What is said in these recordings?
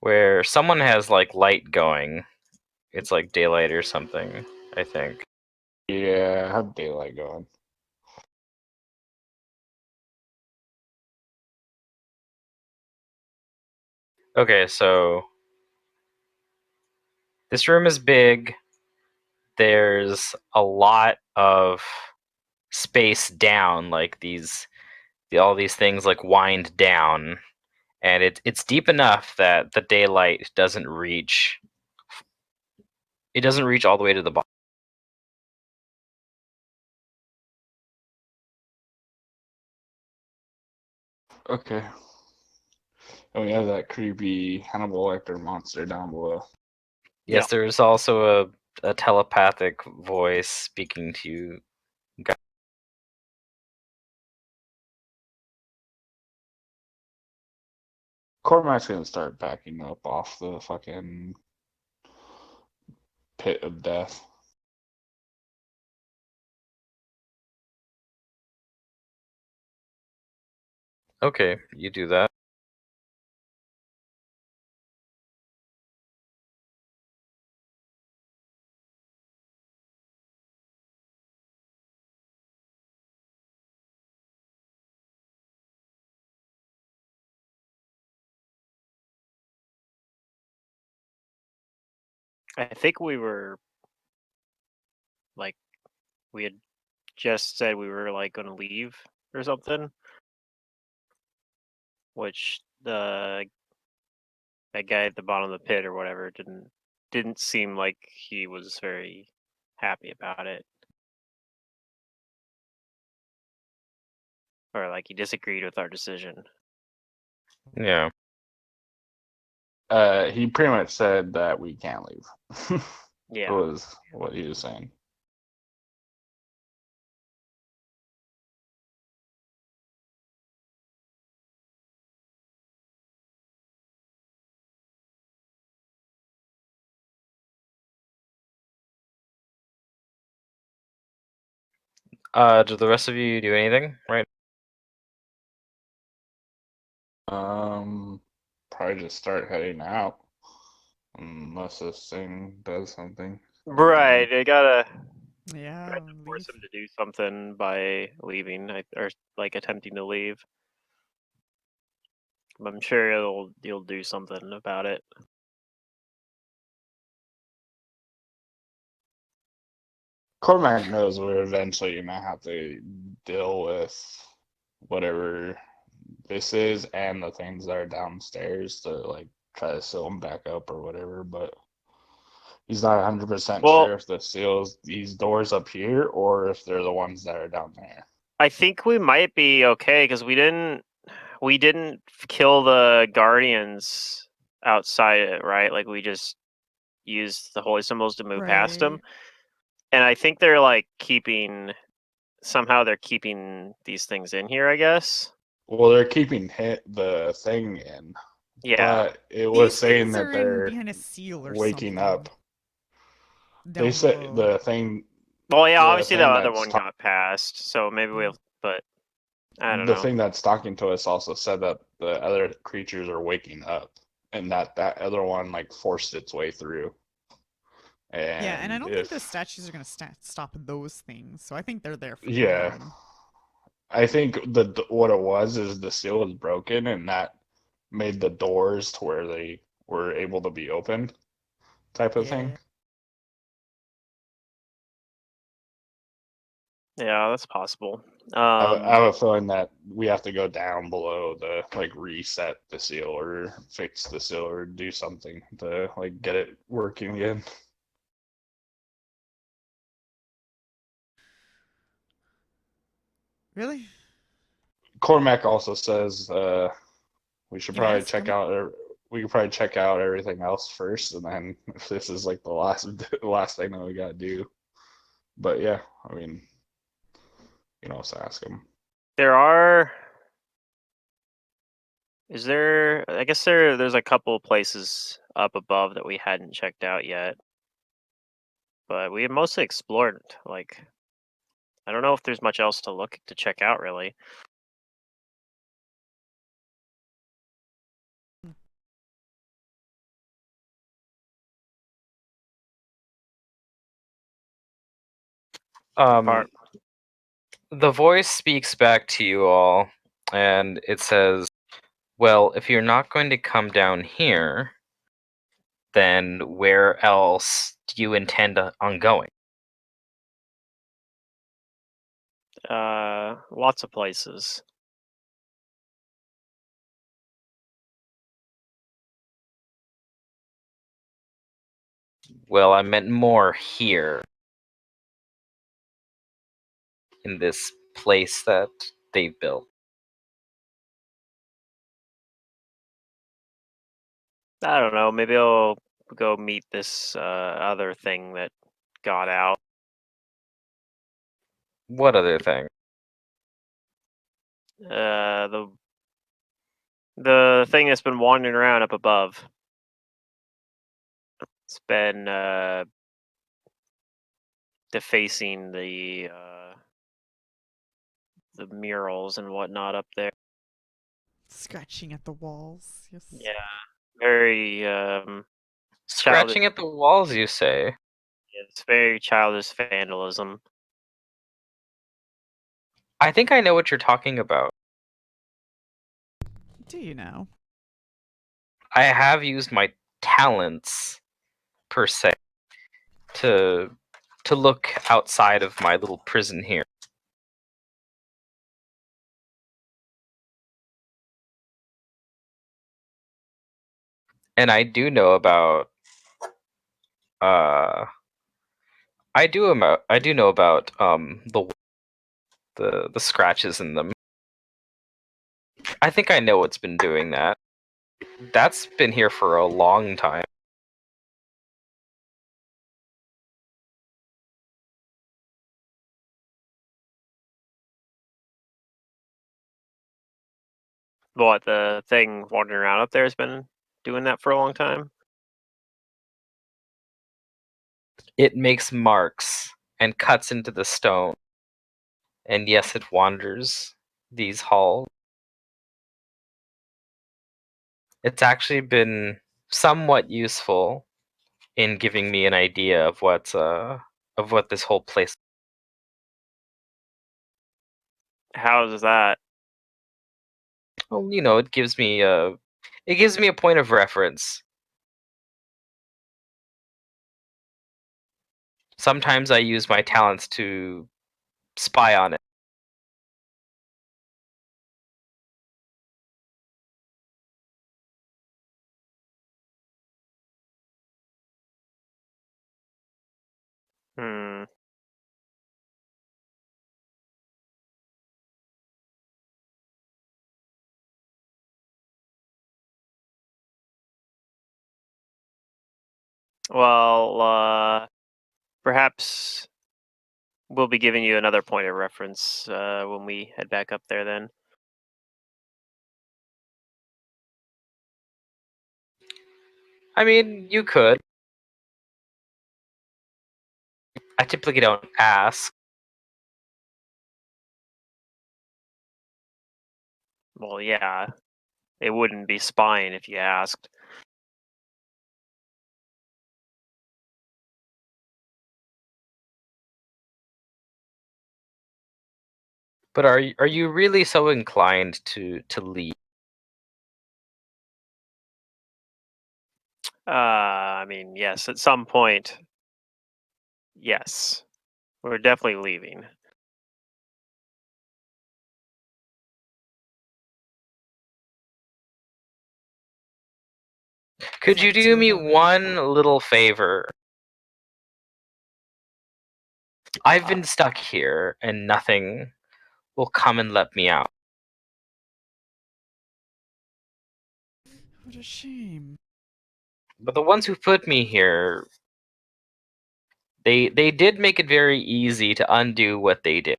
where someone has like light going. It's like daylight or something, I think. Yeah, I have daylight going. Okay, so this room is big. There's a lot of space down, like all these things like wind down, and it's deep enough that the daylight doesn't reach. It doesn't reach all the way to the bottom. Okay. And we have that creepy Hannibal Lecter monster down below. Yes, there's also a telepathic voice speaking to you. Cormac's gonna start backing up off the fucking pit of death. Okay, you do that. I think we were like we had just said we were like going to leave or something, which that guy at the bottom of the pit or whatever didn't seem like he was very happy about it, or like he disagreed with our decision. Yeah. He pretty much said that we can't leave. Yeah. Was what he was saying. Do the rest of you do anything right? Probably just start heading out. Unless this thing does something. Right. I gotta Yeah, try to force leave. him to do something by leaving, or like attempting to leave. I'm sure you'll do something about it. Cormac knows we're eventually gonna have to deal with whatever this is and the things that are downstairs to like try to seal them back up or whatever, but he's not 100% sure if the seals these doors up here or if they're the ones that are down there. I think we might be okay because we didn't kill the guardians outside it, right? Like we just used the holy symbols to move past them, Right. and I think they're like somehow they're keeping these things in here, I guess. Well, they're keeping the thing in, Yeah. but it was These saying things that are they're behind a seal or waking something. up. They Down said below. the thing. Well, yeah, The obviously the thing other that's one got passed, so maybe we'll. But I don't the know. thing that's talking to us also said that the other creatures are waking up, and that other one like forced its way through. Yeah, and I And don't think the statues are gonna stop those things. So I think they're there for yeah, good. I think what it was is the seal was broken, and that made the doors to where they were able to be opened, type of thing. Yeah. Yeah, that's possible. I have a feeling that we have to go down below to like reset the seal or fix the seal or do something to like get it working again. Really? Cormac also says we should You probably ask check them? out. We could probably check out everything else first, and then if this is like the last thing that we gotta do. But yeah, I mean, you know, let's ask him. There are. Is there? I guess there's a couple places up above that we hadn't checked out yet, but we had mostly explored. Like, I don't know if there's much else to check out really. The voice speaks back to you all, and it says, "Well, if you're not going to come down here, then where else do you intend on going?" Lots of places. Well, I meant more here, in this place that they've built. I don't know. Maybe I'll go meet this other thing that got out. What other thing? The thing that's been wandering around up above. It's been defacing the murals and whatnot up there. Scratching at the walls. Yes. Yeah, very Scratching at the walls, you say? it's very childish vandalism. I think I know what you're talking about. Do you know? I have used my talents, per se, to look outside of my little prison here. And I do know about I do know about the scratches in them. I think I know what's been doing that. That's been here for a long time. What, the thing wandering around up there has been doing that for a long time? It makes marks and cuts into the stone. And yes, it wanders these halls. It's actually been somewhat useful in giving me an idea of what this whole place. How is that? Well, you know, it gives me a point of reference. Sometimes I use my talents to spy on it. Hmm. Well, perhaps we'll be giving you another point of reference when we head back up there then. I mean, you could. I typically don't ask. Well, yeah, it wouldn't be spying if you asked. But are you really so inclined to leave? I mean, yes, at some point, yes, we're definitely leaving. Could you Like do two me of them. one little favor? I've been stuck here and nothing will come and let me out. What a shame. But the ones who put me here, they did make it very easy to undo what they did.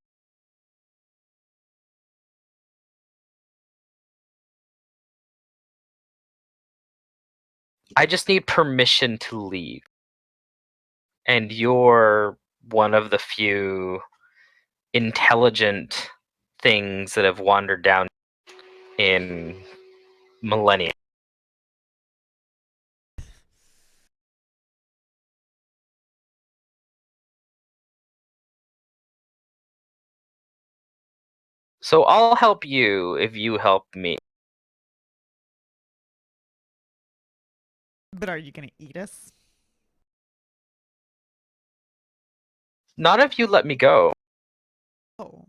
I just need permission to leave. And you're one of the few intelligent things that have wandered down in millennia. So I'll help you if you help me. But are you gonna eat us? Not if you let me go. Oh.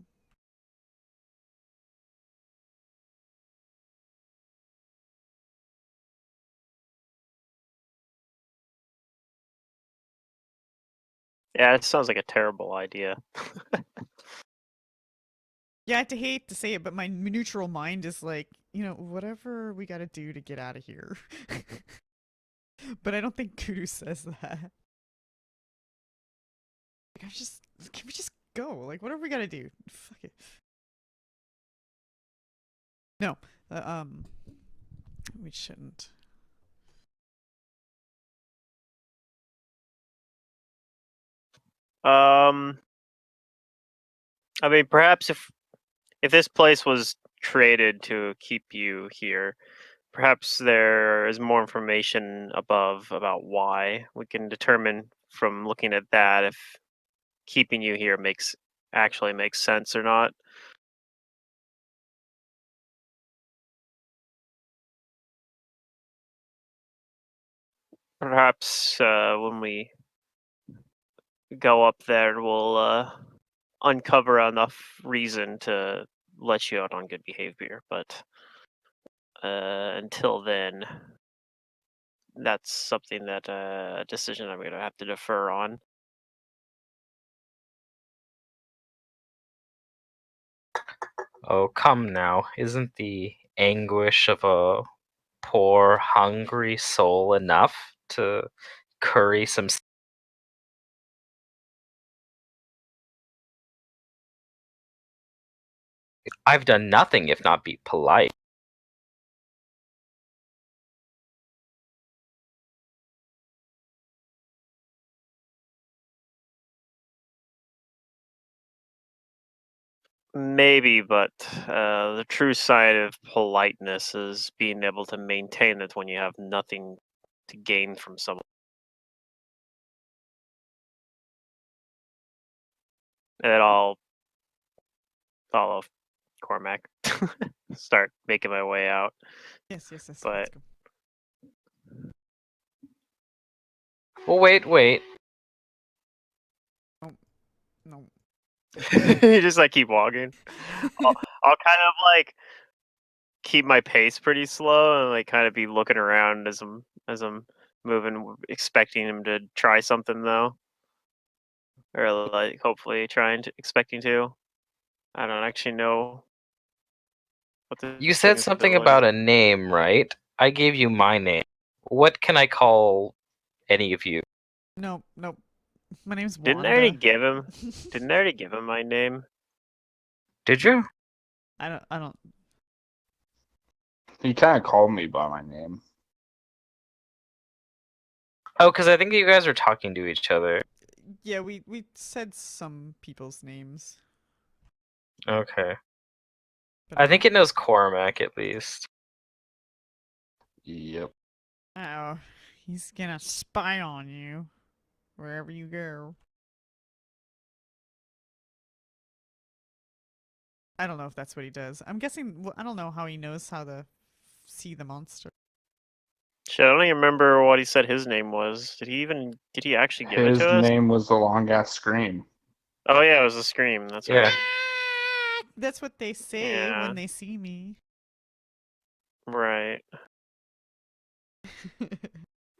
Yeah, it sounds like a terrible idea. Yeah, I hate to say it, but my neutral mind is like, whatever we gotta do to get out of here. But I don't think Kudu says that. Like, can we just go? Like, whatever we gotta do. Fuck it. No, we shouldn't. I mean, perhaps if this place was created to keep you here, perhaps there is more information above about why. We can determine from looking at that if keeping you here actually makes sense or not. Perhaps when we go up there, we'll uncover enough reason to let you out on good behavior. But until then, that's something that a decision I'm going to have to defer on. Oh, come now. Isn't the anguish of a poor, hungry soul enough to curry some? I've done nothing if not be polite. Maybe, but the true side of politeness is being able to maintain it when you have nothing to gain from someone. And I'll follow Cormac, start making my way out. Yes, yes, yes. But Let's go. Well, wait. No. you just like keep walking. I'll kind of like keep my pace pretty slow and like kind of be looking around as I'm moving, expecting him to try something though, or like hopefully expecting to. I don't actually know what You this thing said is something doing. about a name, right? I gave you my name. What can I call any of you? No, no. My name's Didn't I already Wanda. give him? Didn't I already give him my name? Did you? I don't. He kind of called me by my name. Oh, because I think you guys are talking to each other. Yeah, we said some people's names, Okay. but I think it knows Cormac at least. Yep. Oh, he's gonna spy on you wherever you go. I don't know if that's what he does. I'm guessing. I don't know how he knows how to see the monster. Shit, I don't even remember what he said his name was. Did he actually give it His to us? name was the long ass scream. Oh yeah, it was a scream. That's Yeah. right. That's what they say Yeah. when they see me. Right.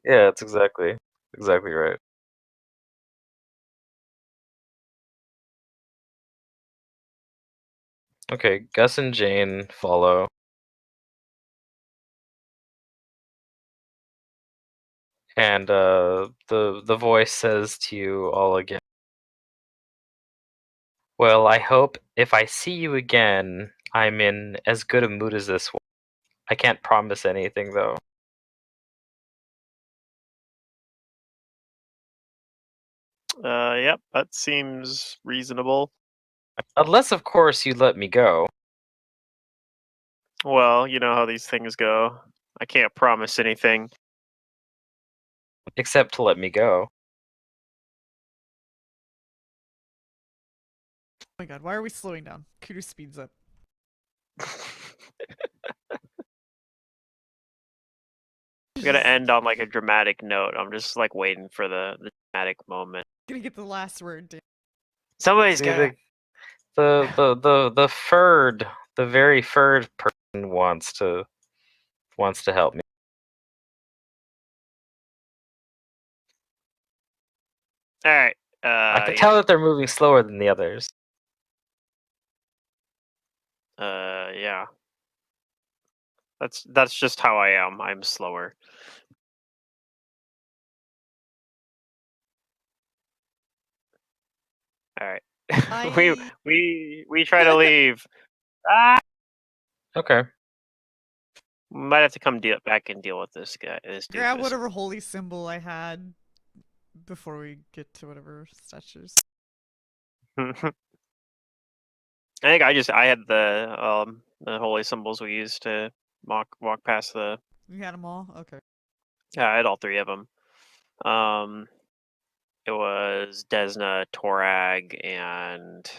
Yeah, it's exactly right. Okay, Gus and Jane follow. And the voice says to you all again, well, I hope if I see you again, I'm in as good a mood as this one. I can't promise anything, though. Yep, that seems reasonable. Unless, of course, you let me go. Well, you know how these things go. I can't promise anything. Except to let me go. Oh my god, why are we slowing down? Kudu speeds up. I'm gonna end on like a dramatic note. I'm just like waiting for the dramatic moment. Gonna get the last word, Dan. Somebody's See, gonna. the furred, the very furred person wants to help me. All right. I can tell that they're moving slower than the others. Yeah. That's just how I am. I'm slower. All right. we try to leave. Ah! Okay. We might have to come back and deal with this guy. This Grab doofus. whatever holy symbol I had before we get to whatever statues. I think I had the holy symbols we used to walk past the. You had them all? Okay. Yeah, I had all three of them. It was Desna, Torag, and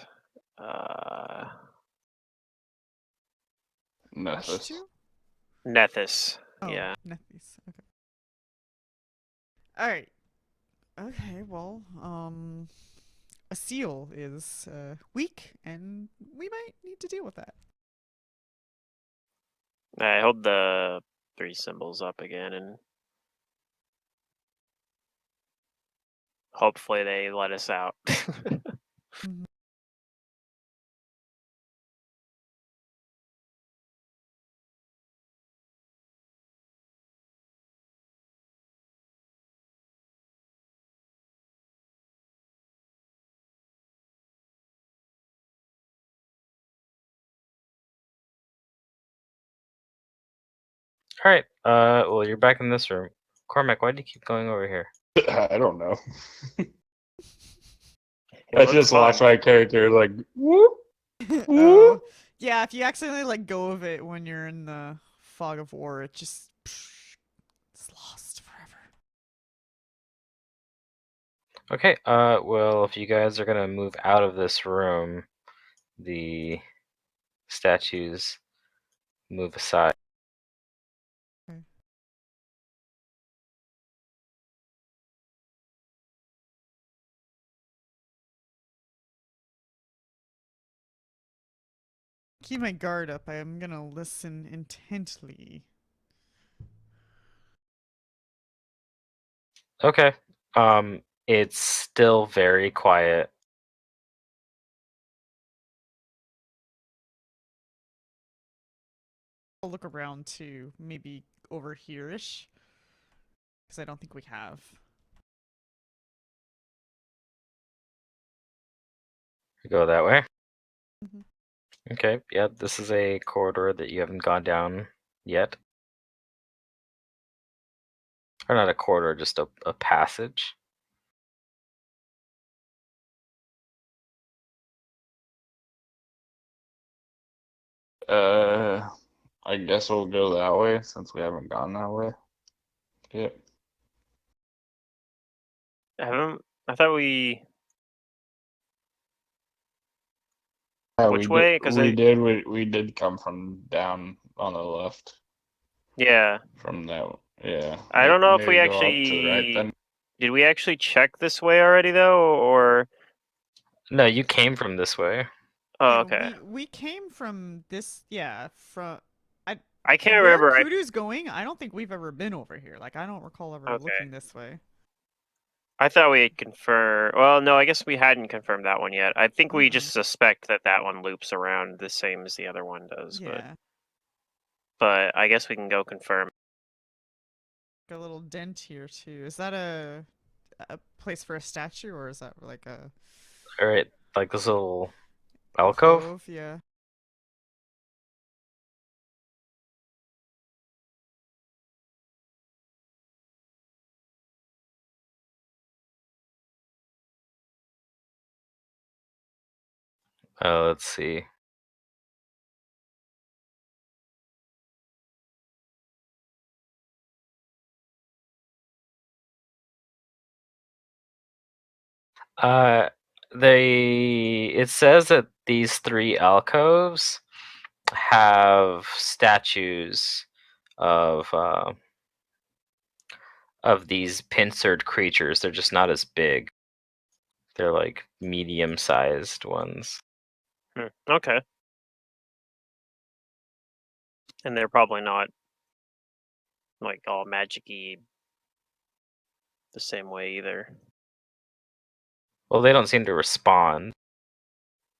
Nethys. Nethys. Oh, Yeah. Nethys. Okay. All right. Okay. Well, a seal is weak, and we might need to deal with that. I hold the three symbols up again, and hopefully they let us out. Mhm. All right. Well, you're back in this room. Cormac, why do you keep going over here? I don't know. It I looks just watched fun. my character like whoop. Oh, yeah. If you accidentally let go of it when you're in the fog of war, it just it's lost forever. Okay. Well, if you guys are gonna move out of this room, the statues move aside. Okay. Keep my guard up. I am gonna listen intently. Okay. It's still very quiet. I'll look around to maybe over here-ish, because I don't think we have. Go that way. Mhm. Okay. Yeah, this is a corridor that you haven't gone down yet. Or not a corridor, just a passage. I guess we'll go that way since we haven't gone that way. Yep. I thought we. Yeah, Which way? Because we did come from down on the left yeah, from that. Yeah. I don't know if we Maybe go up to the right actually then. did. We actually check this way already though, or No, you came from this way. oh, Yeah, okay. we came from this. Yeah, from I can't where remember. Kudu's going. I don't think we've ever been over here. Like I don't recall ever Okay. looking this way. I thought we had confirmed. Well, no, I guess we hadn't confirmed that one yet. I think we just suspect that that one loops around the same as the other one does. Yeah, But I guess we can go confirm. a little dent here too. Is that a place for a statue, or is that like a All right, like this little alcove. Yeah. Let's see. It says that these three alcoves have statues of these pincered creatures. They're just not as big. They're like medium-sized ones. Okay. And they're probably not like all magic-y the same way either. Well, they don't seem to respond.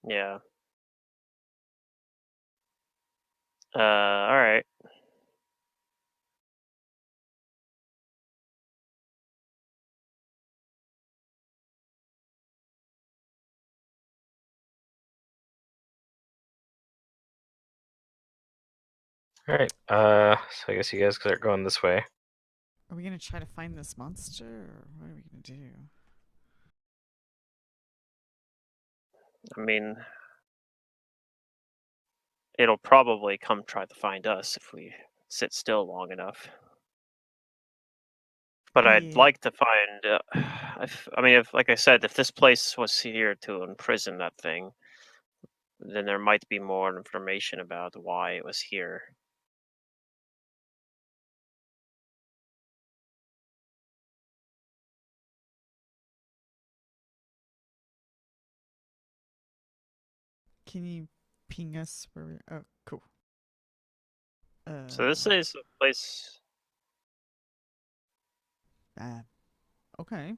Yeah. All right. All right. So I guess you guys are going this way. Are we gonna try to find this monster, or what are we gonna do? I mean, it'll probably come try to find us if we sit still long enough. But I'd Yeah. like to find. I mean, if like I said, if this place was here to imprison that thing, then there might be more information about why it was here. Can you ping us where we? Oh, cool. So this is a place. Okay.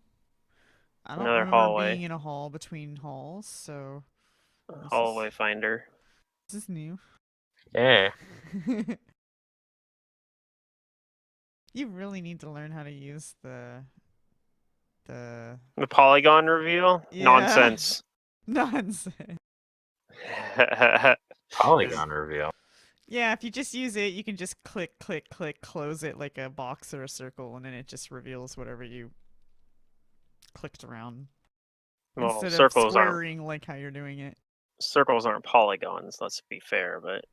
I don't Another remember hallway. being in a hall between halls, so Hallway finder. this is new. Yeah. You really need to learn how to use the The polygon reveal? Yeah. Nonsense. nonsense. Polygon reveal. Yeah, if you just use it, you can just click, click, click, close it like a box or a circle, and then it just reveals whatever you clicked around. Well, Instead of circles aren't squaring like how you're doing it. polygons, let's be fair, but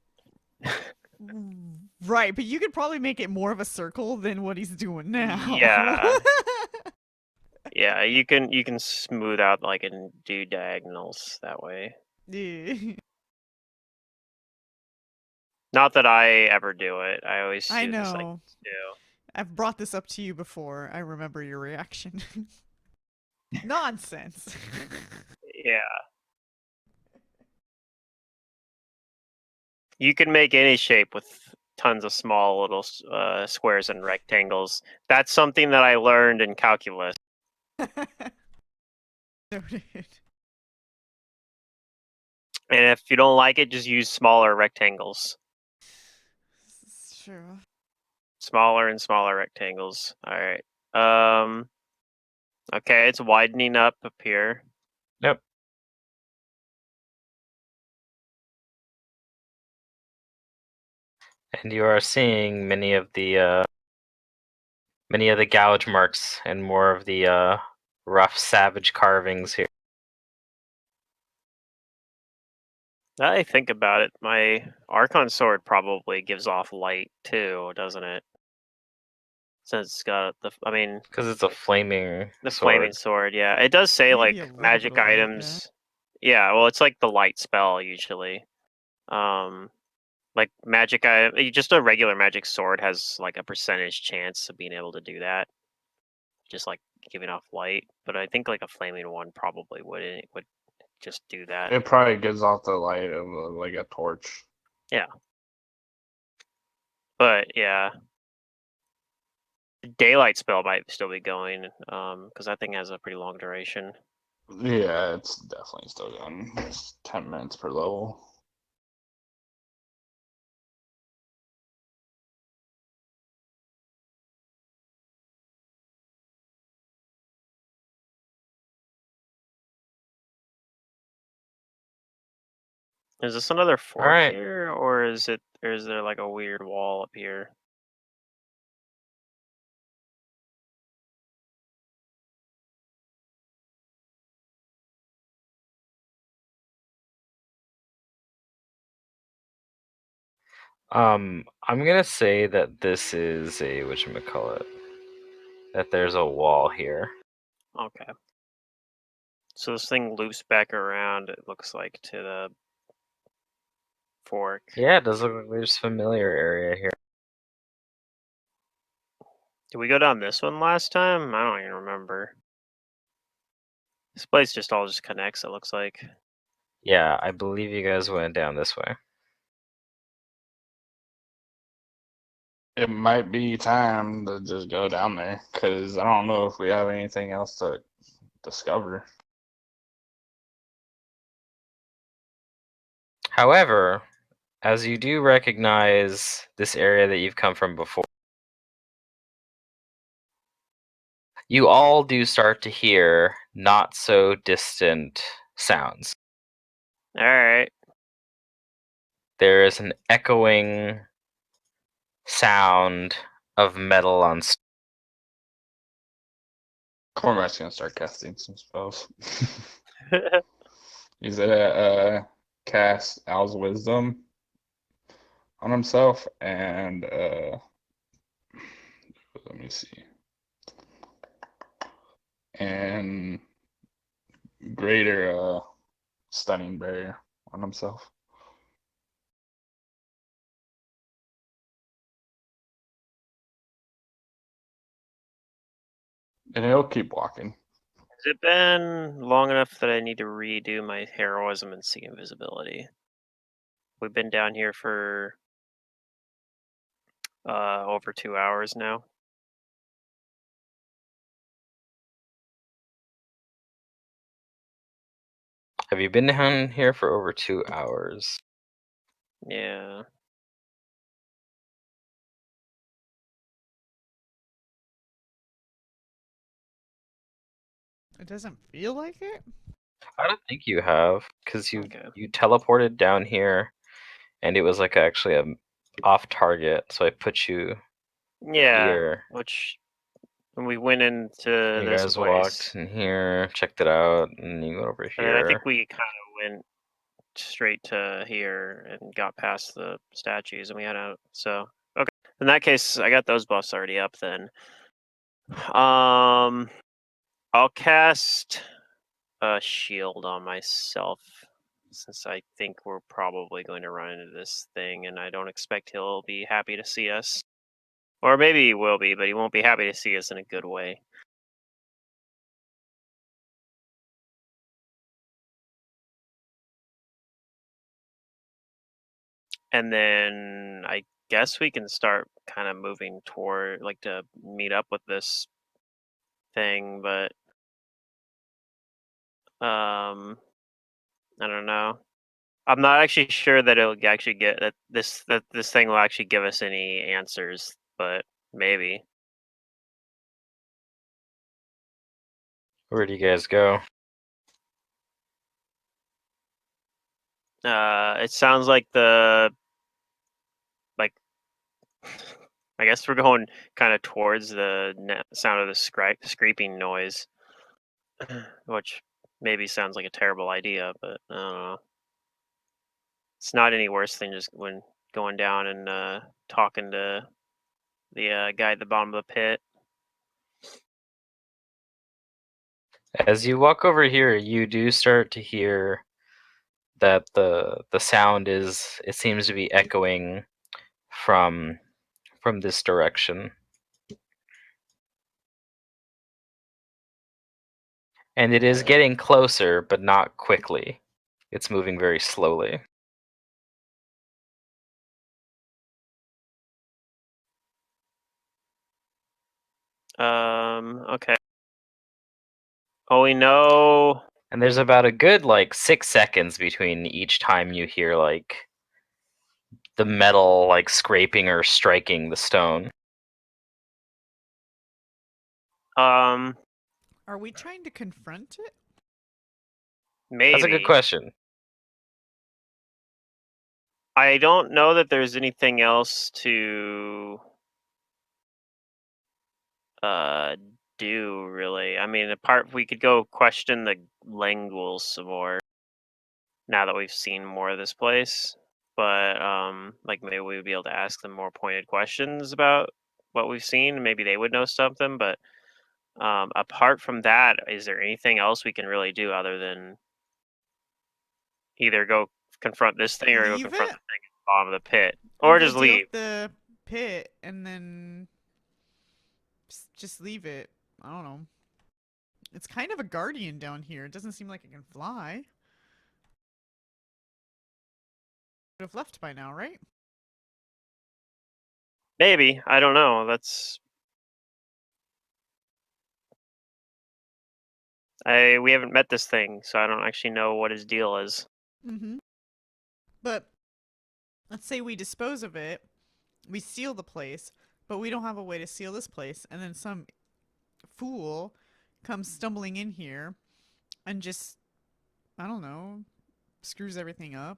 Right, but you could probably make it more of a circle than what he's doing now. Yeah. Yeah, you can smooth out like and do diagonals that way. Yeah. Not that I ever do it. I always I do this like know. do. I've brought this up to you before. I remember your reaction. Nonsense. Yeah. You can make any shape with tons of small little squares and rectangles. That's something that I learned in calculus. Noted. And if you don't like it, just use smaller rectangles. This is true. Smaller and smaller rectangles. All right. Okay, it's widening up here. Yep. And you are seeing many of the gouge marks and more of the rough, savage carvings here. Now that I think about it, my Archon sword probably gives off light too, doesn't it? Since it's got Because it's a flaming the sword. flaming sword. Yeah, it does say Maybe a like little magic bit of light, items. Yeah, well, it's like the light spell usually. Like magic item, just a regular magic sword has like a percentage chance of being able to do that, just like giving off light. But I think like a flaming one probably would just do that. It probably gives off the light of like a torch. Yeah. But yeah, daylight spell might still be going, because that thing has a pretty long duration. Yeah, it's definitely still going. It's 10 minutes per level. Is this another fort Alright. here, or is there like a weird wall up here? I'm gonna say that this is a whatchamacallit. That there's a wall here. Okay. So this thing loops back around, it looks like, to the fork. Yeah, it does look like there's familiar area here. Did we go down this one last time? I don't even remember. This place just all just connects, it looks like. Yeah, I believe you guys went down this way. It might be time to just go down there because I don't know if we have anything else to discover. However, as you do recognize this area that you've come from before, you all do start to hear not so distant sounds. Alright. There is an echoing sound of metal on stone. Cormac's gonna start casting some spells. He's gonna cast Owl's Wisdom on himself, and let me see, and greater stunning barrier on himself. And he'll keep walking. Has it been long enough that I need to redo my heroism and see invisibility? We've been down here for over 2 hours now. Have you been down here for over 2 hours? Yeah. It doesn't feel like it? I don't think you have, because you Okay. teleported down here, and it was like actually a off target, so I put you Yeah. here. Which when we went into You this guys place, walked in here, checked it out, and you went over and then I think here. we kind of went straight to here and got past the statues, and we had out. So okay, in that case, I got those buffs already up. Then, I'll cast a shield on myself, since I think we're probably going to run into this thing, and I don't expect he'll be happy to see us. Or maybe he will be, but he won't be happy to see us in a good way. And then I guess we can start kind of moving toward, like, to meet up with this thing, but I don't know. I'm not actually sure that it'll actually get that this thing will actually give us any answers, but maybe. Where do you guys go? It sounds like like I guess we're going kind of towards the sound of the scraping noise, which maybe sounds like a terrible idea, but I don't know. It's not any worse than just when going down and talking to the guy at the bottom of the pit. As you walk over here, you do start to hear that the sound is, it seems to be echoing from this direction. And it is getting closer, but not quickly. It's moving very slowly. Okay. Oh, we know. And there's about a good like 6 seconds between each time you hear like the metal like scraping or striking the stone. Um, Are we trying to confront it? maybe. That's a good question. I don't know that there's anything else to do, really. I mean, apart, we could go question the Lenguals some more now that we've seen more of this place. But like, maybe we would be able to ask them more pointed questions about what we've seen. Maybe they would know something. But apart from that, is there anything else we can really do other than either go confront this thing or go Leave confront it? the thing at the bottom of the pit, or We'll just deal leave. with the pit and then just leave it. I don't know. It's kind of a guardian down here. It doesn't seem like it can fly. Would have left by now, right? Maybe, I don't know. That's we haven't met this thing, so I don't actually know what his deal is. Mm-hmm. But let's say we dispose of it, we seal the place, but we don't have a way to seal this place, and then some fool comes stumbling in here and just, I don't know, screws everything up.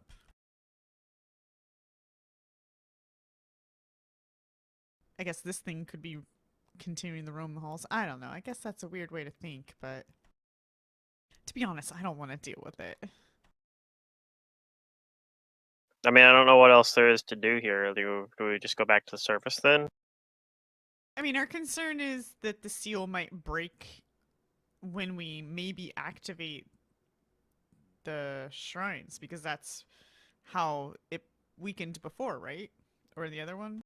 I guess this thing could be continuing to roam the halls. I don't know. I guess that's a weird way to think, but to be honest, I don't want to deal with it. I mean, I don't know what else there is to do here. Do we just go back to the surface then? I mean, our concern is that the seal might break when we maybe activate the shrines, because that's how it weakened before, right? Or the other one?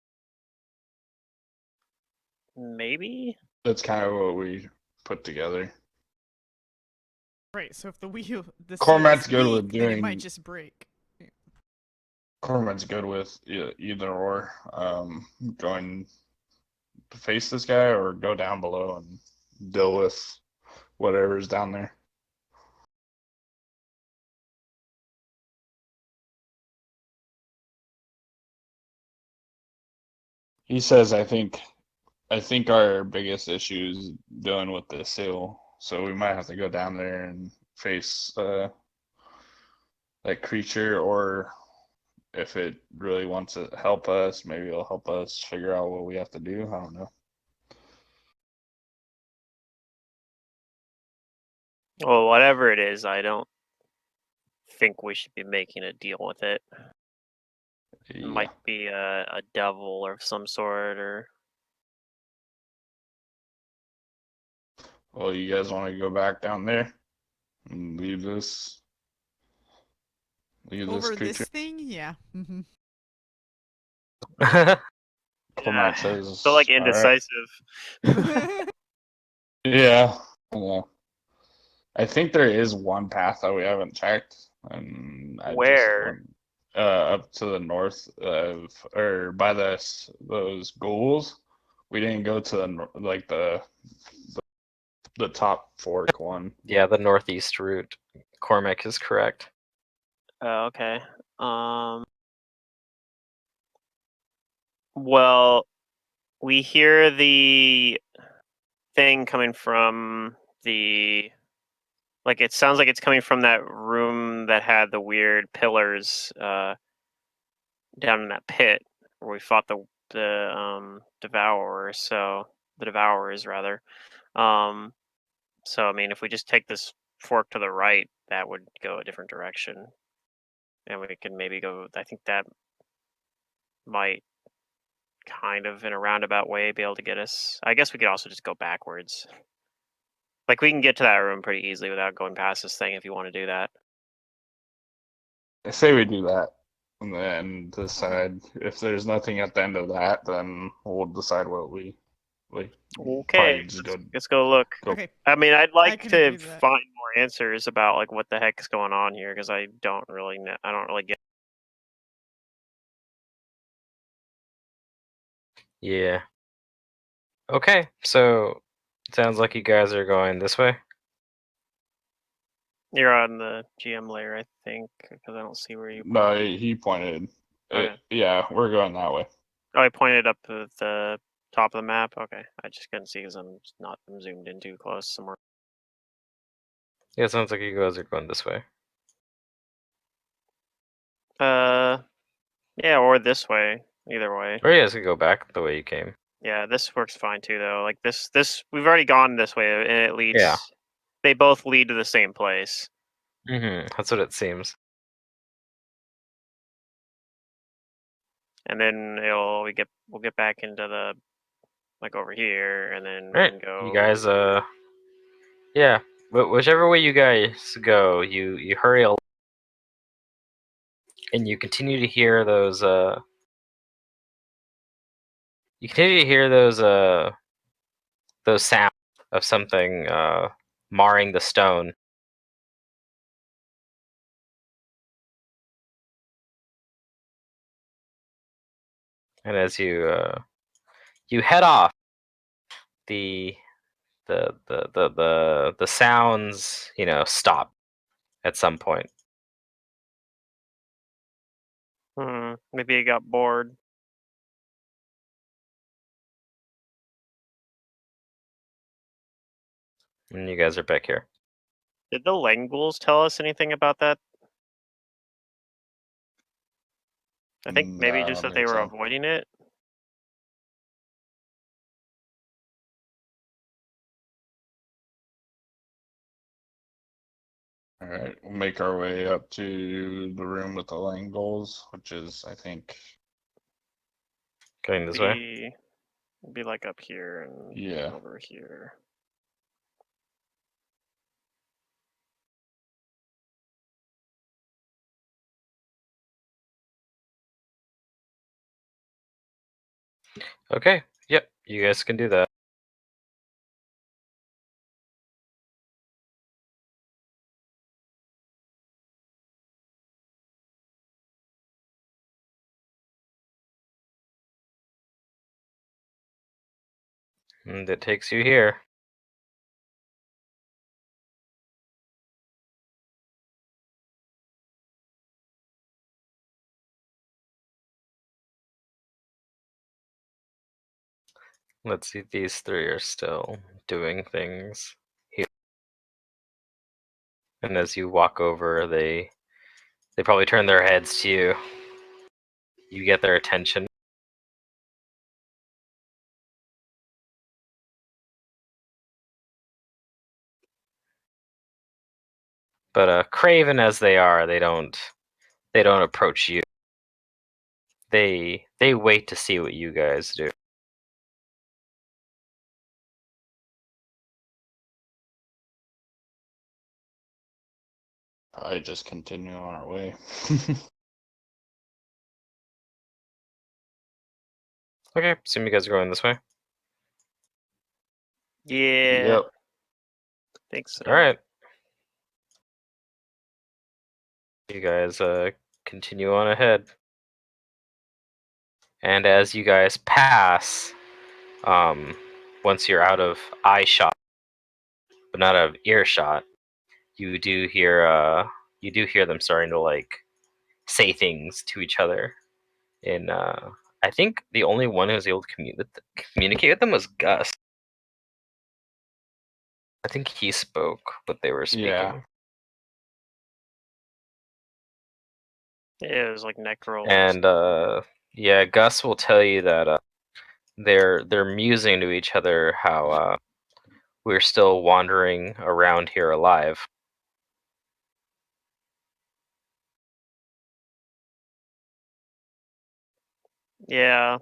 Maybe? That's kind of what we put together. Right, so if the wheel, the Cormac's seal's good weak, with then it might doing. just break. Cormac's good with either or. Going to face this guy or go down below and deal with whatever's down there. He says, I think our biggest issue is dealing with the seal, so we might have to go down there and face that creature, or if it really wants to help us, maybe it'll help us figure out what we have to do. I don't know. Well, whatever it is, I don't think we should be making a deal with it. It Yeah. might be a devil of some sort, or Well, you guys want to go back down there and leave this Over creature? this thing? Yeah. Mm-hmm. Cormac says, so like all right. indecisive. Yeah. Yeah. I think there is one path that we haven't checked, and I just Where? went up to the north of, or by those ghouls. We didn't go to the top fork one. Yeah, the northeast route. Cormac is correct. Okay. Well, we hear the thing coming from the. Like, it sounds like it's coming from that room that had the weird pillars down in that pit where we fought the devourers. So the devourers rather. So I mean, if we just take this fork to the right, that would go a different direction, and we can maybe go. I think that might kind of in a roundabout way be able to get us. I guess we could also just go backwards. Like, we can get to that room pretty easily without going past this thing if you want to do that. I say we do that, and then decide if there's nothing at the end of that, then we'll decide what we like. Probably Okay, just let's go look. go. Okay. I mean, I'd like can to agree to that. find more answers about like what the heck is going on here because I don't really know. I don't really get. Yeah. Okay, so sounds like you guys are going this way. You're on the GM layer, I think, because I don't see where you. No, he pointed. Okay. Yeah, we're going that way. Oh, I pointed up at the top of the map. Okay, I just couldn't see because I'm zoomed in too close somewhere. Yeah, it sounds like you guys are going this way. Yeah, or this way. Either way. Or you guys could go back the way you came. Yeah, this works fine too, though. Like this, we've already gone this way, and it leads. Yeah. They both lead to the same place. That's what it seems. And then we'll get back into the like over here, and then we Right. can go. You guys, yeah. But whichever way you guys go, you hurry And you continue to hear those. You continue to hear those sounds of something marring the stone. And as you head off, the the sounds stop at some point. Maybe I got bored. And you guys are back here. Did the Languls tell us anything about that? I think No, maybe I just don't that they think were so. avoiding it. All right, we'll make our way up to the room with the Langles, which is, I think, Going this way. Be like up here and yeah. over here. Okay. Yep. You guys can do that. And it takes you here. Let's see, these three are still doing things here. And as you walk over, they probably turn their heads to you. You get their attention. But craven as they are, they don't approach you. They wait to see what you guys do. Probably just continue on our way. Okay, assume you guys are going this way. Yeah. Yep. Think so. All right. You guys continue on ahead. And as you guys pass, once you're out of eye shot, but not out of earshot, you do hear them starting to like say things to each other. In I think the only one who was able to communicate with them was Gus. I think he spoke what they were speaking. Yeah. It was like Necrol. And yeah, Gus will tell you that they're musing to each other how we're still wandering around here alive. Yeah.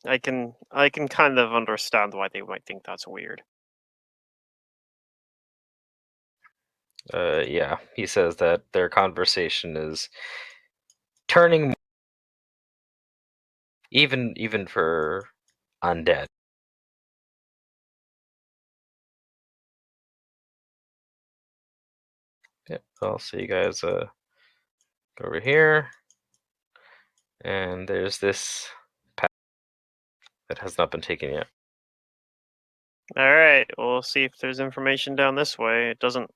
I can kind of understand why they might think that's weird. Yeah, he says that their conversation is turning even for undead. Yeah, I'll see you guys go over here, and there's this path that has not been taken yet. All right, we'll see if there's information down this way. It doesn't.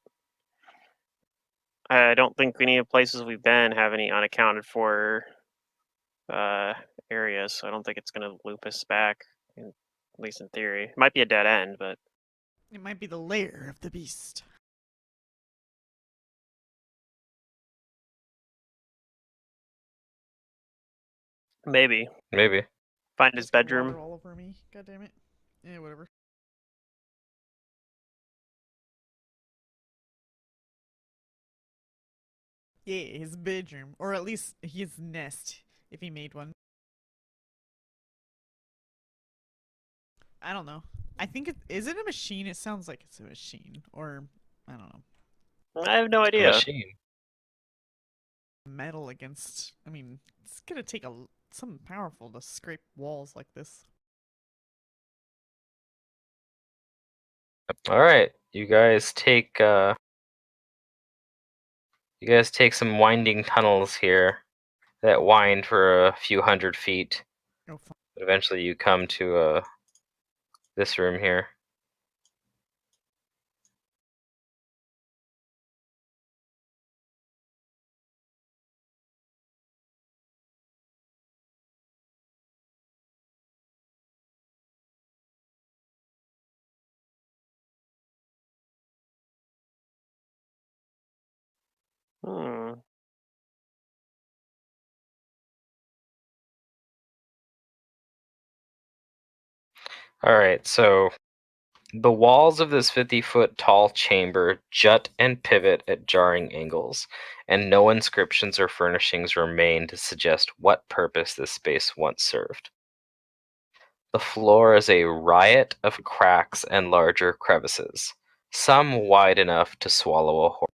I don't think any of the places we've been have any unaccounted for areas, so I don't think it's gonna loop us back. At least in theory, it might be a dead end, but It might be the lair of the beast. maybe Maybe. find his Just got bedroom. water all over me. God damn it. Yeah, whatever. Yeah, his bedroom, or at least his nest, if he made one. I don't know. I think is it a machine? It sounds like it's a machine, or I don't know. I have no A idea. machine. Metal against. I mean, it's gonna take something powerful to scrape walls like this. All right, you guys take some winding tunnels here that wind for a few hundred feet. Oh, fine. Eventually, you come to this room here. Hmm. All right, so the walls of this 50-foot tall chamber jut and pivot at jarring angles, and no inscriptions or furnishings remain to suggest what purpose this space once served. The floor is a riot of cracks and larger crevices, some wide enough to swallow a horse.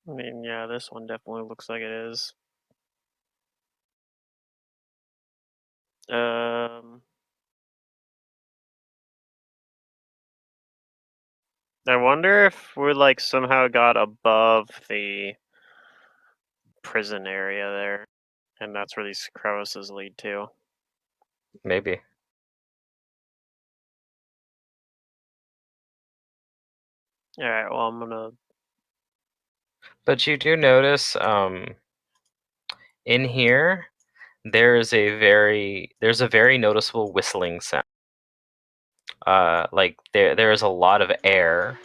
I mean, yeah, this one definitely looks like it is. I wonder if we like somehow got above the prison area there, and that's where these crevices lead to. Maybe. All right. Well, I'm gonna. But you do notice in here there's a very noticeable whistling sound. Like there is a lot of air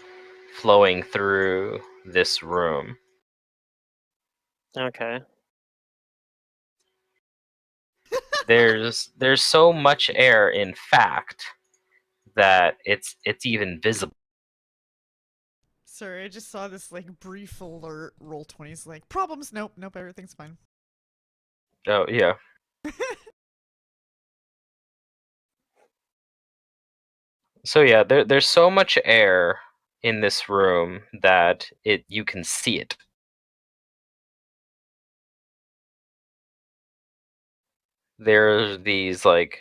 flowing through this room. Okay. There's so much air, in fact, that it's even visible. Sorry, I just saw this like brief alert. Roll 20's like problems. Nope, nope, everything's fine. Oh yeah. So yeah, there's so much air in this room that you can see it. There's these like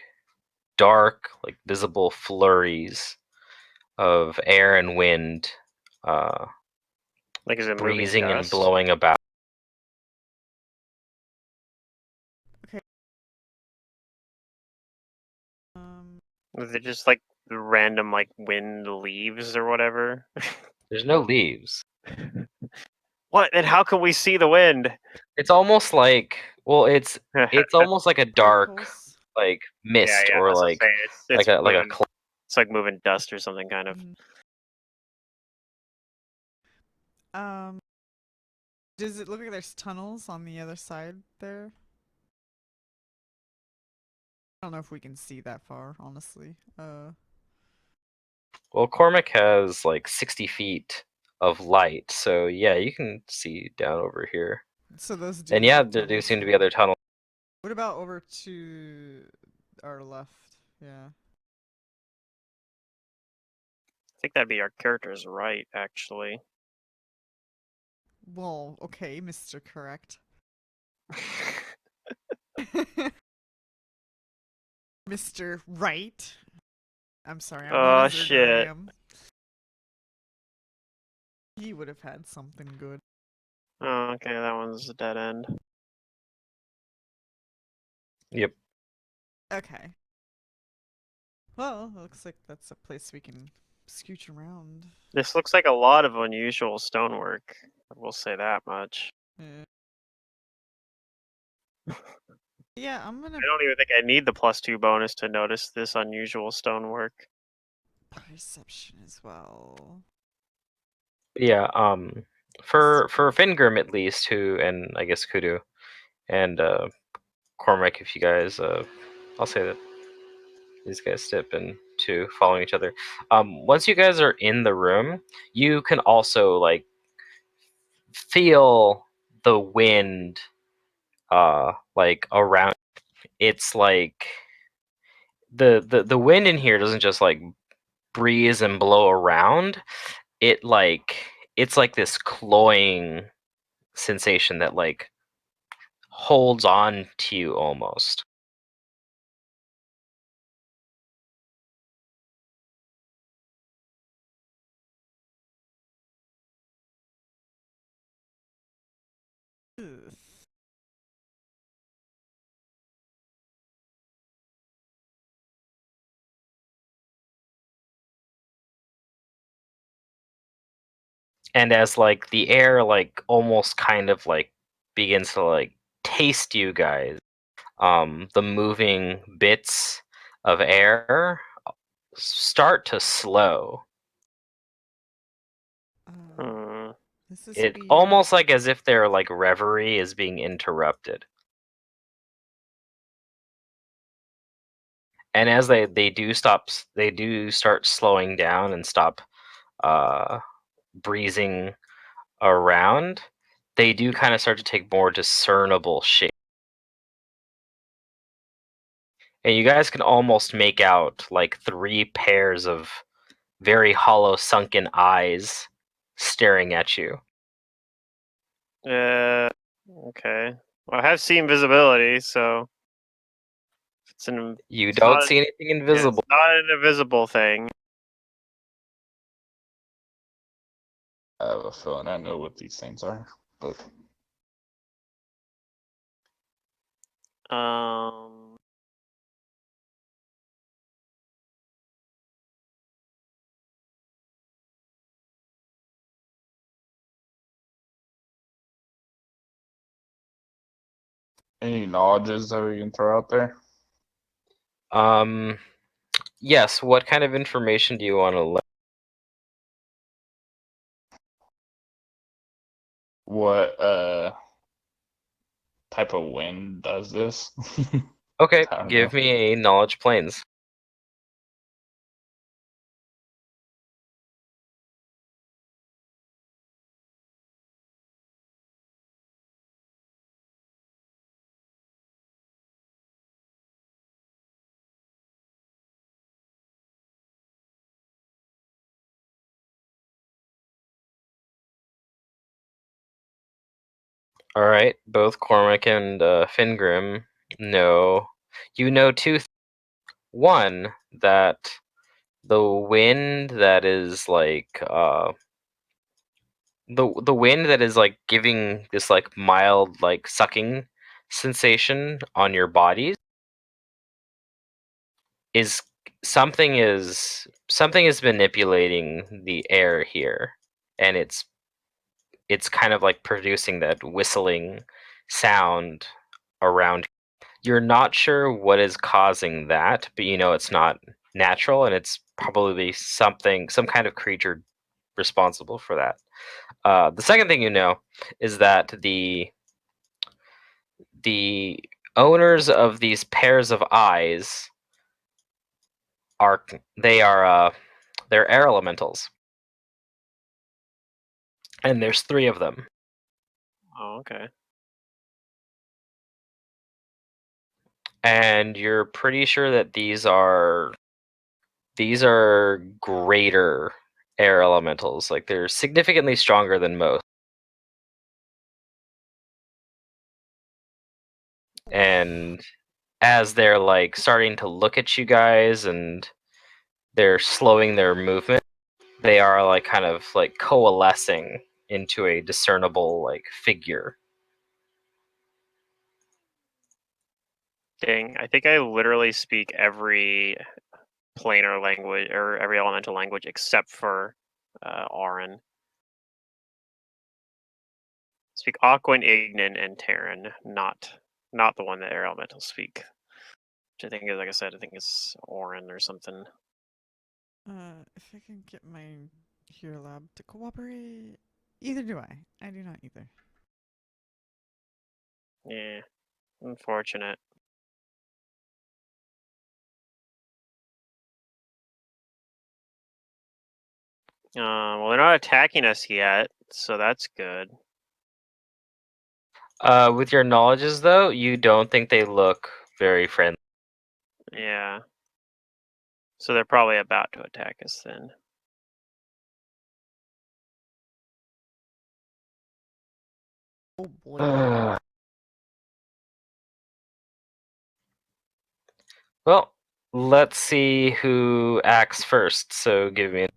dark, like visible flurries of air and wind Like, is it moving breezing and dust? blowing about. Okay. Um. Is it just like random like wind leaves or whatever? There's no leaves. What? And how can we see the wind? It's almost like, well, it's almost like a dark Particles. like mist Yeah, or that's what I'm like saying. It's like a moving. It's like moving dust or something, kind of. Mhm. Does it look like there's tunnels on the other side there? I don't know if we can see that far, honestly. Well, Cormac has like 60 feet of light, so yeah, you can see down over here. So those do And look yeah, like there do tunnels. seem to be other tunnels. What about over to our left? Yeah. I think that'd be our character's right, actually. Well, okay, Mr. Correct. Mr. Right. I'm sorry, I'm a Oh wizard where I shit! am. He would have had something good. Oh, okay, that one's a dead end. Yep. Okay. Well, it looks like that's a place we can scooch around. This looks like a lot of unusual stonework. I will say that much. Yeah, I'm gonna I don't even think I need the +2 bonus to notice this unusual stonework. perception as well. Yeah, for Fingrim at least, who, and I guess Kudu and Cormac, if you guys I'll say that these guys step into following each other. Once you guys are in the room, you can also like feel the wind like around. It's like the wind in here doesn't just like breeze and blow around. It's like this cloying sensation that like holds on to you almost. Ugh. And as like the air like almost kind of like begins to like taste you guys, the moving bits of air start to slow. Hmm. This is It weird. almost like as if their like reverie is being interrupted. And as they do start slowing down and stop breezing around, they do kind of start to take more discernible shape. And you guys can almost make out like 3 pairs of very hollow, sunken eyes staring at you. Okay. Well, I have seen visibility, so it's You it's don't not see anything yeah, invisible. it's not an invisible thing. I have a feeling I know what these things are, but Um. any knowledges that we can throw out there? Yes, what kind of information do you want to learn? What type of wind does this? Okay, I don't know. give me a knowledge planes. All right, both Cormac and Fingrim know. You know 2 things. One, that the wind that is like the wind that is like giving this like mild like sucking sensation on your bodies is something is manipulating the air here, and it's kind of like producing that whistling sound around. You're not sure what is causing that, but you know it's not natural, and it's probably some kind of creature responsible for that. The second thing you know is that the owners of these pairs of eyes are they're air elementals, and there's 3 of them. Oh, okay. And you're pretty sure that these are greater air elementals. Like they're significantly stronger than most. And as they're like starting to look at you guys and they're slowing their movement, they are like kind of like coalescing into a discernible like figure. Dang, I think I literally speak every planar language or every elemental language except for Auran. Speak Aquan, Ignan, and Terran, not the one that air elementals speak. Which I think is, like I said, I think it's Auran or something. If I can get my Hero Lab to cooperate. Either do I. I do not either. Yeah, unfortunate. Well, they're not attacking us yet, so that's good. With your knowledges though, you don't think they look very friendly. Yeah. So they're probably about to attack us then. Oh boy. Well, let's see who acts first. So give me.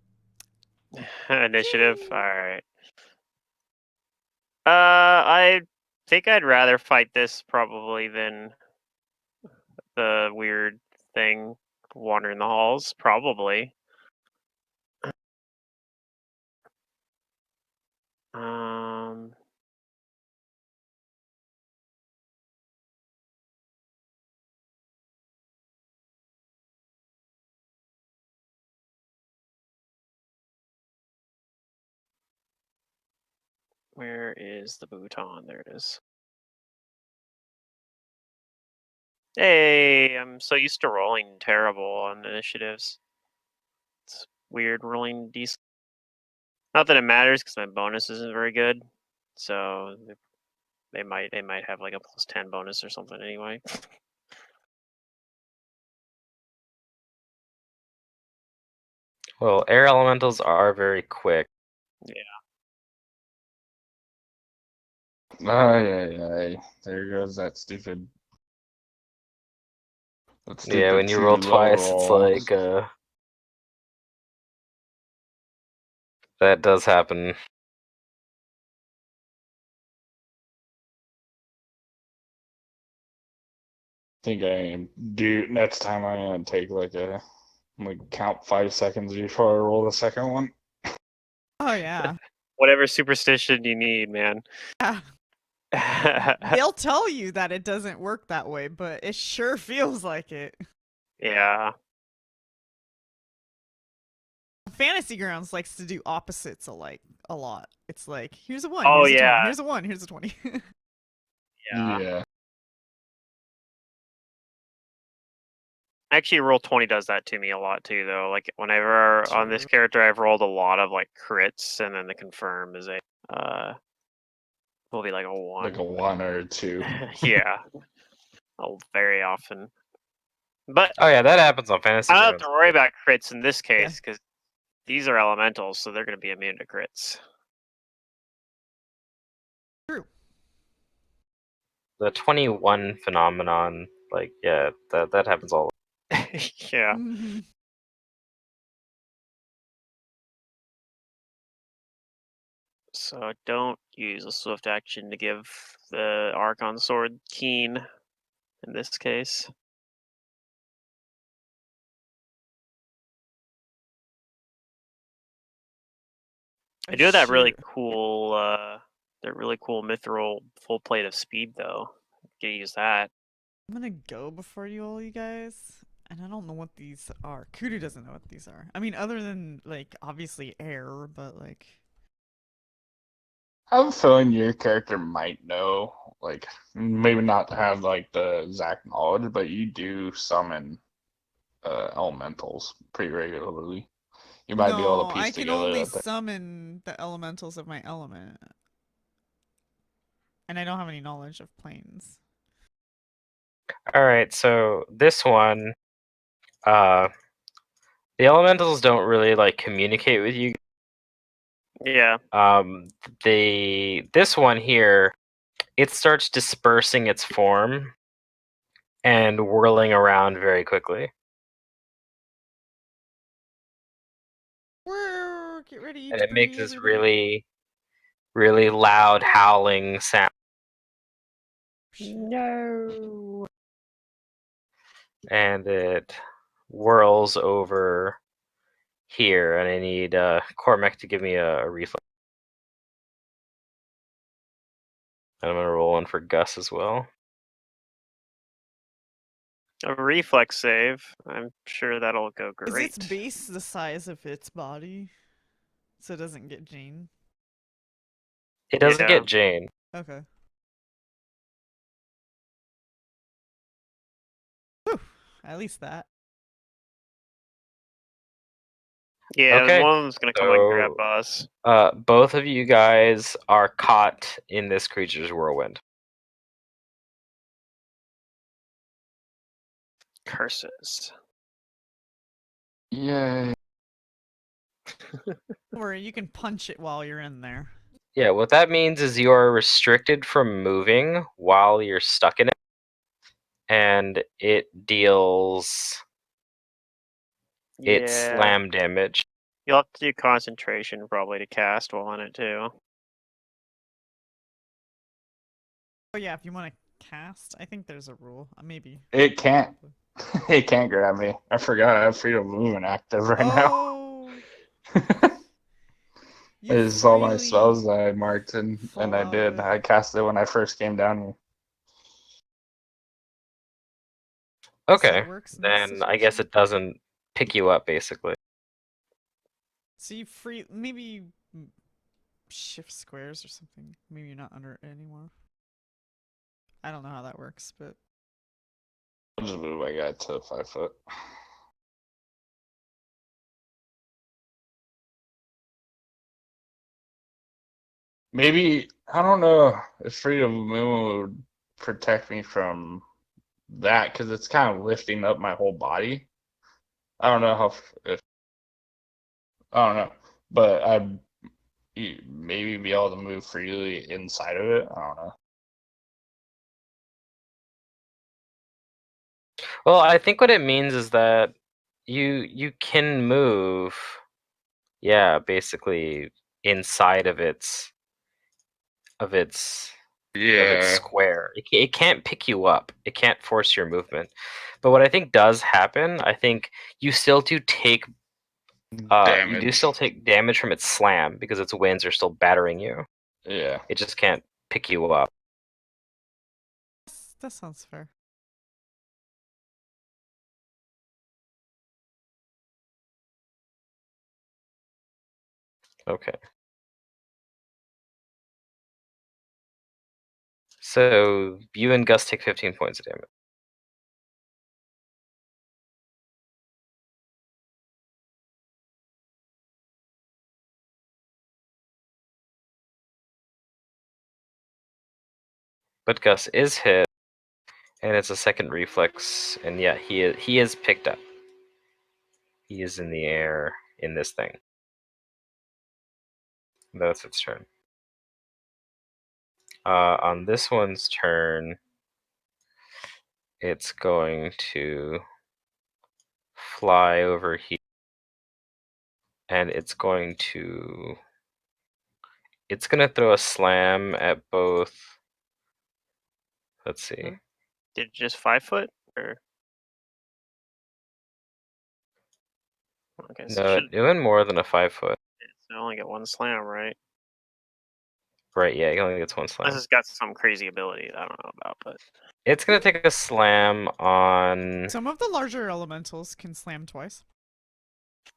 Initiative. All right. I think I'd rather fight this probably than the weird thing wandering the halls. Probably. Um. Where is the bouton? There it is. Hey, I'm so used to rolling terrible on initiatives. It's weird rolling decent. Not that it matters because my bonus isn't very good. So they might have like a +10 bonus or something anyway. Well, air elementals are very quick. Ay. There goes that stupid. Yeah, when you roll too low twice, it's roll. like that does happen. I think I do next time. I'm gonna take I'm gonna count 5 seconds before I roll the second one. Oh yeah. Whatever superstition you need, man. Yeah. They'll tell you that it doesn't work that way, but it sure feels like it. Yeah. Fantasy Grounds likes to do opposites a lot. It's like, here's a 1, Oh here's a 20, yeah. here's a 1, here's a 20. Yeah. Actually, Roll20 does that to me a lot too, though. Like whenever on this True. character, I've rolled a lot of like crits, and then the confirm is will be like a 1. Like a 1 or a 2. Yeah. Oh, very often. But Oh yeah, that happens on fantasy I don't have grounds. to worry about crits in this Yeah. case because these are elementals, so they're going to be immune to crits. True. The 21 phenomenon, like yeah, that happens all. Yeah. Mm-hmm. So don't use a swift action to give the Archon Sword Keen in this case. I do have that really cool mithril full plate of speed though. Could use that. I'm gonna go before you guys. And I don't know what these are. Kudu doesn't know what these are. I mean, other than, like, obviously air, but, like... I have a feeling your character might know, like, maybe not have, like, the exact knowledge, but you do summon elementals pretty regularly. You might be able No, to I piece can together only that summon the elementals of my element. And I don't have any knowledge of planes. All right, so this one, the elementals don't really like communicate with you. Yeah. This one here, it starts dispersing its form and whirling around very quickly. Whoa, get ready And to it makes party, this everybody. really, really loud howling sound. No. And it whirls over here, and I need Cormac to give me a reflex. And I'm gonna roll one for Gus as well. A reflex save. I'm sure that'll go Is great. its base the size of its body? So it doesn't get Jane? It doesn't Yeah. get Jane. Okay. Whew, at least that. Yeah, Okay, one of them's gonna come and grab so us. both of you guys are caught in this creature's whirlwind. Curses. Yay. Or you can punch it while you're in there. Yeah, what that means is you are restricted from moving while you're stuck in it, and it deals its Yeah. slam damage. You'll have to do concentration probably to cast while on it too. Oh yeah, if you want to cast, I think there's a rule. Maybe. It can't. It can't grab me. I forgot I have freedom of movement active right Oh, now. you It's all my freely spells that I marked and fall I out of did. it. I cast it when I first came down here. So Okay, it works in this then I guess situation? it doesn't pick you up, basically. So you maybe shift squares or something. Maybe you're not under it anymore. I don't know how that works, but I'll just move my guy to 5 foot. Maybe, I don't know if freedom of movement would protect me from that because it's kind of lifting up my whole body. I don't know if I don't know, but I'd maybe be able to move freely inside of it. I don't know. Well, I think what it means is that you can move, yeah, basically inside of its Yeah, square. It can't pick you up. It can't force your movement. But what I think does happen, I think you still do take damage. damage from its slam because its winds are still battering you. Yeah. It just can't pick you up. that sounds fair. Okay. So you and Gus take 15 points of damage. But Gus is hit, and it's a second reflex, and yeah, he is picked up. He is in the air in this thing. That's its turn. On this one's turn, it's going to fly over here, and it's going to throw a slam at both. Let's see. Did it just 5 foot or? Okay, so No, it went more than a 5 foot. I only get one slam, right? Right, yeah, he only gets one This slam. has got some crazy ability that I don't know about, but It's gonna take a slam on. Some of the larger elementals can slam twice.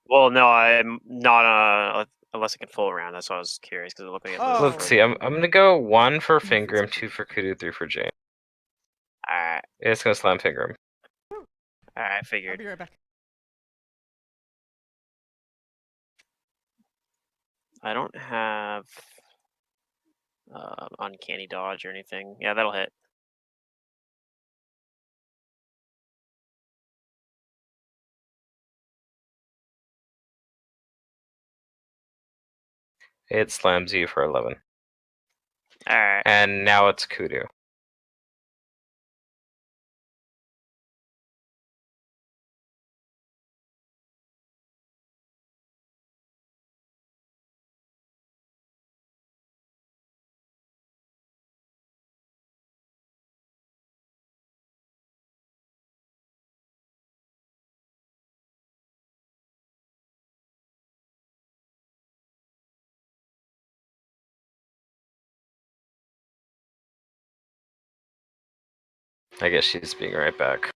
well, no, I'm not unless it can full around. That's why I was curious because it looked like it moved. Oh. Let's see. I'm gonna go 1 for Yeah, if it's Fingram, a 2 for Kudu, 3 for Jane. Alright, It's gonna slam Fingram. I I'll figured. be right back. I don't have uncanny dodge or anything. Yeah, that'll hit. It slams you for 11. Alright. And now it's Kudu. I guess she's being right back.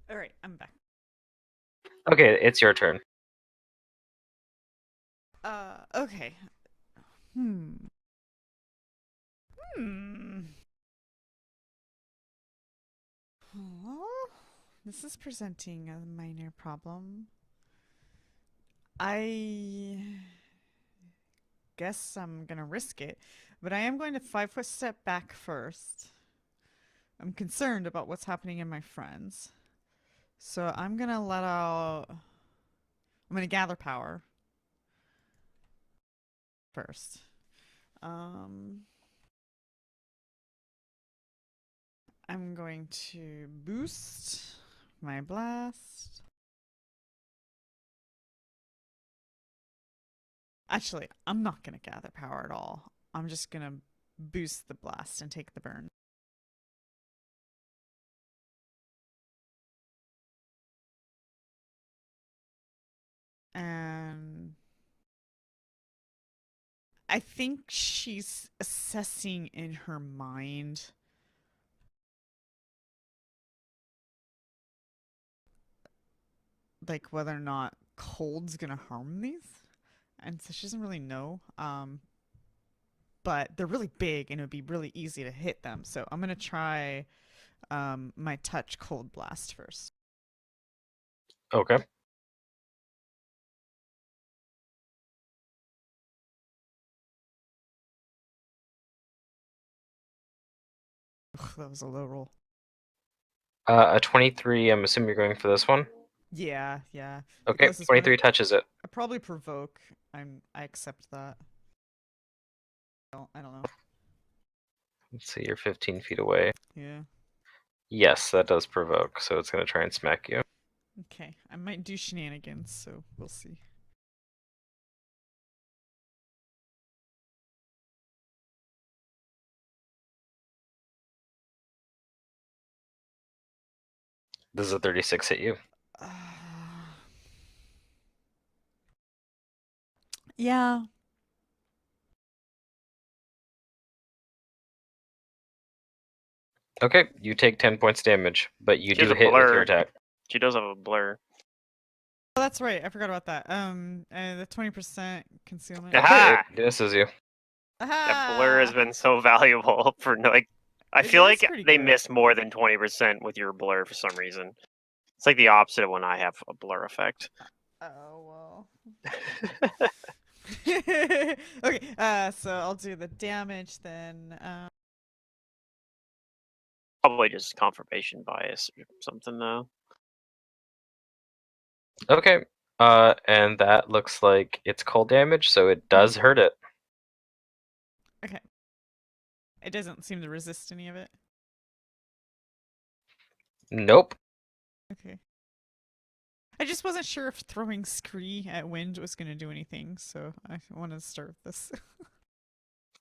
Alright, I'm back. Okay, it's your turn. Okay. Hmm. Hmm. Huh? This is presenting a minor problem. I guess I'm gonna risk it, but I am going to 5 foot step back first. I'm concerned about what's happening in my friends. So I'm gonna let out. I'm gonna gather power first. Um, I'm going to boost my blast. Actually, I'm not gonna gather power at all. I'm just gonna boost the blast and take the burn. And I think she's assessing in her mind like whether or not cold's gonna harm these. And so she doesn't really know. But they're really big and it would be really easy to hit them. So I'm gonna try my touch cold blast first. Okay. Ugh, that was a low roll. A 23. I'm assuming you're going for this one. Yeah, yeah. Okay, Closest one. 23 touches it. I probably provoke. I accept that. I don't know. Let's see, you're 15 feet away. Yeah. Yes, that does provoke, so it's going to try and smack you. Okay. I might do shenanigans, so we'll see. Does a 36 hit you? Yeah. Okay, you take 10 points damage, but you She has do a hit with your blur. attack. She does have a blur. Oh, that's right. I forgot about that. The 20% concealment. Ah! Okay, it misses you. That blur has been so valuable for like. I It feel is like pretty they good. miss more than 20% with your blur for some reason. It's like the opposite of when I have a blur effect. Oh well. Okay, so I'll do the damage then. Probably just confirmation bias or something though. Okay, and that looks like it's cold damage, so it does hurt it. Okay. It doesn't seem to resist any of it. Nope. Okay. I just wasn't sure if throwing Scree at wind was going to do anything, so I want to start with this.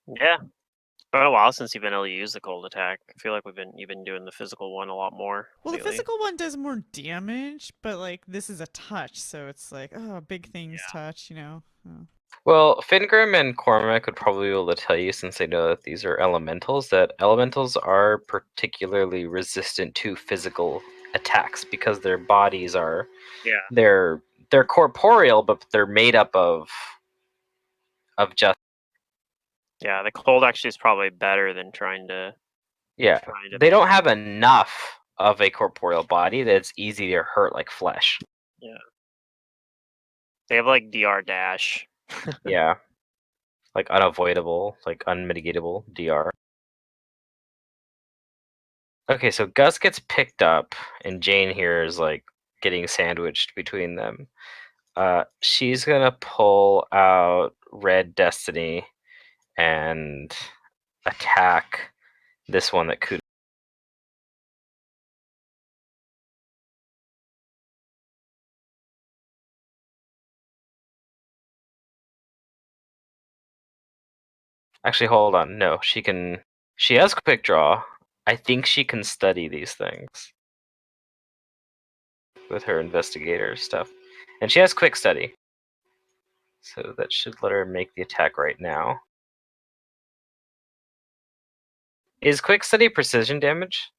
Yeah. It's been a while since you've been able to use the cold attack. I feel like you've been doing the physical one a lot more. Well, lately. the physical one does more damage, but like this is a touch, so it's like, oh, big things touch, you know. Oh. Well, Fingrim and Cormac would probably be able to tell you, since they know that these are elementals, that elementals are particularly resistant to physical attacks because their bodies are they're corporeal, but they're made up of just Yeah, the cold actually is probably better than trying to. yeah. They don't have enough of a corporeal body that it's easy to hurt like flesh. Yeah. They have like DR dash. Yeah. Like unavoidable, like unmitigatable DR. Okay, so Gus gets picked up, and Jane here is like getting sandwiched between them. She's gonna pull out Red Destiny and attack this one that could. Actually, hold on. No, she can. She has quick draw. I think she can study these things with her investigator stuff, and she has quick study, so that should let her make the attack right now. Is quick study precision damage?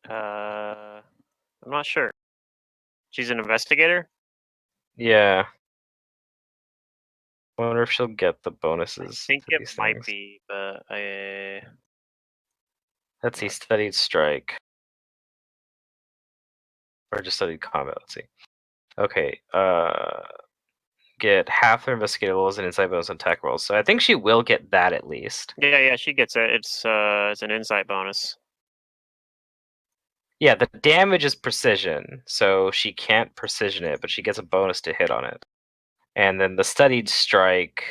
I'm not sure. She's an investigator? Yeah. I wonder if she'll get the bonuses I think to it these might things. be, but Let's see, studied strike. Or just studied combat, let's see. Okay, get half their investigative rolls and insight bonus on attack rolls. So I think she will get that at least. yeah, she gets it. It's an insight bonus. Yeah, the damage is precision, so she can't precision it, but she gets a bonus to hit on it. And then the studied strike,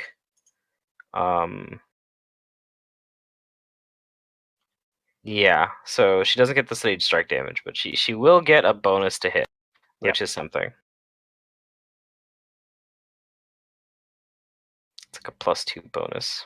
yeah, so she doesn't get the studied strike damage, but she will get a bonus to hit, which is something. It's like a +2 bonus.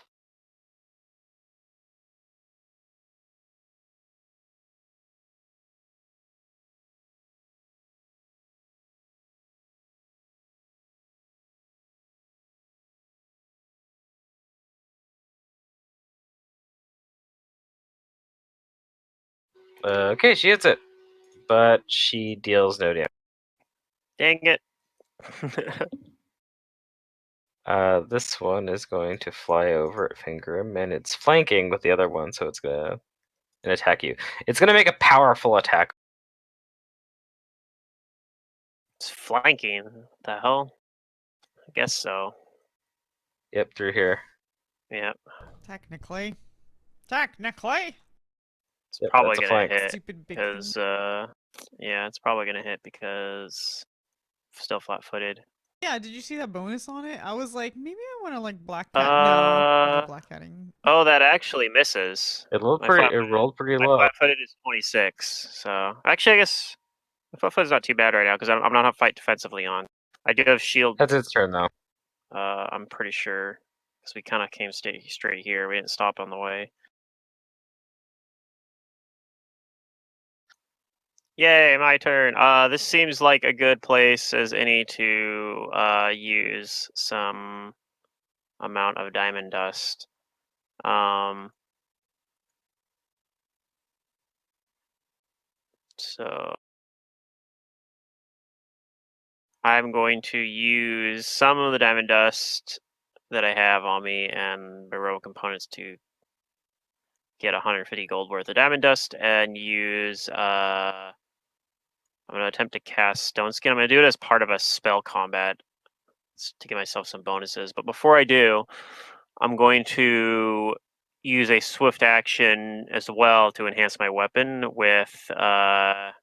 Okay, she hits it, but she deals no damage. Dang it. This one is going to fly over at Fingrim, and it's flanking with the other one, so it's gonna attack you. It's gonna make a powerful attack. It's flanking. The hell? I guess so. Yep, through here. Yeah. Technically. It's Yep, probably that's a gonna flank. hit Stupid big thing. because yeah, it's probably gonna hit because still flat-footed. Yeah, did you see that bonus on it? I was like, maybe I want to like black cat. No black catting. Oh, that actually misses. It rolled My pretty My low. flat-footed is 26. So actually, I guess my flat-footed's not too bad right now because I'm not on fight defensively on. I do have shield. That's its turn though. I'm pretty sure because we kind of came straight here. We didn't stop on the way. Yay, my turn. This seems like a good place as any to use some amount of diamond dust. So I'm going to use some of the diamond dust that I have on me and heroic components to get 150 gold worth of diamond dust and use I'm going to attempt to cast Stone Skin. I'm going to do it as part of a spell combat to give myself some bonuses. But before I do, I'm going to use a swift action as well to enhance my weapon with some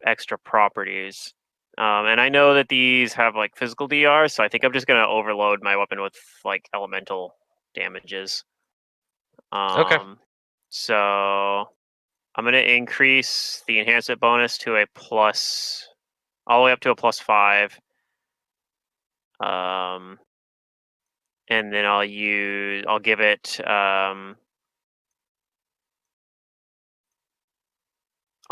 extra properties. And I know that these have like physical DR, so I think I'm just going to overload my weapon with like elemental damages. Okay. So I'm going to increase the enhancement bonus to a plus, all the way up to a +5. And then I'll give it, I'll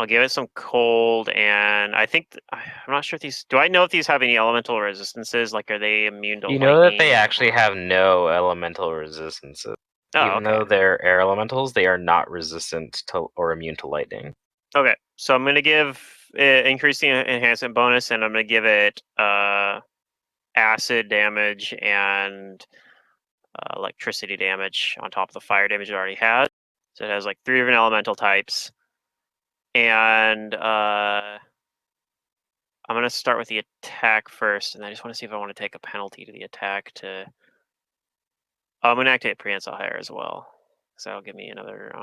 give it some cold, and I think I'm not sure if these. Do I know if these have any elemental resistances? Like, are they immune to You lightning? know that they actually have no elemental resistances. Oh, Even okay. though they're air elementals, they are not resistant to or immune to lightning. Okay, so I'm gonna give it increase the enhancement bonus, and I'm gonna give it acid damage and electricity damage on top of the fire damage it already has. So it has like 3 different elemental types, and I'm gonna start with the attack first, and I just want to see if I want to take a penalty to the attack to. I'm gonna activate prehensile hair as well, so that'll give me another.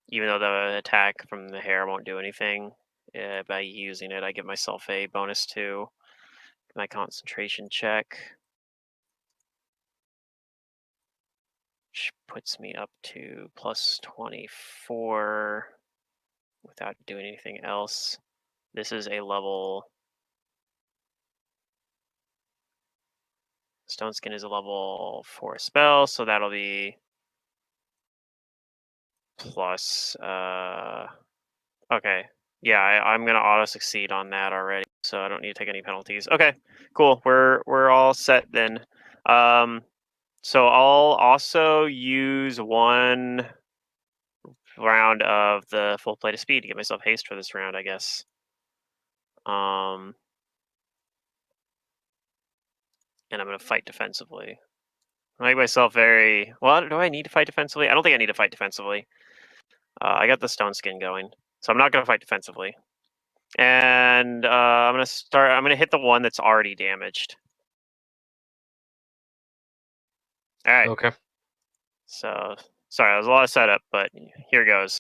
Even though the attack from the hair won't do anything, by using it, I give myself a bonus to my concentration check, which puts me up to +24 without doing anything else. This is a level. Stone Skin is a level 4 spell, so that'll be plus. Okay, yeah, I'm gonna auto succeed on that already, so I don't need to take any penalties. Okay, cool. We're all set then. So I'll also use 1 round of the full plate of speed to get myself haste for this round, I guess. And I'm gonna fight defensively. I make myself very well. Do I need to fight defensively? I don't think I need to fight defensively. I got the stone skin going, so I'm not gonna fight defensively. And I'm gonna hit the one that's already damaged. All right. Okay. So sorry, that was a lot of setup, but here goes.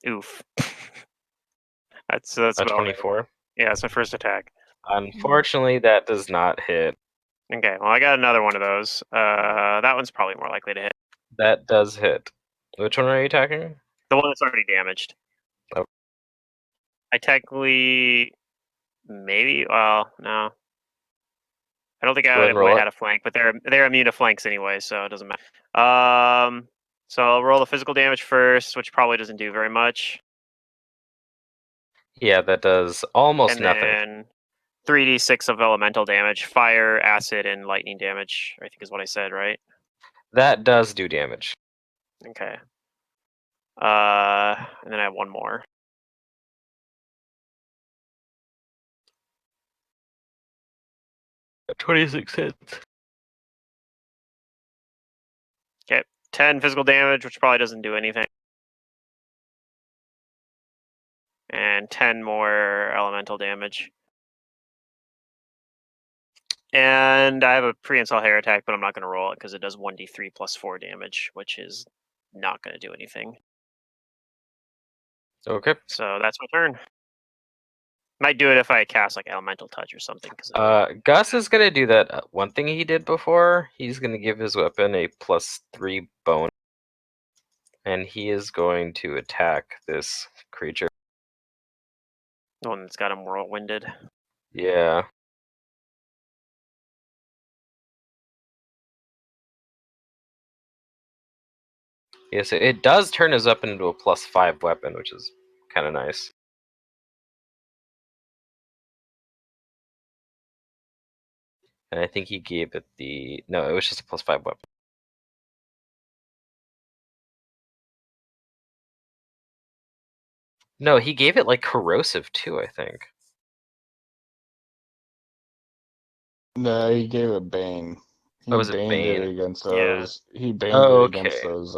Oof. that's A about it. 24. Yeah, that's my first attack. Unfortunately, that does not hit. Okay, well I got another one of those. That one's probably more likely to hit. That does hit. Which one are you attacking? The one that's already damaged. Oh. I technically maybe. Well, no. I don't think Go I ahead would and have roll had it. a flank, but they're immune to flanks anyway, so it doesn't matter. So I'll roll the physical damage first, which probably doesn't do very much, Yeah, that does almost and nothing. then 3d6 of elemental damage, fire, acid, and lightning damage. I think is what I said, right? That does do damage. Okay. And then I have one more. At 26 hits. Okay, 10 physical damage, which probably doesn't do anything, and 10 more elemental damage. And I have a prehensile hair attack, but I'm not going to roll it because it does 1d3 plus 4 damage, which is not going to do anything. Okay. So that's my turn. Might do it if I cast like elemental touch or something. Gus is gonna do that one thing he did before. He's gonna give his weapon a +3 bonus, and he is going to attack this creature. The one that's got him whirlwinded. Yeah. Yes, it does turn his weapon into a +5 weapon, which is kind of nice. And I think he gave it the... No, it was just a +5 weapon. No, he gave it like corrosive too, I think. No, he gave it Bane. He Oh, was it baned Bane? it against Yeah. those. He baned it against Okay. those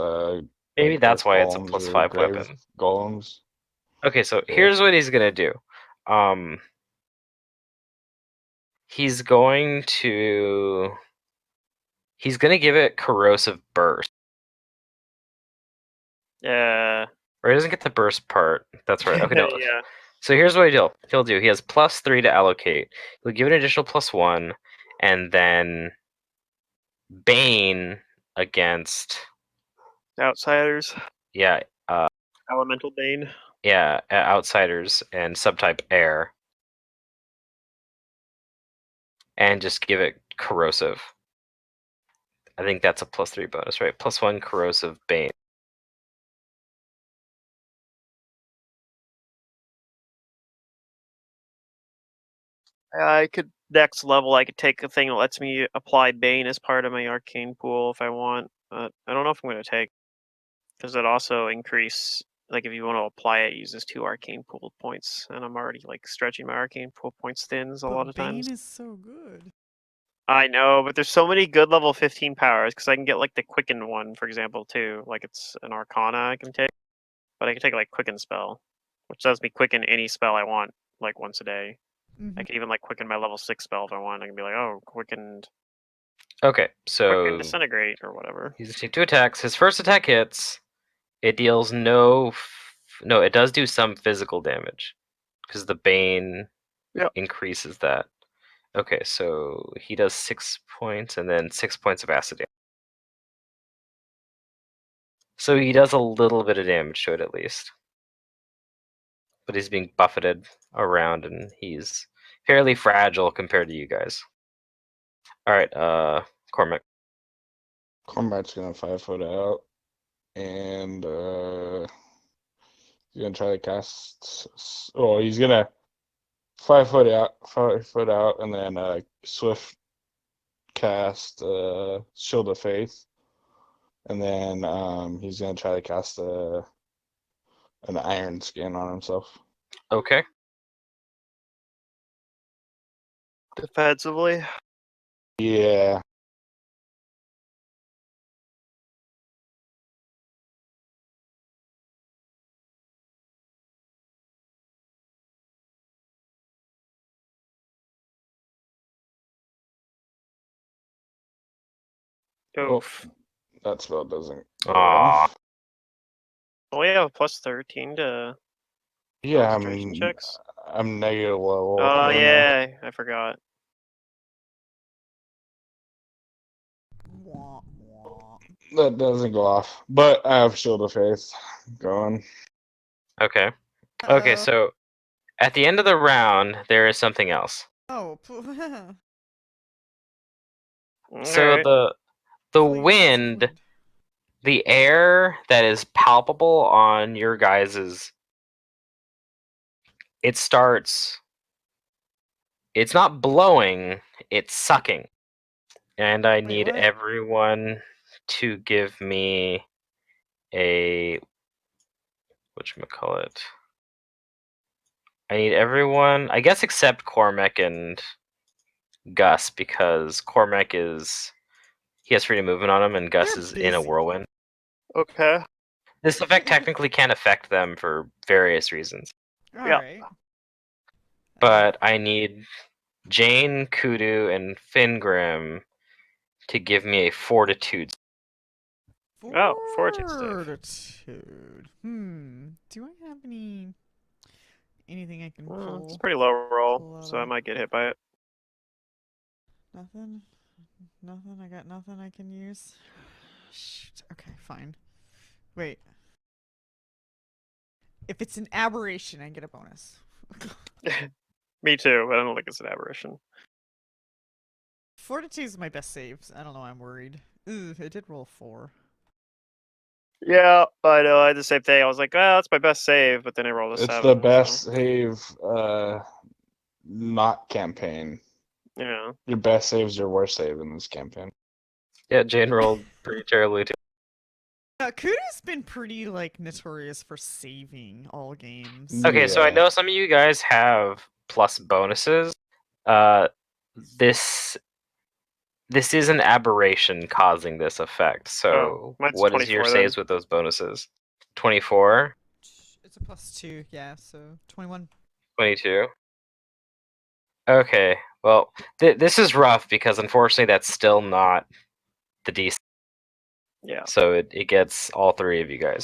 Maybe like that's earth why it's a golems or +5 grave weapon. golems. Okay, so Yeah. here's what he's gonna do. He's going to... He's gonna give it corrosive burst. Yeah. Or he doesn't get the burst part. That's right. Okay, no. Yeah. So here's what he'll do. He has +3 to allocate. He'll give it an additional +1, and then Bane against Outsiders. yeah, Elemental Bane. yeah, outsiders and subtype air, and just give it corrosive. I think that's a +3 bonus, right? +1 corrosive Bane. I could next level. I could take a thing that lets me apply Bane as part of my arcane pool if I want. I don't know if I'm going to take, because it also increase. Like if you want to apply it, it uses 2 arcane pool points, and I'm already like stretching my arcane pool points thin a lot But of Bane times. is so good. I know, but there's so many good level 15 powers because I can get like the Quicken one, for example, too. Like it's an Arcana I can take, but I can take like Quicken spell, which lets me quicken any spell I want, like once a day. I can even like quicken my level 6 spell if I want. I can be like, oh, quickened Okay, so disintegrate or whatever. he's gonna take 2 attacks. His first attack hits. It deals no, no, it does do some physical damage because the Bane increases that. Okay, so he does 6 points and then 6 points of acid damage. So he does a little bit of damage to it at least. But he's being buffeted around and he's fairly fragile compared to you guys. Alright, Cormac. Cormac's gonna 5 foot out, and he's gonna try to cast. Oh, he's gonna 5 foot out, and then swift cast Shield of Faith, and then he's gonna try to cast an Iron Skin on himself. Okay. Defensively. Yeah. Oof. That spell doesn't go Aww. off. Well, we have a plus 13 to Yeah, concentration checks. I'm negative level. Oh right now. yeah, I forgot. Wah, wah. That doesn't go off, but I have Shield of Faith going. Okay. Okay, Uh-oh. so at the end of the round, there is something else. Oh. So Alright. the Hopefully it's lots of wind, the air that is palpable on your guys's, it starts. It's not blowing; it's sucking, and I need what? everyone to give me a whatchamacallit. I need everyone, I guess, except Cormac and Gus, because Cormac he has freedom of movement on him, and Gus They're is in a busy. whirlwind. Okay. This effect technically can't affect them for various reasons, Alright. but I need Jane, Kudu, and Fingrim to give me a fortitude. Oh, fortitude save. Fortitude. Do I have anything I can It's pull? a pretty low roll, pull out so I of- might get hit by it. Nothing? Nothing? I got nothing I can use? Shoot. Okay, fine. Wait. If it's an aberration, I get a bonus. Me too, but I don't think it's an aberration. Fortitude's my best saves. I don't know, I'm worried. Ugh, it did roll 4. Yeah, I know. I had the same thing. I was like, "Oh, that's my best save," but then I rolled a It's 7. the best So, save, not campaign. yeah. Your best save is your worst save in this campaign. Yeah, Jane rolled pretty terribly too. Kuda's been pretty, notorious for saving all games. Okay, so I Yeah. know some of you guys have plus bonuses. Uh, this is an aberration causing this effect. So, mine's what is your 24 then. saves with those bonuses? 24, It's a +2, yeah, so 21. 22. Okay, well, this is rough because unfortunately that's still not the DC. Yeah. So it gets all three of you guys.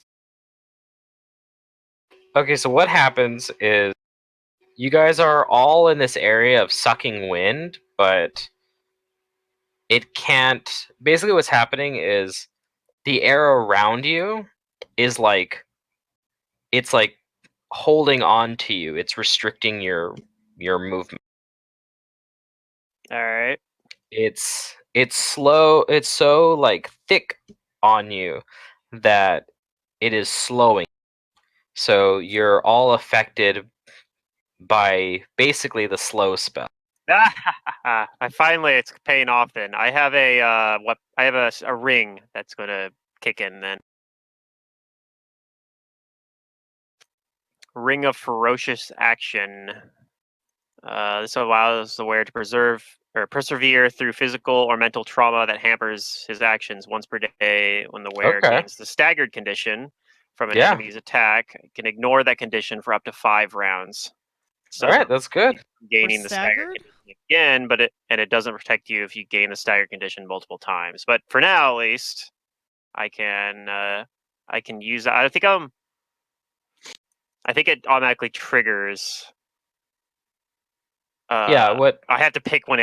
Okay, so what happens is you guys are all in this area of sucking wind, but it can't. Basically, what's happening is the air around you is it's like holding on to you. It's restricting your movement. All right. It's slow. It's so like thick on you that it is slowing. So you're all affected by basically the slow spell. I finally it's paying off. Then I have I have a ring that's gonna kick in. Then Ring of Ferocious Action. This allows the wearer to persevere through physical or mental trauma that hampers his actions once per day. When the wearer Okay. gains the staggered condition from an Yeah. enemy's attack, can ignore that condition for up to 5 rounds. So All right, that's good. gaining the staggered staggered? condition again, but it doesn't protect you if you gain the staggered condition multiple times. But for now, at least, I can use that. I think it automatically triggers. Yeah. What? I have to pick when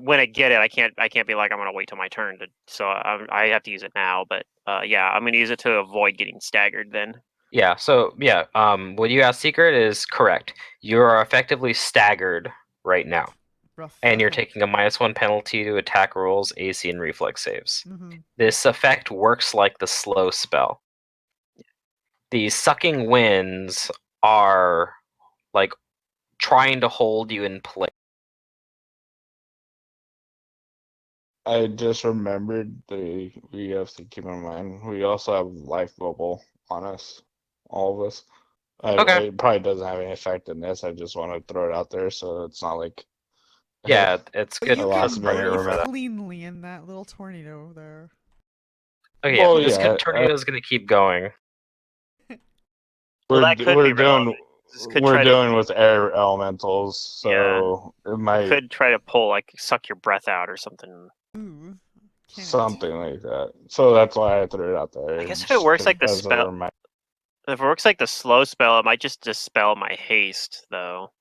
when I get it. I can't be like I'm gonna wait till my turn to. So I have to use it now. But yeah, I'm gonna use it to avoid getting staggered. Then. Yeah. So yeah. What you asked secret is correct. You are effectively staggered right now, Rough. and you're Okay. taking a -1 penalty to attack rolls, AC, and reflex saves. Mm-hmm. This effect works like the slow spell. The sucking winds are like trying to hold you in place. I just remembered we have to keep in mind we also have life bubble on us, all of us. Okay. It probably doesn't have any effect in this. I just want to throw it out there so it's not like Yeah, it's But good. you last can minute to remember breathe that. cleanly in that little tornado there. Okay, yeah, Well, this yeah, tornado is gonna keep going. Well, that could be relevant. This could we're try to dealing with air elementals, so it it might could try to pull suck your breath out or something. Ooh. Can it? something like that. So that's why I threw it out there. I guess if it works like the as a spell, reminder. If it works like the slow spell, it might just dispel my haste, though.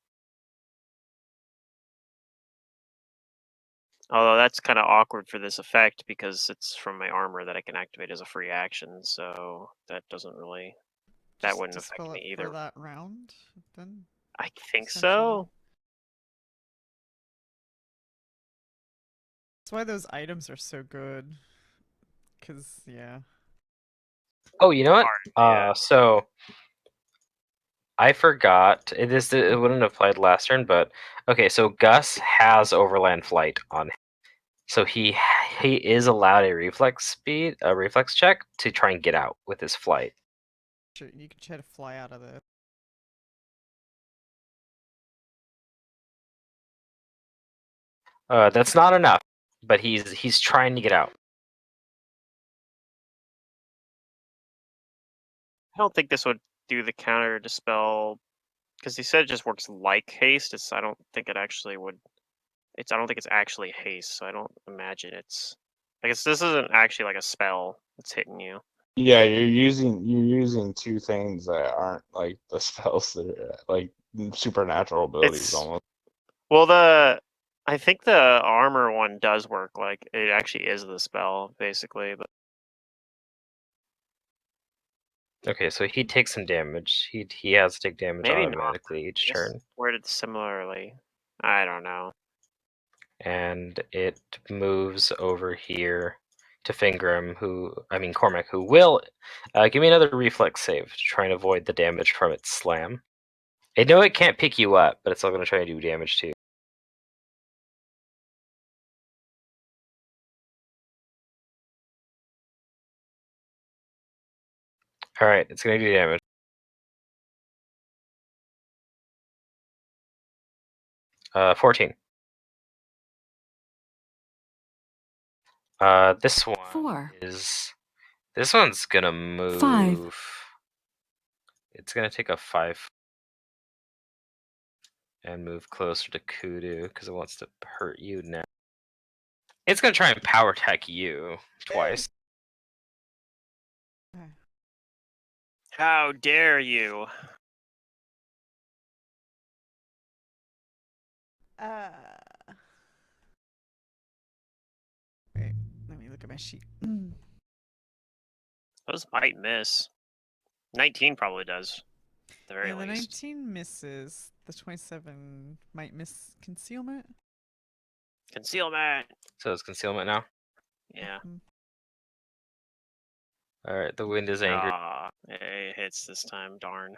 Although that's kind of awkward for this effect because it's from my armor that I can activate as a free action, so that doesn't really... That Just wouldn't affect dispel me it either. for that round, then. I think essentially. so. That's why those items are so good. Cause yeah. Oh, you know what? Yeah. So I forgot. It wouldn't have played last turn, but okay. So Gus has overland flight on him, so he is allowed a reflex check to try and get out with his flight. Sure, you can try to fly out of the. That's not enough, but he's trying to get out. I don't think this would do the counter dispel because he said it just works like haste. I don't think it actually would. I don't think it's actually haste, so I don't imagine it's. I guess this isn't actually like a spell that's hitting you. Yeah, you're using two things that aren't like the spells that are like supernatural abilities almost. Well, I think the armor one does work. Like it actually is the spell basically, but Okay, so he takes some damage. He has to take damage maybe not. automatically each I guess turn, worded similarly. I don't know. and it moves over here to Fingram, Cormac, who will give me another reflex save to try and avoid the damage from its slam. I know it can't pick you up, but it's still going to try and do damage to you. Alright, it's going to do damage. Uh, 14. This one 4. this one's gonna move. 5. It's gonna take a 5 and move closer to Kudu because it wants to hurt you now. It's gonna try and power attack you twice. How dare you? Wait, let me look at my sheet. Those might miss. 19 probably does. At the very Yeah, the least. 19 misses. The 27 might miss concealment. Concealment. So it's concealment now. Yeah. Alright, the wind is angry. Ah, it hits this time. Darn.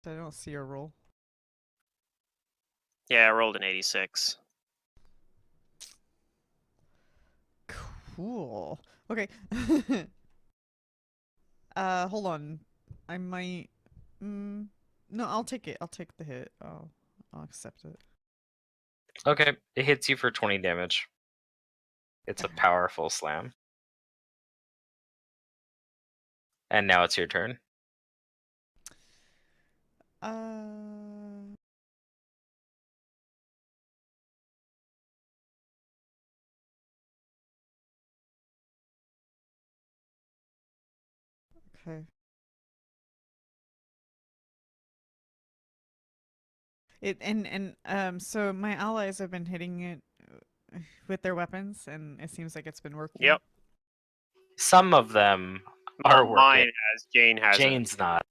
I don't see a roll. Yeah, I rolled an 86. Cool. Okay. Hold on. I might. No, I'll take it. I'll take the hit. I'll accept it. Okay, it hits you for 20 damage. It's a powerful slam. And now it's your turn. Okay. So my allies have been hitting it with their weapons, and it seems like it's been working. Yep. Some of them are working. Mine has. Jane hasn't. Jane's not.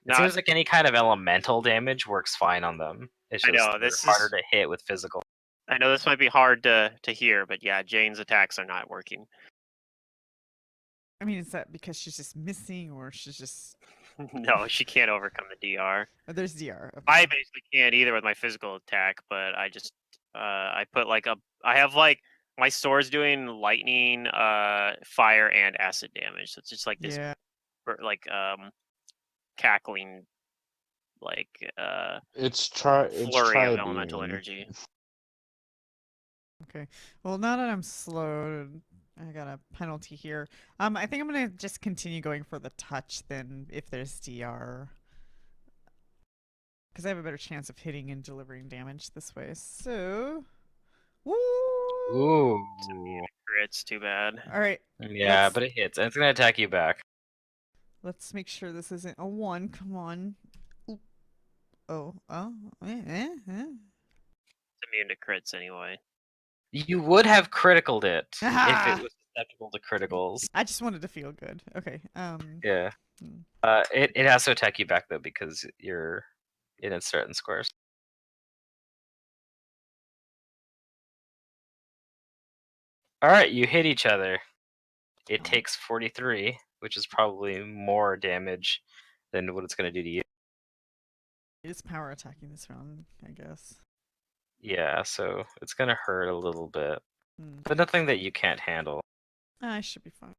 It seems like any kind of elemental damage works fine on them. It's just they're harder to hit with physical. I know this might be hard to hear, but yeah, Jane's attacks are not working. I mean, is that because she's just missing, or she's just... No, she can't overcome the DR. Oh, there's DR. Okay. I basically can't either with my physical attack, but I just I put like I have like my sword's doing lightning, fire, and acid damage. So it's just like this, like cackling, like It's flurry of elemental energy. Okay. Well, now that I'm slowed, I got a penalty here. I think I'm gonna just continue going for the touch then, if there's DR, because I have a better chance of hitting and delivering damage this way. So, Woo! Ooh. Crits, too bad. All right, Yeah, Let's- but it hits, and it's gonna attack you back. let's make sure this isn't a 1. Come on. Oop. Oh, It's immune to crits anyway. You would have criticaled it if Aha! it was susceptible to criticals. I just wanted to feel good. Okay. Yeah. Hmm. It has to attack you back though because you're in its threatened squares. All right, you hit each other. It Oh. takes 43, which is probably more damage than what it's gonna do to you. It's power attacking this round, I guess. Yeah, so it's gonna hurt a little bit, Hmm. but nothing that you can't handle. I should be fine.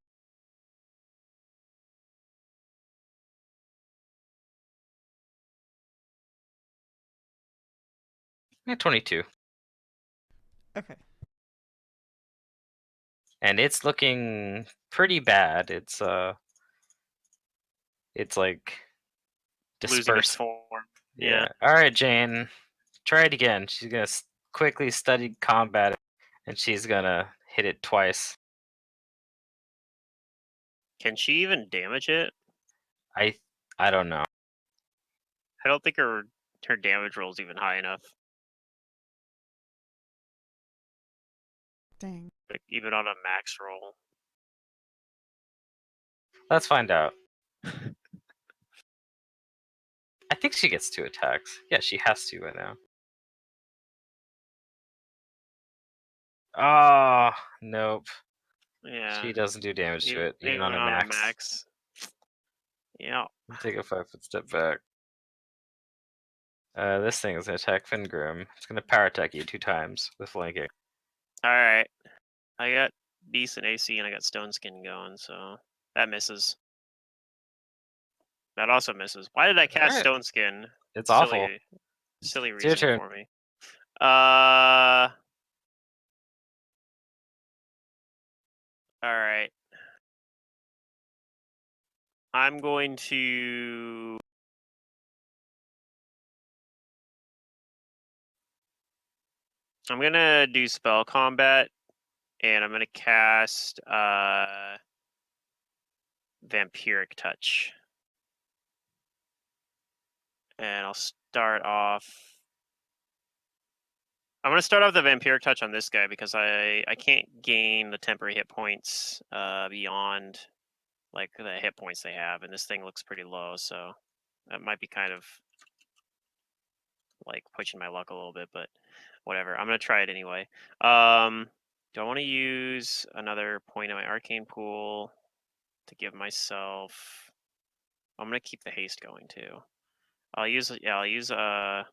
Yeah, 22. Okay. And it's looking pretty bad. It's like Losing its dispersed. form. Yeah. All right, Jane. Try it again. She's gonna quickly study combat, and she's gonna hit it twice. Can she even damage it? I don't know. I don't think her damage roll is even high enough. Dang. Like, even on a max roll. Let's find out. I think she gets 2 attacks. Yeah, she has to right now. Oh, nope. Yeah. She doesn't do damage to it, even on a a max. max. Yeah. Take a 5-foot step back. This thing is gonna attack Fingrim. It's gonna power attack you 2 times with flanking. Alright. I got decent AC and I got Stone Skin going, so that misses. That also misses. Why did I cast Alright. Stone Skin? It's awful. Silly It's your reason turn. for me. Alright. I'm going to do spell combat, and I'm gonna cast Vampiric Touch. And I'll start off. I'm gonna start off the Vampiric Touch on this guy because I can't gain the temporary hit points beyond like the hit points they have, and this thing looks pretty low, so that might be kind of like pushing my luck a little bit, but whatever. I'm gonna try it anyway. Do I want to use another point in my arcane pool to give myself? I'm gonna keep the haste going too. I'll use another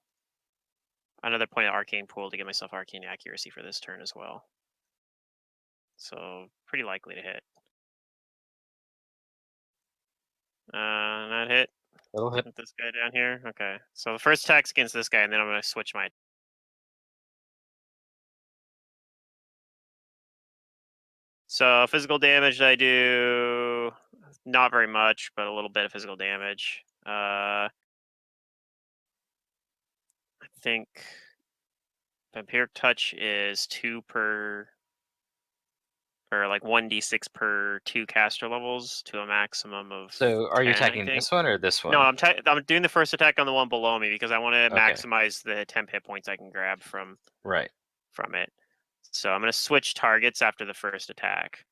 point of arcane pool to give myself arcane accuracy for this turn as well. So pretty likely to hit. Not hit. It'll hit. With this guy down here. Okay. So the first attack's against this guy, and then I'm gonna switch my. So physical damage I do not very much, but a little bit of physical damage. I think Vampiric Touch is 2 per, or like 1d6 per 2 caster levels to a maximum of. So, are you 10, I attacking think. this one or this one? No, I'm doing the first attack on the one below me because I want to Okay. maximize the temp hit points I can grab from Right. it. So I'm gonna switch targets after the first attack.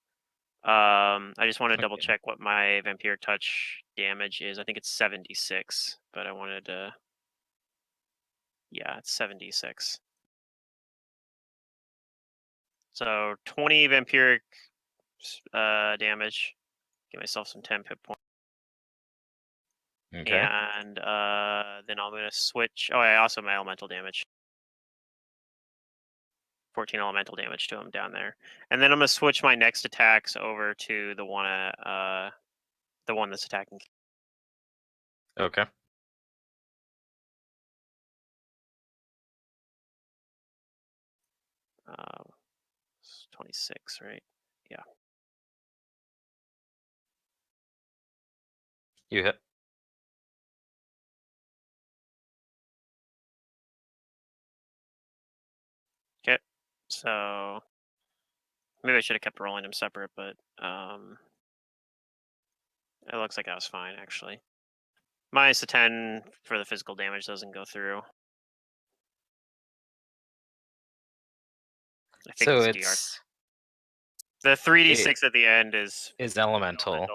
I just want to double Okay. check what my Vampiric Touch damage is. I think it's 76, but I wanted to. Yeah, it's 76. So 20 Vampiric damage. Give myself some temp hit points. Okay. And then I'm gonna switch. Oh, I also my elemental damage. 14 elemental damage to him down there, and then I'm gonna switch my next attacks over to the one that's attacking. Okay. 26, right? Yeah. You hit. Okay. So maybe I should have kept rolling them separate, but it looks like I was fine actually. Minus the 10 for the physical damage doesn't go through. I think So it's DR. it's The 3d6 at the end is elemental.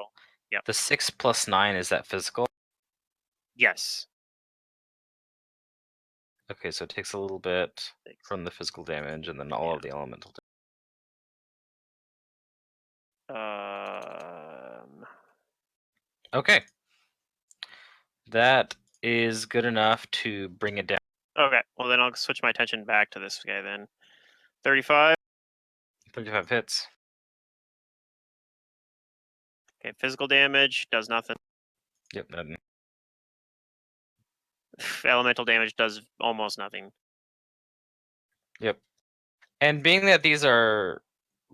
Yep. The 6 plus 9, is that physical? Yes. Okay, so it takes a little bit from the physical damage and then all of the elemental Um, Okay. That is good enough to bring it down. okay, well then I'll switch my attention back to this guy then. 35. 35 hits. Okay, physical damage does nothing. Yep, nothing. Elemental damage does almost nothing. Yep. And being that these are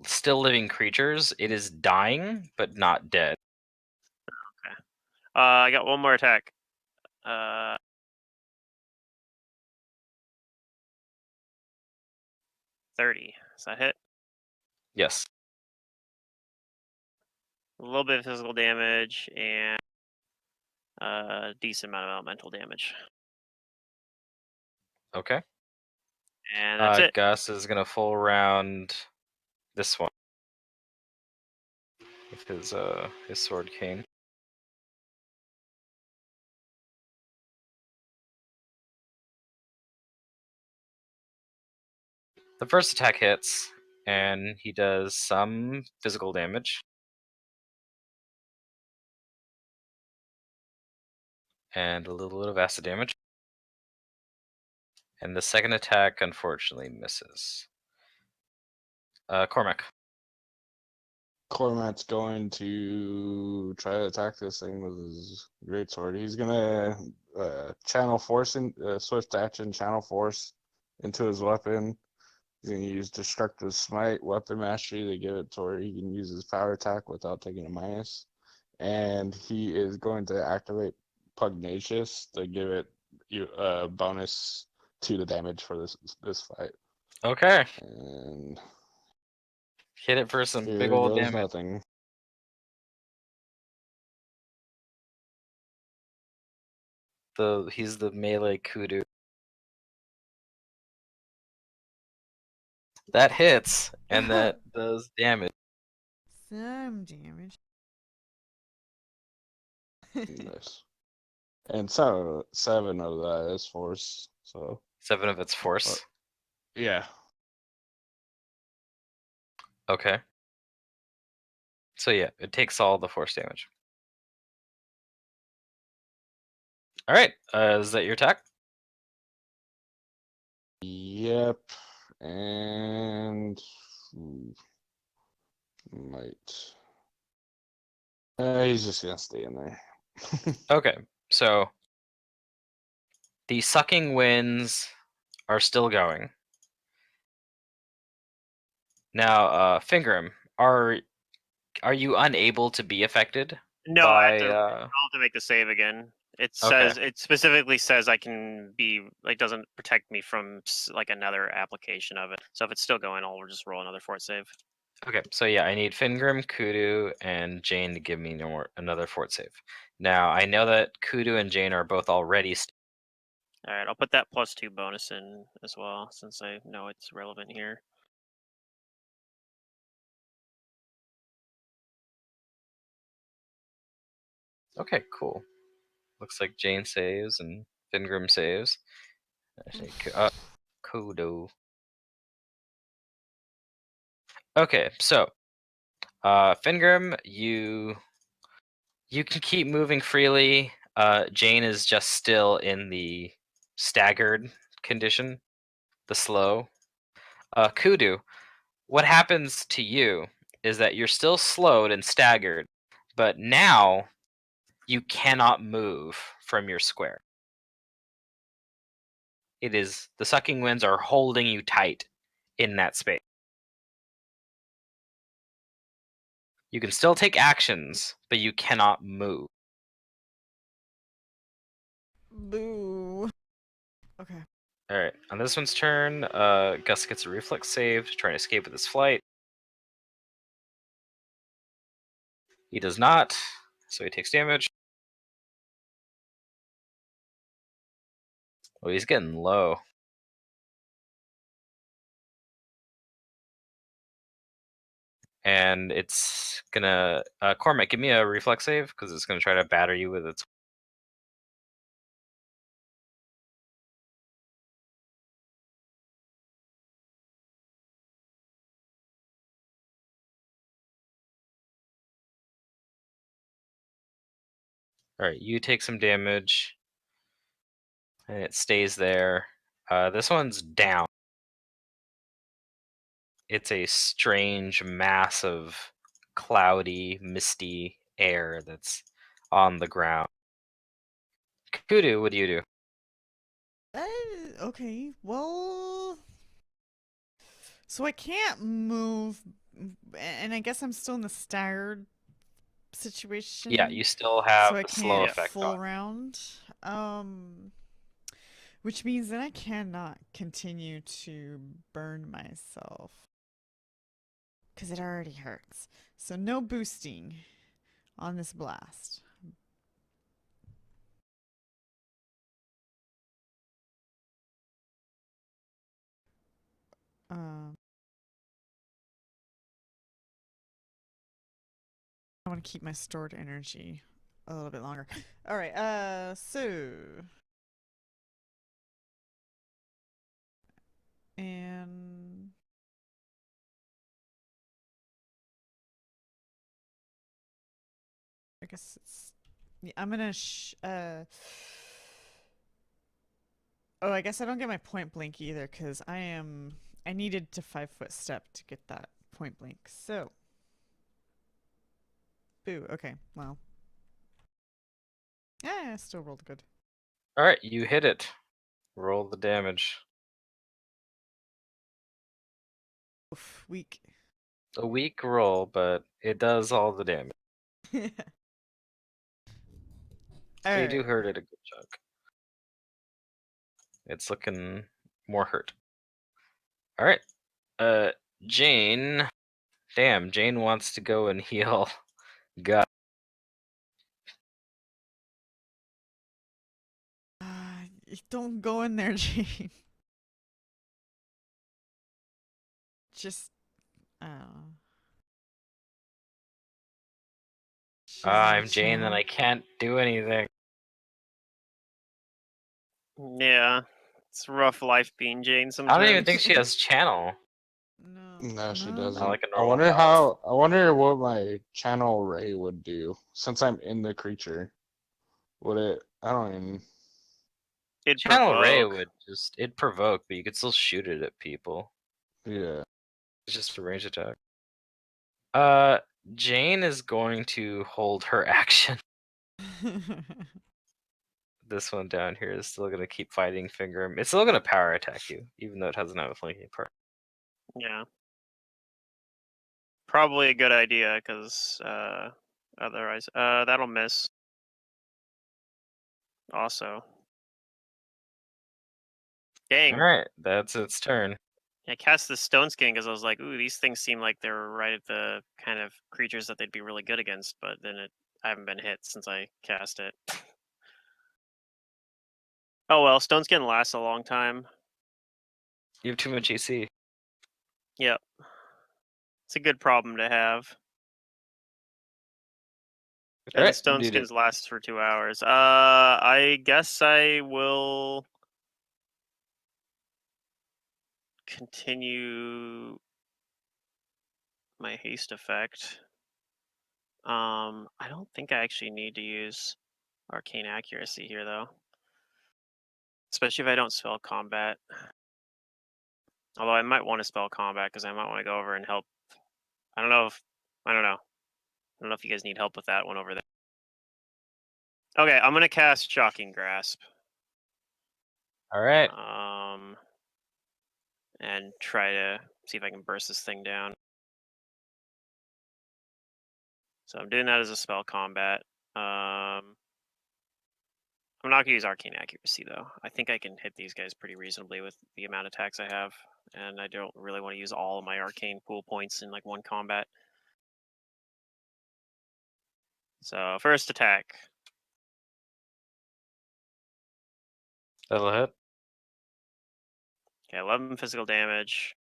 still living creatures, it is dying, but not dead. Okay. I got one more attack. 30. Does that hit? Yes. A little bit of physical damage and a decent amount of elemental damage. Okay. And that's it. Gus is gonna full round this one with his sword cane. The first attack hits, and he does some physical damage. And a little bit of acid damage. And the second attack, unfortunately, misses. Cormac. Cormac's going to try to attack this thing with his greatsword. He's gonna channel force in swift action, channel force into his weapon. He's gonna use destructive smite, weapon mastery to give it to where he can use his power attack without taking a minus. And he is going to activate Pugnacious to give it a bonus to the damage for this fight. Okay. And hit it for some here big old goes damage. nothing. He's the melee kudu. That hits, and that does damage. Some damage. Nice. And so 7 of that is force. So 7 of its force. yeah. Okay. So yeah, it takes all the force damage. All right. Is that your attack? Yep. And might. He's just gonna stay in there. Okay. So the sucking winds are still going. Now, Fingram, are you unable to be affected No, by? I'll have to make the save again. It Okay. says it specifically says I can be like doesn't protect me from like another application of it. So if it's still going, I'll just roll another fort save. Okay, so yeah, I need Fingrim, Kudu, and Jane to give me another fort save. Now, I know that Kudu and Jane are both already. All right, I'll put that +2 bonus in as well since I know it's relevant here. Okay, cool. Looks like Jane saves and Fingrim saves. I think Kudu. Okay, so Fingrim, you can keep moving freely. Jane is just still in the staggered condition, the slow. Kudu, what happens to you is that you're still slowed and staggered, but now you cannot move from your square. It is the sucking winds are holding you tight in that space. You can still take actions, but you cannot move. Boo. Okay. All right. On this one's turn, Gus gets a reflex save to try and escape with his flight. He does not, so he takes damage. Oh, he's getting low. And it's gonna Cormac, give me a reflex save because it's gonna try to batter you with its. All right, you take some damage, and it stays there. This one's down. It's a strange mass of cloudy, misty air that's on the ground. Kudu, what do you do? Okay, well, so I can't move, and I guess I'm still in the staggered situation. Yeah, you still have so I the slow can't effect full on. round. Which means that I cannot continue to burn myself because it already hurts. So no boosting on this blast. Um, I want to keep my stored energy a little bit longer. All right. So and I guess it's. Yeah, I'm gonna. Oh, I guess I don't get my point blank either because I am. I needed to 5-foot step to get that point blank. So. Boo. Okay. Well. Yeah, I still rolled good. All right, you hit it. Roll the damage. Oof, weak. A weak roll, but it does all the damage. So you do Alright. hurt it a good chunk. It's looking more hurt. All right. Jane. Damn, Jane wants to go and heal Gus. Don't go in there, Jane. Just, uh, she's in the I'm Jane and channel. I can't do anything. Yeah, it's a rough life being Jane sometimes. I don't even think she has channel. No, she Not doesn't. like a I normal wonder paladin. I wonder what my channel ray would do since I'm in the creature. Would it? I don't even. It'd Channel Ray provoke. would just it'd provoke, but you could still shoot it at people. Yeah. It's just a range attack. Jane is going to hold her action. This one down here is still gonna keep fighting Finger. It's still gonna power attack you, even though it doesn't have a flanking part. Yeah. Probably a good idea, because otherwise, that'll miss. Also. Dang. Alright, that's its turn. I cast the Stone Skin because I was like, ooh, these things seem like they're right at the kind of creatures that they'd be really good against, but then I haven't been hit since I cast it. Oh well, Stone Skin lasts a long time. You have too much EC. Yep. It's a good problem to have. And the Alright, Stone dude. Skins last for 2 hours. I guess I will continue my haste effect. I don't think I actually need to use Arcane Accuracy here, though. Especially if I don't spell combat. Although I might want to spell combat because I might want to go over and help. I don't know. I don't know if you guys need help with that one over there. Okay, I'm gonna cast Shocking Grasp. Alright. And try to see if I can burst this thing down. So I'm doing that as a spell combat. I'm I'm not gonna use arcane accuracy though. I think I can hit these guys pretty reasonably with the amount of attacks I have, and I don't really want to use all of my arcane pool points in like one combat. So first attack. That'll hit. Okay, 11 physical damage.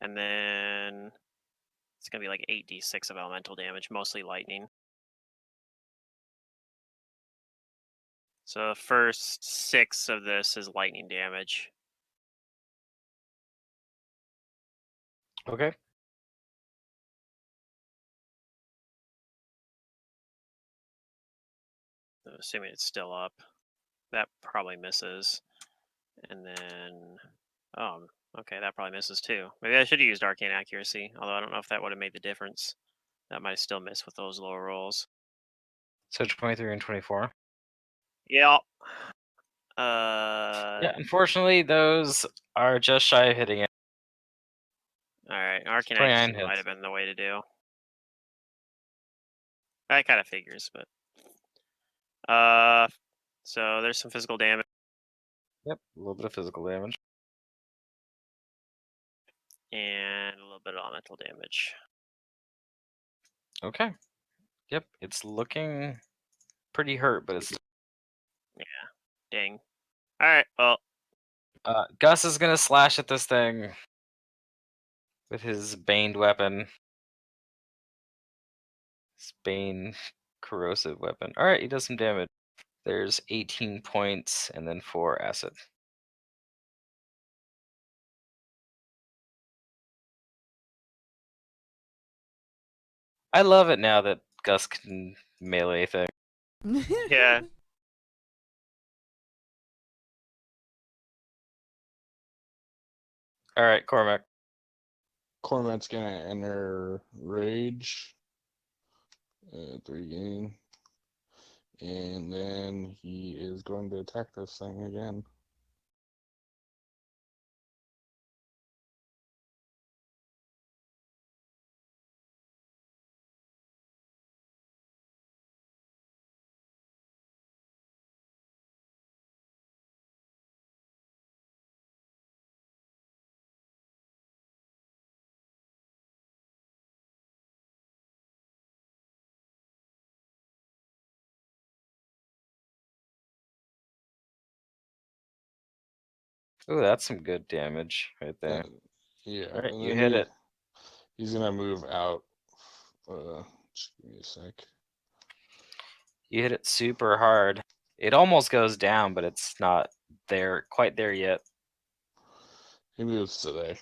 And then it's going to be like 8d6 of elemental damage, mostly lightning. So the first 6 of this is lightning damage. Okay. Assuming it's still up. That probably misses. And then, okay, that probably misses too. Maybe I should have used arcane accuracy, although I don't know if that would have made the difference. That might still miss with those lower rolls. So 23 and 24. Yeah. Yeah, unfortunately, those are just shy of hitting it. Alright, arcane 29 accuracy hits. might have been the way to do. That kind of figures, but so there's some physical damage. Yep, a little bit of physical damage. And a little bit of elemental damage. Okay. Yep, it's looking pretty hurt, but it's... Dang. Alright, well, Gus is gonna slash at this thing with his baned weapon. His bane corrosive weapon. Alright, he does some damage. There's 18 points and then 4 acid. I love it now that Gus can melee thing. yeah. Alright, Cormac. Cormac's gonna enter rage. 3 gain. And then he is going to attack this thing again. Ooh, that's some good damage right there. Yeah. Alright, And you then hit it. He's gonna move out. Just give me a sec. You hit it super hard. It almost goes down, but it's not quite there yet. He moves to there.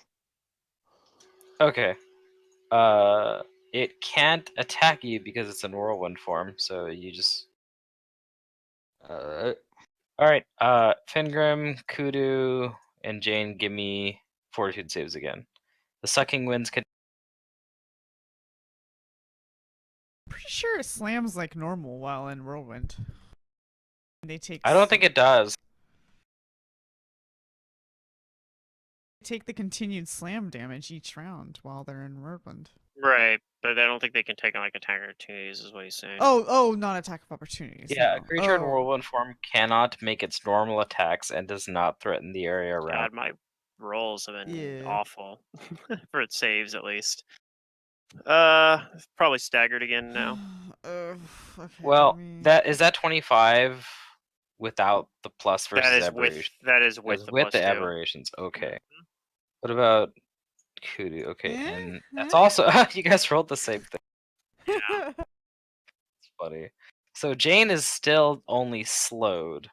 Okay. It can't attack you because it's in whirlwind form, so you just... Alright. Alright, Fingrim, Kudu, and Jane, give me fortitude saves again. The sucking winds can... Pretty sure it slams like normal while in whirlwind. They take. I don't think it does. Take the continued slam damage each round while they're in whirlwind. Right, but I don't think they can take on like attack opportunities, is what he's saying. Oh, not attack of opportunities. Yeah, no. a creature in whirlwind form cannot make its normal attacks and does not threaten the area around. God, my rolls have been Yeah. awful. For its saves, at least. Probably staggered again now. Okay, Well, is that 25 without the plus versus That is aberration? with That's the with plus the 2. aberrations. Okay. What about Kudu? Okay, Eh? and that's Eh? also you guys rolled the same thing. Yeah. It's funny. So Jane is still only slowed.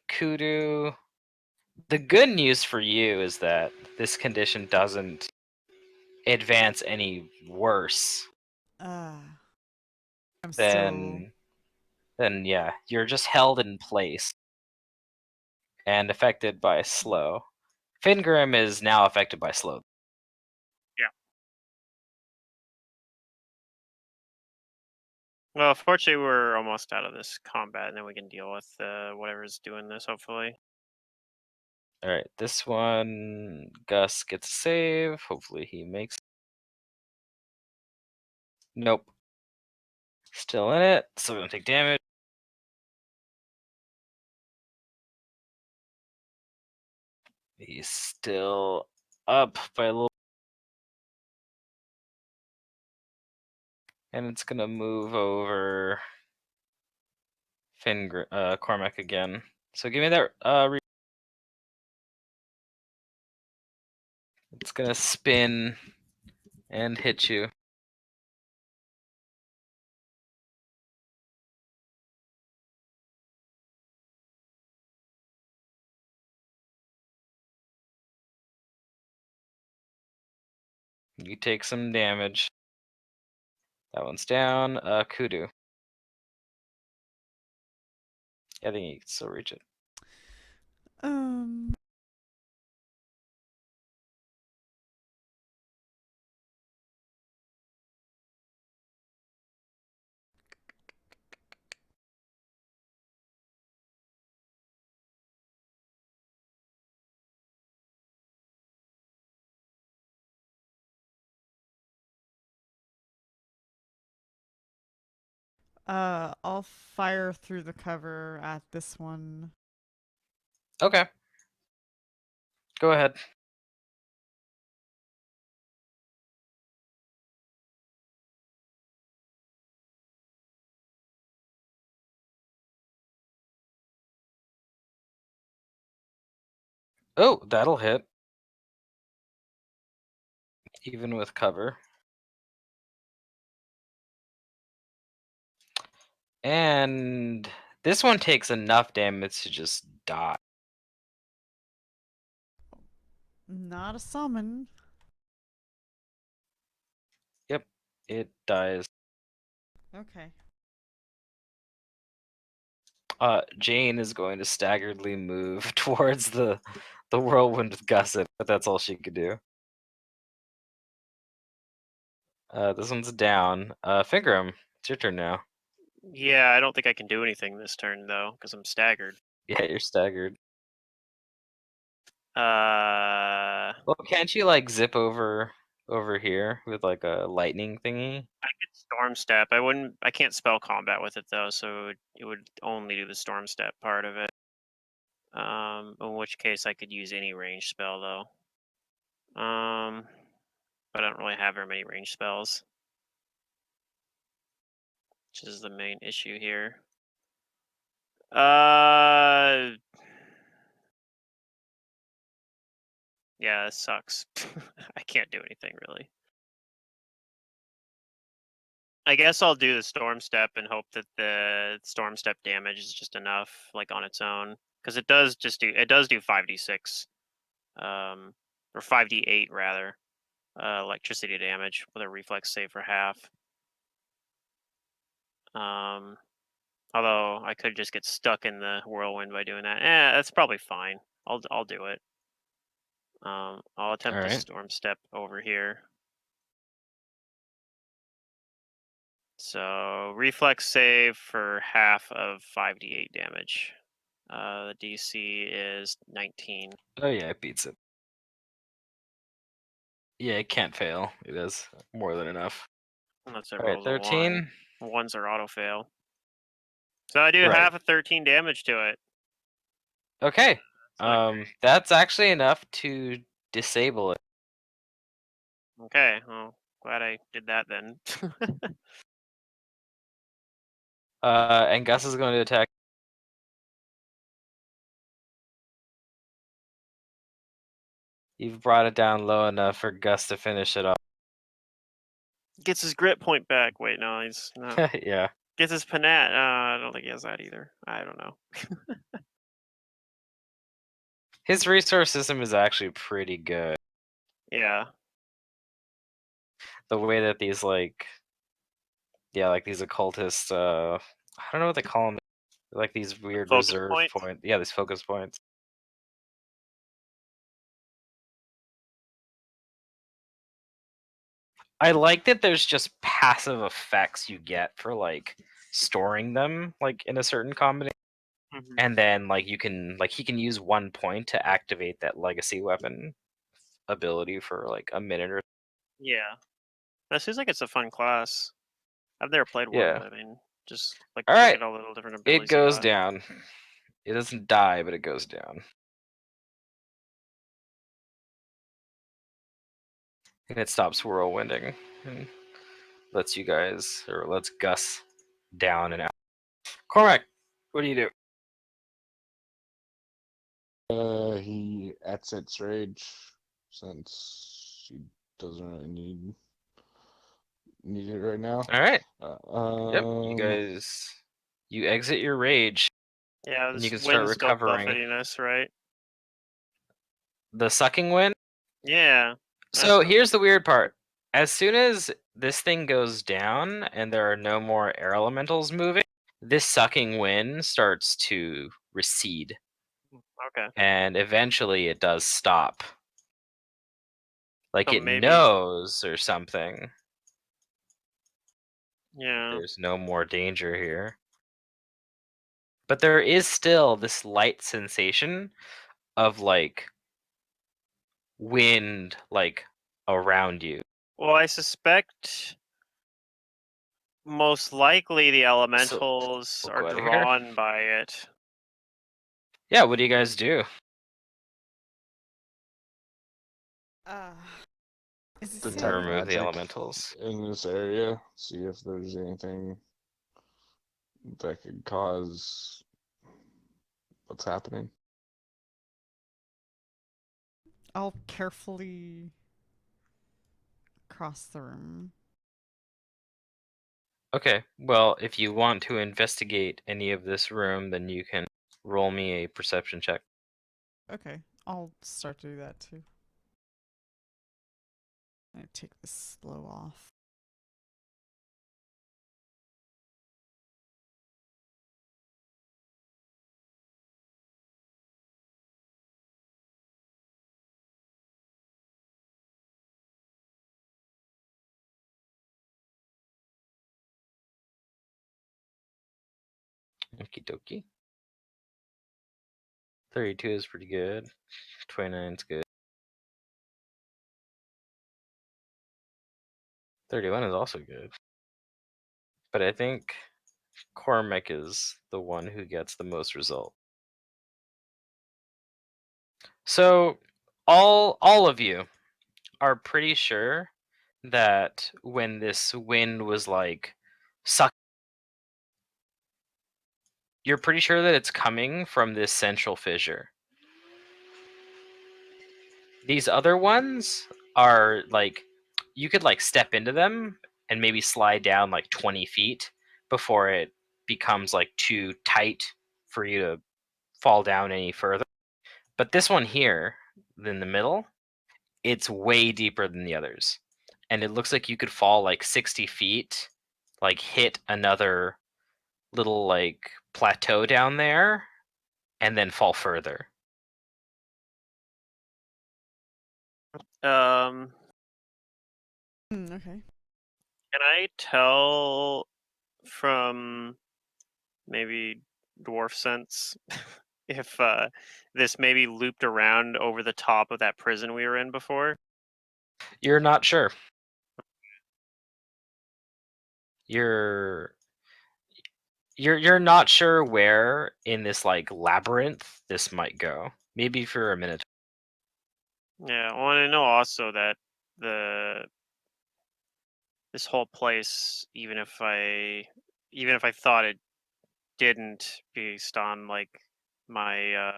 Kudu. The good news for you is that this condition doesn't advance any worse I'm than yeah, you're just held in place and affected by slow. Fingrim is now affected by slow. Yeah. Well, fortunately, we're almost out of this combat, and then we can deal with whatever's doing this, hopefully. Alright, this one, Gus gets a save. Hopefully he makes... Nope. Still in it, so we don't take damage. He's still up by a little. And it's gonna move over Cormac again. So give me that. It's gonna spin and hit you. You take some damage. That one's down. Kudu. I think you can still reach it. I'll fire through the cover at this one. Okay. Go ahead. Oh, that'll hit. Even with cover. And this one takes enough damage to just die. Not a summon. Yep, it dies. Okay. Jane is going to staggeredly move towards the whirlwind with Gusset, but that's all she could do. This one's down. Fingram, it's your turn now. Yeah, I don't think I can do anything this turn though, because I'm staggered. Yeah, you're staggered. Well, can't you like zip over here with like a lightning thingy? I could storm step. I can't spell combat with it though, so it would only do the storm step part of it. In which case I could use any range spell though. But I don't really have very many range spells, which is the main issue here. Yeah, this sucks. I can't do anything really. I guess I'll do the storm step and hope that the storm step damage is just enough, like on its own, because it does do 5d6, or 5d8 rather, electricity damage with a reflex save for half. Although I could just get stuck in the whirlwind by doing that. That's probably fine. I'll do it. I'll attempt to storm step over here. So reflex save for half of 5d8 damage. The DC is 19. Oh yeah, it beats it. Yeah, it can't fail. It is more than enough. Unless it All right, rolls 13. a 1. Ones are auto fail. So I do half of 13 damage to it. Okay. That's actually enough to disable it. Okay, well, glad I did that then. And Gus is going to attack. You've brought it down low enough for Gus to finish it off. Gets his grit point back. Wait, no, he's not. Yeah. Gets his panat. I don't think he has that either. I don't know. His resource system is actually pretty good. Yeah. The way that these like these occultist I don't know what they call them. Like these weird Focus reserve points? points. Yeah, these focus points. I like that there's just passive effects you get for like storing them like in a certain combination. Mm-hmm. And then like you can like he can use 1 point to activate that legacy weapon ability for like a minute or Yeah. That seems like it's a fun class. I've never played one. Yeah. But I mean, just like All look right. at all the little different It abilities you goes got. down. It doesn't die, but it goes down. And it stops whirlwinding and lets you guys, or lets Gus down and out. Cormac, what do you do? He exits rage since he doesn't really need it right now. All right. Yep. Um, You exit your rage, Yeah, and you this can start wind's still recovering. buffeting us, right? The sucking wind. Yeah. So that's- here's the weird part. As soon as this thing goes down and there are no more air elementals moving, this sucking wind starts to recede. Okay. And eventually it does stop. Like So it maybe. knows or something. Yeah. There's no more danger here. But there is still this light sensation of like wind like around you. Well, I suspect most likely the elementals we'll are go out of here. drawn by it. Yeah, what do you guys do? Is this detect Remove the magic elementals. in this area. See if there's anything that could cause what's happening. I'll carefully cross the room. Okay, well, if you want to investigate any of this room, then you can roll me a perception check. Okay, I'll start to do that too. I'm gonna take this slow off. Okie dokie. 32 is pretty good. 29 is good. 31 is also good. But I think Cormac is the one who gets the most result. So all of you are pretty sure that when this wind was like sucked, you're pretty sure that it's coming from this central fissure. These other ones are like you could like step into them and maybe slide down like 20 feet before it becomes like too tight for you to fall down any further. But this one here in the middle, it's way deeper than the others. And it looks like you could fall like 60 feet, like hit another little like plateau down there, and then fall further. Okay. Can I tell from maybe dwarf sense if this maybe looped around over the top of that prison we were in before? You're not sure. You're not sure where in this like labyrinth this might go. Maybe for a minute. Yeah, well, I know also that this whole place, even if I thought it didn't, based on like my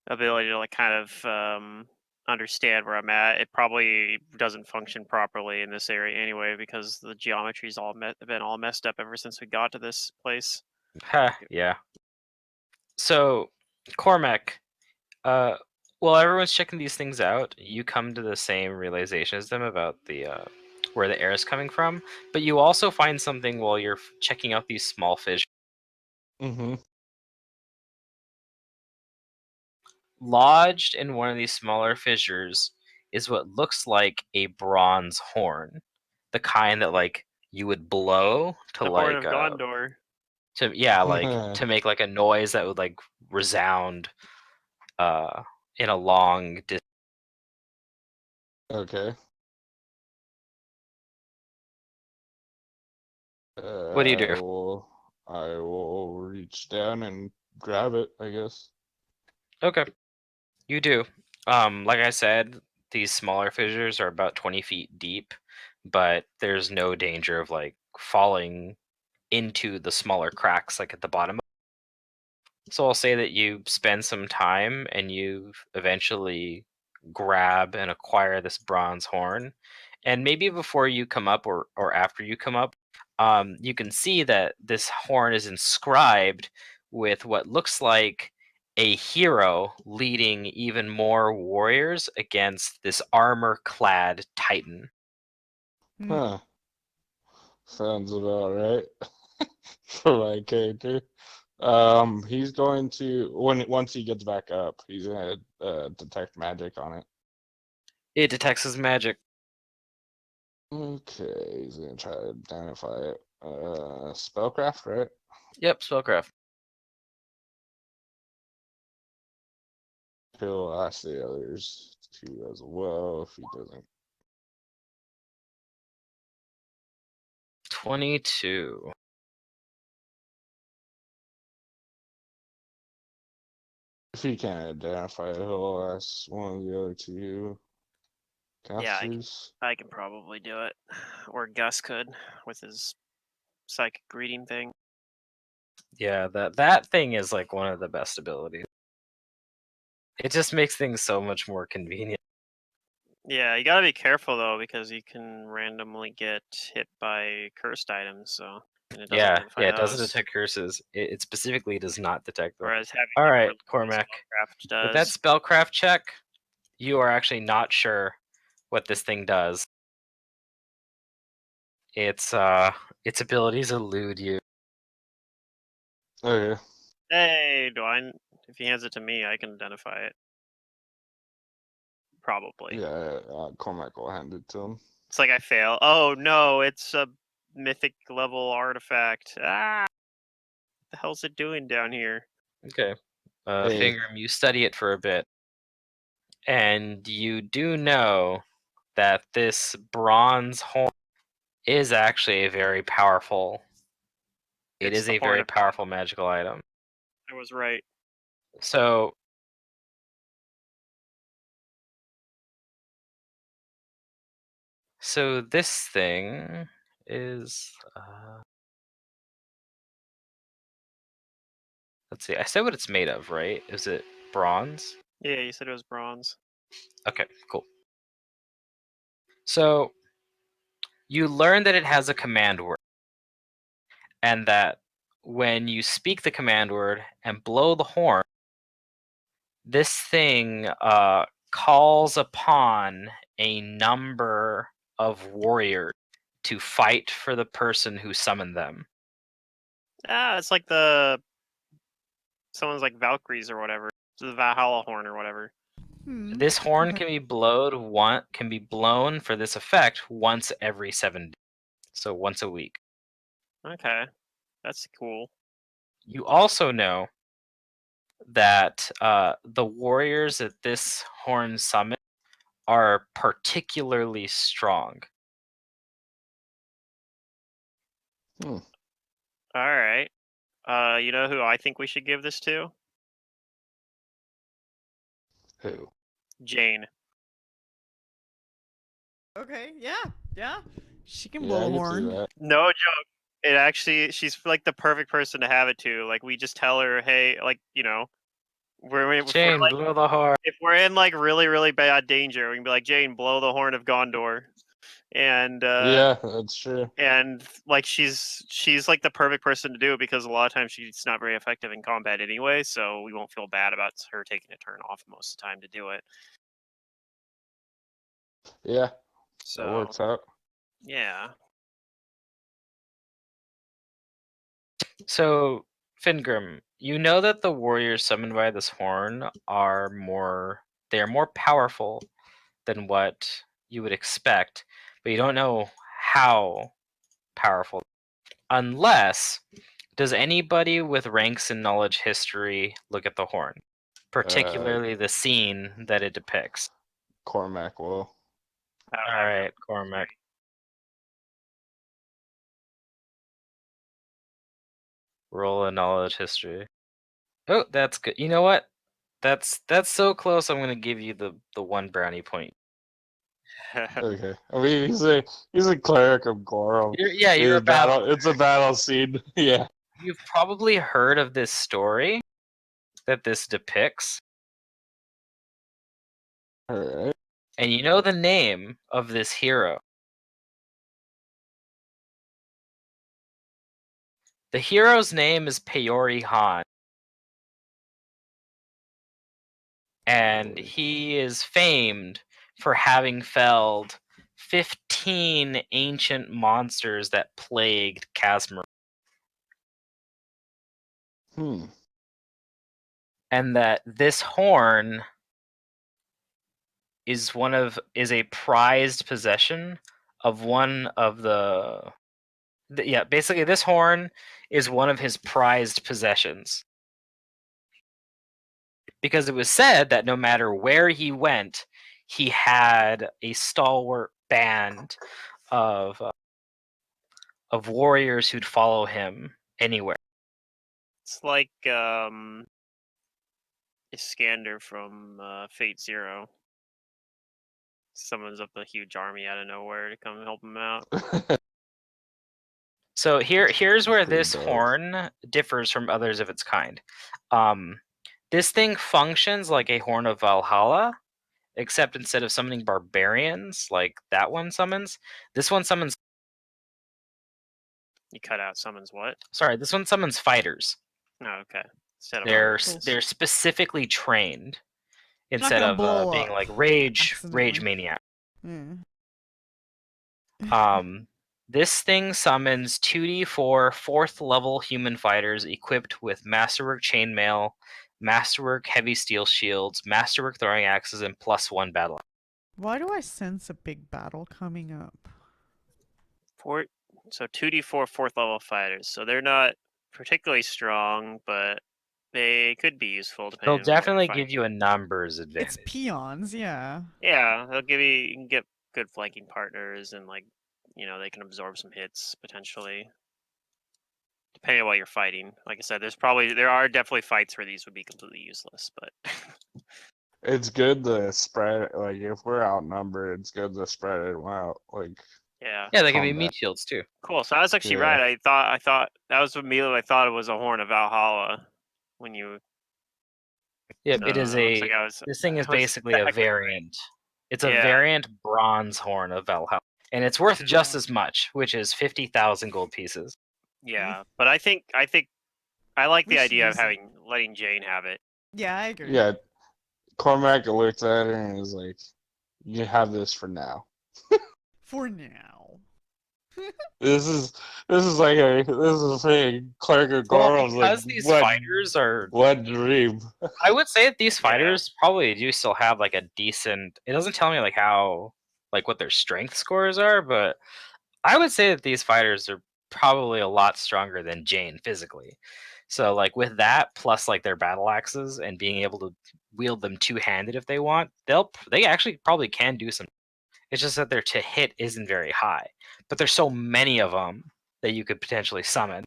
ability to like kind of understand where I'm at, it probably doesn't function properly in this area anyway because the geometry's been all messed up ever since we got to this place. Yeah. So, Cormac, while everyone's checking these things out, you come to the same realization as them about the where the air is coming from, but you also find something while you're checking out these small fish. Mm-hmm. Lodged in one of these smaller fissures is what looks like a bronze horn, the kind that like you would blow to The Horn like of Gondor. to make like a noise that would like resound in a long distance. Okay. What do you do? I will reach down and grab it, I guess. Okay, you do. Like I said, these smaller fissures are about 20 feet deep, but there's no danger of like falling into the smaller cracks like at the bottom. So I'll say that you spend some time and you eventually grab and acquire this bronze horn. And maybe before you come up or after you come up, you can see that this horn is inscribed with what looks like a hero leading even more warriors against this armor clad titan. Hmm. Huh. Sounds about right for my character. He's going to once he gets back up, he's gonna detect magic on it. It detects his magic. Okay, he's gonna try to identify it. Spellcraft, right? Yep, spellcraft. He'll ask the others to as well if he doesn't. 22. If he can't identify it, he'll ask one of the other two Yeah, casters. I can probably do it, or Gus could with his psychic reading thing. Yeah, that thing is like one of the best abilities. It just makes things so much more convenient. Yeah, you gotta be careful though because you can randomly get hit by cursed items. So and it doesn't Yeah, identify it doesn't those. detect curses. It specifically does not detect them. Whereas having All it right, really Cormac. spellcraft With that does. spellcraft check, you are actually not sure what this thing does. Its abilities elude you. Okay. Hey, if he hands it to me, I can identify it. Probably. Yeah, Cormac will hand it to him. It's like I fail. Oh no, it's a mythic level artifact. Ah, what the hell's it doing down here? Okay. Hey, Fingram, you study it for a bit. And you do know that this bronze horn is actually a very powerful. It It's is the a horn very of God. powerful magical item. I was right. So this thing is let's see. I said what it's made of, right? Is it bronze? Yeah, you said it was bronze. Okay, cool. So you learn that it has a command word, and that when you speak the command word and blow the horn, this thing calls upon a number of warriors to fight for the person who summoned them. Ah, it's like someone's like Valkyries or whatever. The Valhalla horn or whatever. Hmm. This horn Okay. can be blown for this effect once every 7 days, so once a week. Okay, that's cool. You also know that the warriors that this horn summons are particularly strong. hmm, All right. You know who I think we should give this to? who? Jane. Okay. Yeah. Yeah. She can Yeah, blow I a can see horn. that. No joke. It actually, she's like the perfect person to have it to. Like we just tell her, hey, like Jane, blow the horn. if we're in like really really bad danger, we can be like Jane, blow the horn of Gondor, and Yeah, that's true. like she's like the perfect person to do it because a lot of times she's not very effective in combat anyway, so we won't feel bad about her taking a turn off most of the time to do it. Yeah, that So works out. yeah, So, Fingrim, you know that the warriors summoned by this horn are more powerful than what you would expect, but you don't know how powerful. Unless, does anybody with ranks in knowledge history look at the horn, Uh, particularly the scene that it depicts? Cormac will. I don't All have right, no Cormac. Roll a knowledge history. Oh, that's good. You know what? That's so close. I'm gonna give you the one brownie point. Okay. I mean, he's a cleric of Gorum. You're a battle. It's a battle scene. Yeah. You've probably heard of this story that this depicts, All right. and you know the name of this hero. The hero's name is Peori Han, and he is famed for having felled 15 ancient monsters that plagued Casmer, and that this horn is a prized possession of one of basically this horn is one of his prized possessions, because it was said that no matter where he went, he had a stalwart band of warriors who'd follow him anywhere. It's like Iskander from Fate Zero. Summons up a huge army out of nowhere to come help him out. So here's where pretty this dope. horn differs from others of its kind. This thing functions like a Horn of Valhalla, except instead of summoning barbarians like that one summons, this one summons. You cut out summons what? Sorry, this one summons fighters. Oh, okay. Instead of They're specifically trained instead gonna of blow being up like rage accidentally. maniac. Yeah. This thing summons 2d4 4th level human fighters equipped with Masterwork Chainmail, Masterwork Heavy Steel Shields, Masterwork Throwing Axes, and +1 battle. Why do I sense a big battle coming up? So 2d4 4th level fighters. So they're not particularly strong, but they could be useful They'll depending on what you're definitely fighting. give you a numbers advantage. It's peons, yeah. Yeah, they'll give you can get good flanking partners, and like they can absorb some hits potentially. Depending on what you're fighting. Like I said, there are definitely fights where these would be completely useless, but It's good to spread, like, if we're outnumbered, it's good to spread it out. Like, yeah. Yeah, they can be combat. meat shields too. Cool. So I was actually Yeah. right. I thought that was immediately I thought it was a Horn of Valhalla when you. Yeah, So it is looks a. like I was. This thing is I was basically a technically right. variant. It's a Yeah. variant bronze horn of Valhalla, and it's worth just as much, which is 50,000 gold pieces. Yeah, but I think I like We the should idea of use it. letting Jane have it. Yeah, I agree. Yeah. Cormac looked at her and was like, "You have this for now." For now. This is like a Clerk of Gorum's like, Because these fighters are. what dream? I would say that these Yeah. fighters probably do still have like a decent. It doesn't tell me like how, like what their strength scores are, but I would say that these fighters are probably a lot stronger than Jane physically. So like with that plus like their battle axes and being able to wield them two-handed if they want, they actually probably can do some. It's just that their to hit isn't very high, but there's so many of them that you could potentially summon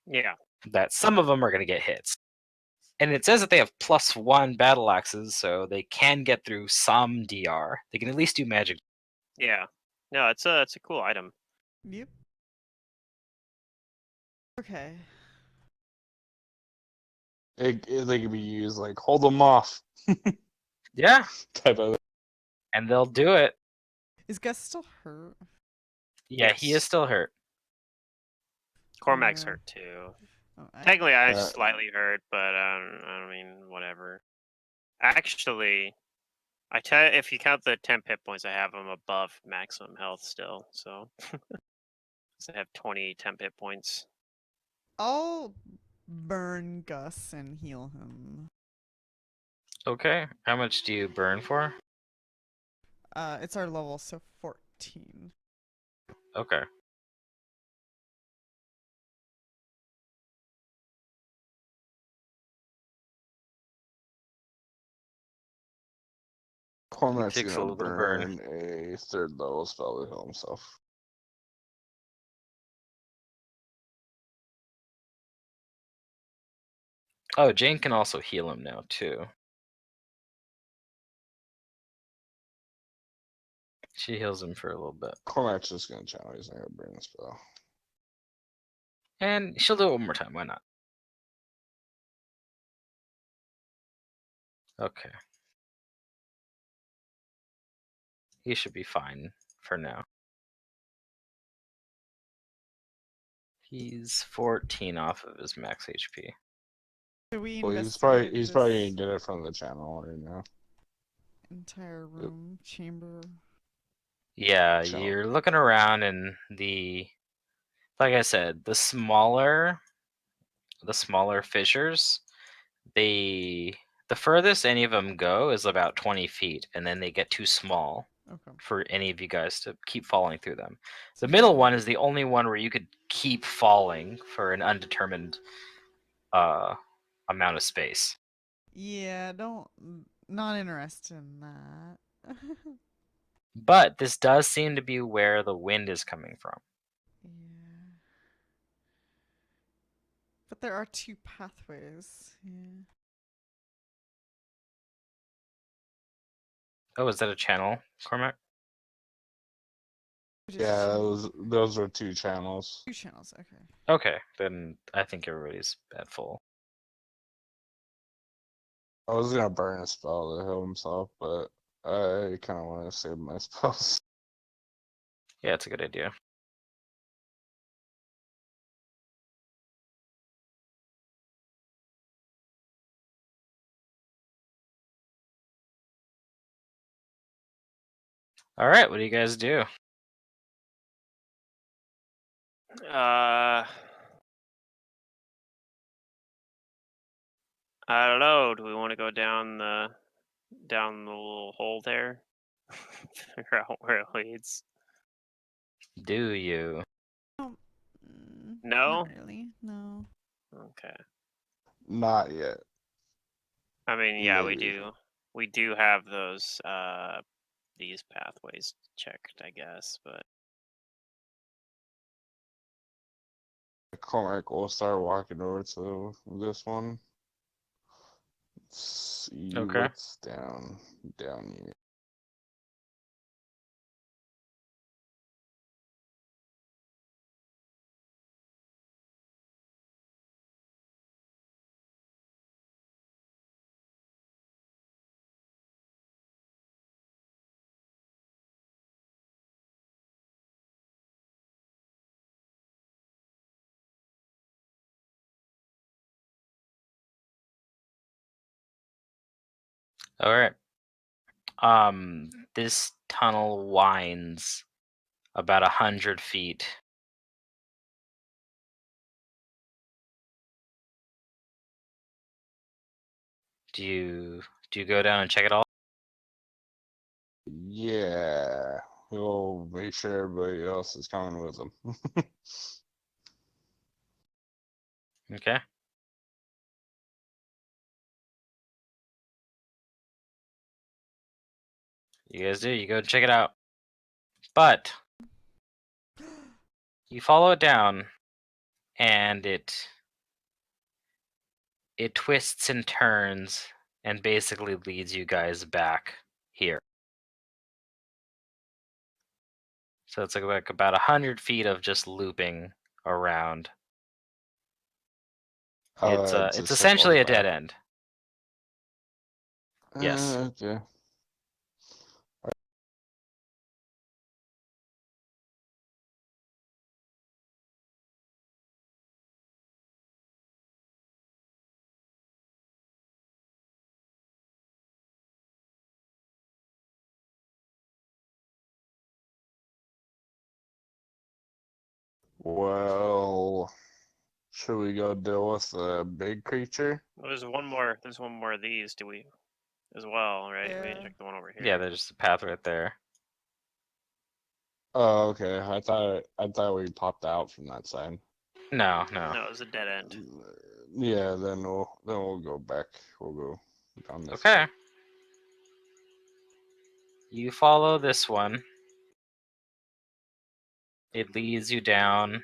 Yeah. that some of them are going to get hits. And it says that they have +1 battle axes, so they can get through some DR. They can at least do magic. Yeah. No, it's a cool item. Yep. Okay. They can be used like hold them off Yeah, type of. and they'll do it. Is Gus still hurt? Yeah, he is Yes. still hurt. Cormac's Yeah. hurt too. Oh, Technically, I'm Uh, slightly hurt, but I mean, whatever. Actually, if you count the 10 hit points, I have him above maximum health still. So, I have 20 temp hit points. I'll burn Gus and heal him. Okay, how much do you burn for? It's our level, so 14. Okay. Cormac's Takes a gonna little burn. burn a 3rd level spell to heal himself. Oh, Jane can also heal him now too. She heals him for a little bit. Cormac's just gonna channel. He's not gonna burn the spell. And she'll do it one more time, why not? Okay. He should be fine for now. He's 14 off of his max HP. So we Well, investigated he's probably this gonna get it from the channel right now. entire room, chamber. Yeah, Channel. you're looking around and like I said, the smaller fissures, the furthest any of them go is about 20 feet, and then they get too small Okay. for any of you guys to keep falling through them. So The middle yeah. one is the only one where you could keep falling for an undetermined amount of space. Yeah, not interested in that. But this does seem to be where the wind is coming from. Yeah. But there are 2 pathways. Yeah. Oh, is that a channel, Cormac? Which is Yeah, channel? those are 2 channels. 2 channels. Okay. Okay, then I think everybody's at full. I was gonna burn a spell to heal himself, but I kind of want to save my spells. Yeah, it's a good idea. All right, what do you guys do? I don't know. Do we want to go down the little hole there? Figure out where it leads. Do you? No? Not really. No. Okay. Not yet. I mean, yeah, we Maybe. do. We do have those these pathways checked, I guess, but Cormac will start walking over to this one. Let's see Okay. what's down here. All right. This tunnel winds about 100 feet. Do you go down and check it all? Yeah, we'll make sure everybody else is coming with him. Okay. You guys do. You go check it out. But you follow it down, and it twists and turns, and basically leads you guys back here. So it's like about 100 feet of just looping around. It's Just essentially circles a dead back. end. Yes. Okay. Well, should we go deal with the big creature? well, there's one more. There's one more of these. Do we as well? Right? We Yeah. didn't check the one over here. Yeah, there's just a path right there. Oh, okay. I thought we popped out from that side. No. No, it was a dead end. Yeah, then we'll go back. We'll go down this Okay. way. You follow this one. It leads you down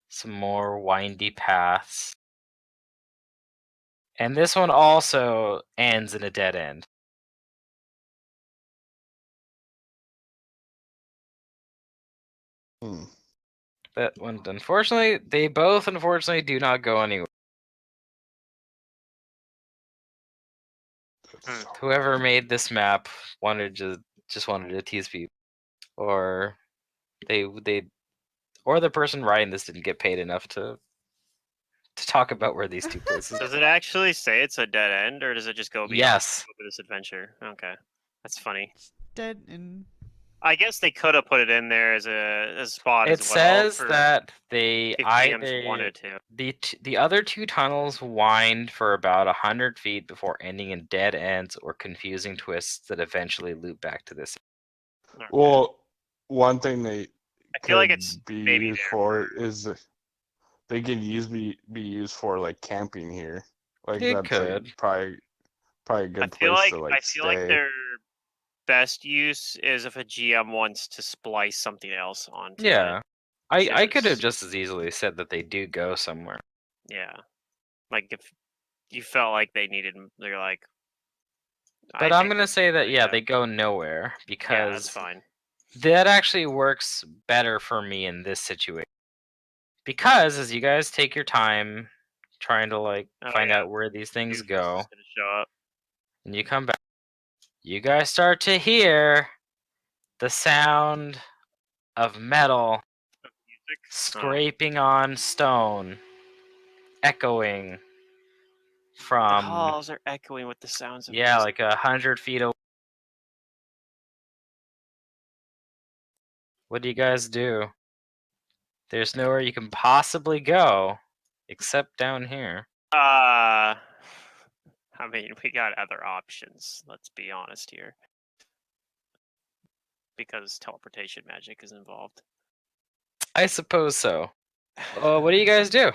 some more windy paths. And this one also ends in a dead end. That one, unfortunately, they both unfortunately do not go anywhere. Whoever made this map just wanted to tease people, or or the person writing this didn't get paid enough to talk about where these two places. Does it actually say it's a dead end, or does it just go beyond Yes. this adventure? Okay, that's funny. It's dead and I guess they could have put it in there as a spot It as well. says that they if GMs either wanted to. the other two tunnels wind for about 100 feet before ending in dead ends or confusing twists that eventually loop back to this. Okay. Well, one thing they I feel like could it's be maybe used there for is they could be used for like camping here. Like It that's could. like probably a good I feel place like to like stay. their best use is if a GM wants to splice something else onto Yeah. it. I could have Because- just as easily said that they do go somewhere. Yeah, like if you felt like they needed, they're like. But I'm gonna say that they go nowhere Yeah, because that's fine. that actually works better for me in this situation. Because as you guys take your time trying to like find out where these things Doofus go, is gonna show up. and you come back, you guys start to hear the sound of metal Music. scraping on stone, echoing The from halls are echoing with the sounds of like 100 feet away. What do you guys do? There's nowhere you can possibly go except down here. I mean, we got other options. Let's be honest here, because teleportation magic is involved. I suppose so. What do you guys do?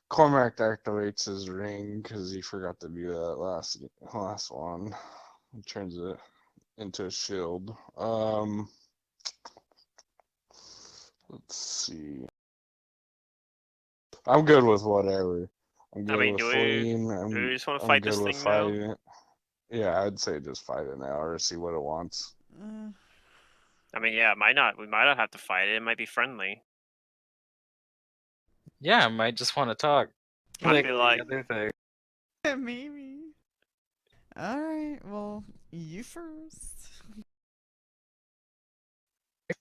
Cormac activates his ring because he forgot to do that last one. He turns it into a shield. Let's see. I'm good with whatever. I'm good with fleeing. Do we just want to I'm fight good this with thing now? fighting it. Yeah, I'd say just fight it now or see what it wants. I mean, yeah, we might not have to fight it. It might be friendly. Yeah, I might just want to talk. I feel like other thing. maybe. All right. Well, you first.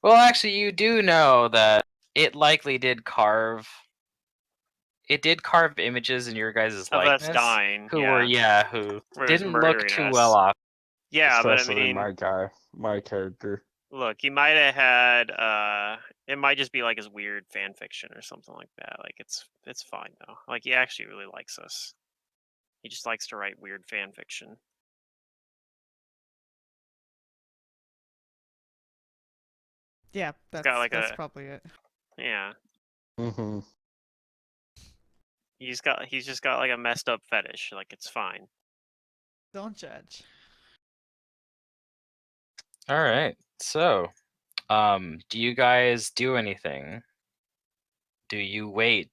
Well, actually, you do know that it likely did carve. It did carve images in your guys' of likeness. us dying. Who Yeah. who Where it was didn't look murdering too us. well off. Yeah, but I Especially mean, my character. look, he might have had. It might just be like his weird fan fiction or something like that. Like it's fine though. Like he actually really likes us. He just likes to write weird fan fiction. Yeah, that's got like that's probably it. Yeah. Mm-hmm. He's just got like a messed up fetish. Like it's fine. Don't judge. All right. So, do you guys do anything? Do you wait?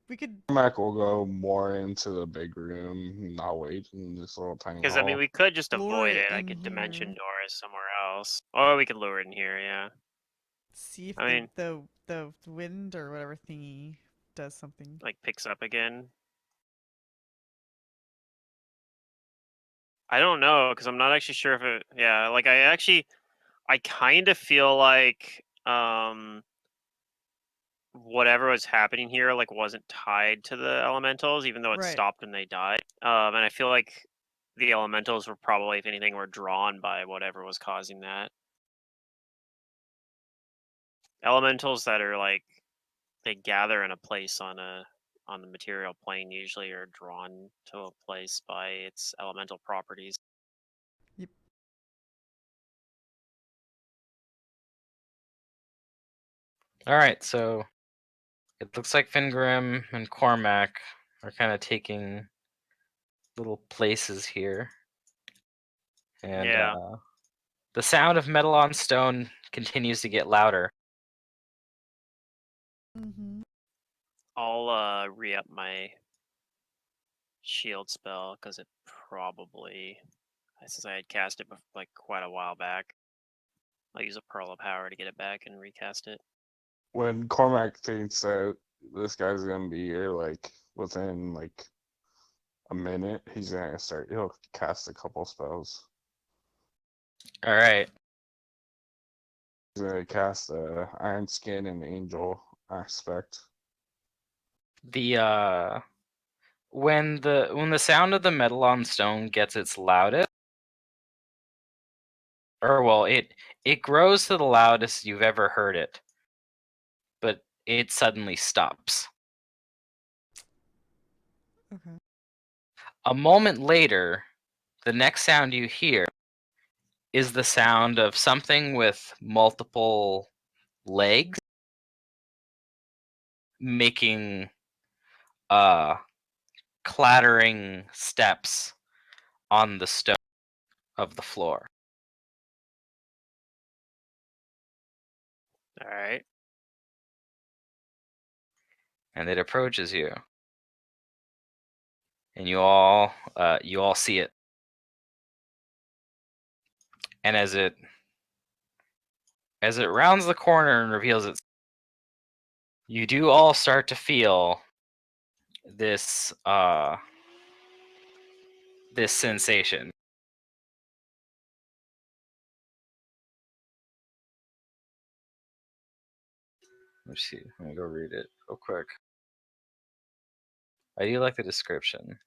We could. Cormac will go more into the big room, not wait in this little tiny Because hall. I mean, we could just Lure avoid it it. I in could dimension here. door it somewhere else, or we could lure it in here. Yeah. See if I mean, the wind or whatever thingy does something. like picks up again. I don't know because I'm not actually sure if it. Yeah, like I kind of feel like whatever was happening here like wasn't tied to the elementals, even though it Right. stopped when they died. And I feel like the elementals were probably, if anything, were drawn by whatever was causing that. Elementals that are like they gather in a place on the material plane usually are drawn to a place by its elemental properties. Yep. All right. So, it looks like Fingrim and Cormac are kind of taking little places here, and Yeah. the sound of metal on stone continues to get louder. Mm-hmm. I'll re-up my shield spell because it probably, since I had cast it like quite a while back, I'll use a Pearl of Power to get it back and recast it. When Cormac thinks that this guy's gonna be here, like within like a minute, he'll cast a couple spells. All right. He's gonna cast Iron Skin and Angel aspect. The when the sound of the metal on stone gets its loudest, or well, it grows to the loudest you've ever heard it, but it suddenly stops. Okay. A moment later, the next sound you hear is the sound of something with multiple legs making clattering steps on the stone of the floor. All right. And it approaches you. And you all see it. And as it rounds the corner and reveals it, you do all start to feel this this sensation. Let's see. Let me go read it real quick. I do like the description.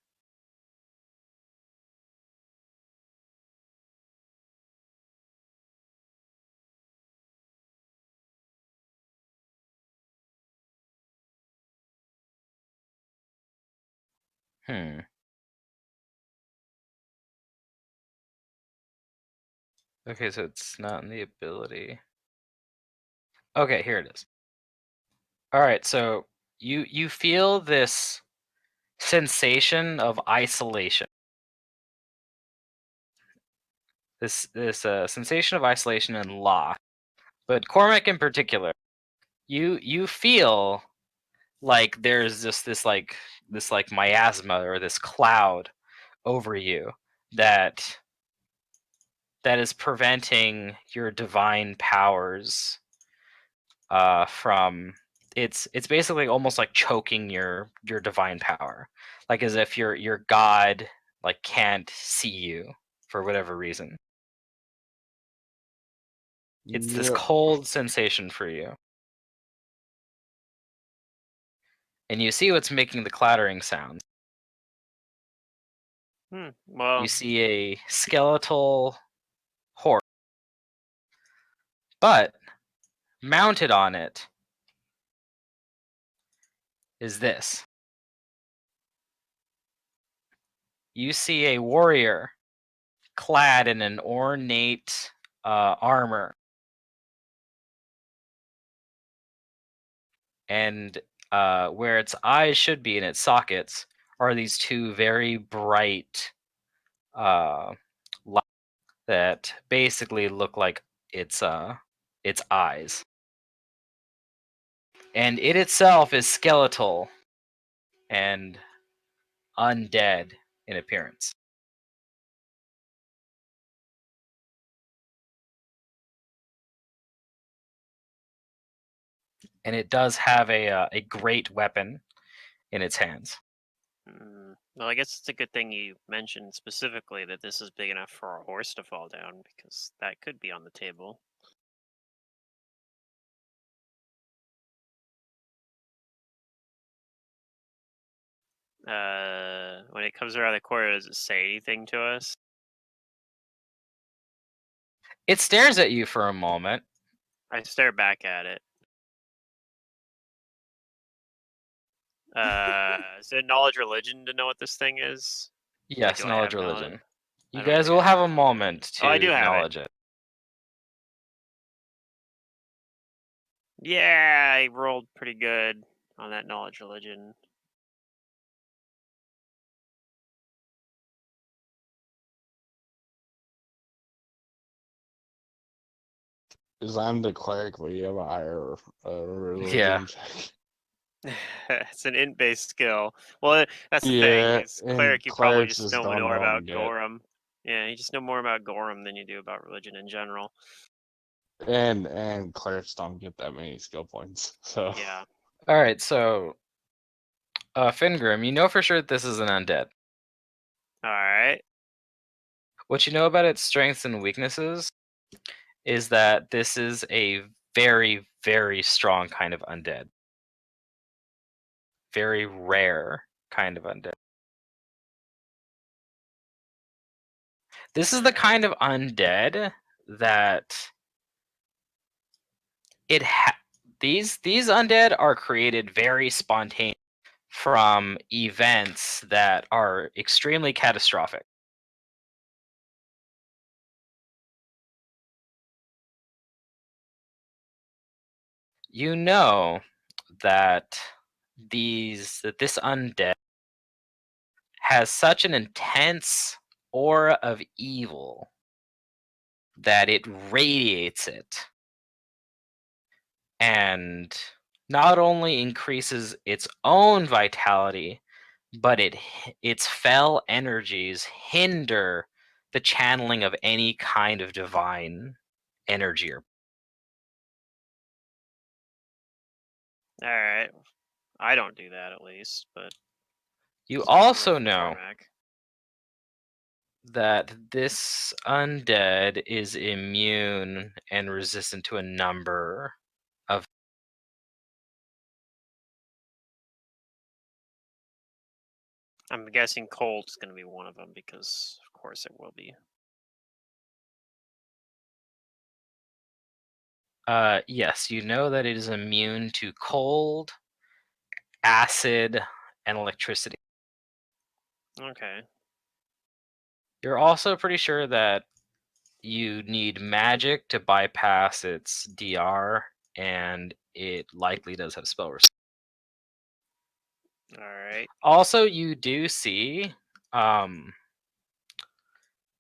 Okay, so it's not in the ability. Okay, here it is. All right, so you feel this sensation of isolation. This sensation of isolation and loss. But Cormac in particular, you feel like there's just this miasma or this cloud over you that is preventing your divine powers from it's basically almost like choking your divine power, like as if your god like can't see you for whatever reason. It's this Yep. cold sensation for you, and you see what's making the clattering sounds. Well, You see a skeletal horse, but mounted on it is this. You see a warrior clad in an ornate armor, and where its eyes should be in its sockets are these two very bright lights that basically look like its eyes. And it itself is skeletal and undead in appearance. And it does have a great weapon in its hands. well, I guess it's a good thing you mentioned specifically that this is big enough for a horse to fall down, because that could be on the table. When it comes around the corner, does it say anything to us? It stares at you for a moment. I stare back at it. Is it knowledge religion to know what this thing is? Yes, do I knowledge have knowledge? religion. I You don't guys think will I have have a moment Oh, I do to have it. acknowledge it. Yeah, I rolled pretty good on that knowledge religion. Because I'm the cleric, but you have a higher Yeah. religion check. It's an int-based skill. Well, that's the thing. Yeah, Is and cleric, you probably clerics just just know don't more know about them yet. Gorham. Yeah, you just know more about Gorham than you do about religion in general. And clerics don't get that many skill points. So Yeah. All right, so Fingrim, you know for sure that this is an undead. All right. What you know about its strengths and weaknesses is that this is a very, very strong kind of undead. Very rare kind of undead. This is the kind of undead that these undead are created very spontaneously from events that are extremely catastrophic. You know that this undead has such an intense aura of evil that it radiates it, and not only increases its own vitality, but its fell energies hinder the channeling of any kind of divine energy. All right. I don't do that at least, but You speak for also know Cormac. that this undead is immune and resistant to a number of I'm guessing cold's going to be one of them because, of course, it will be. yes, you know that it is immune to cold, acid, and electricity. Okay. You're also pretty sure that you need magic to bypass its DR, and it likely does have spell resistance. All right. Also, you do see,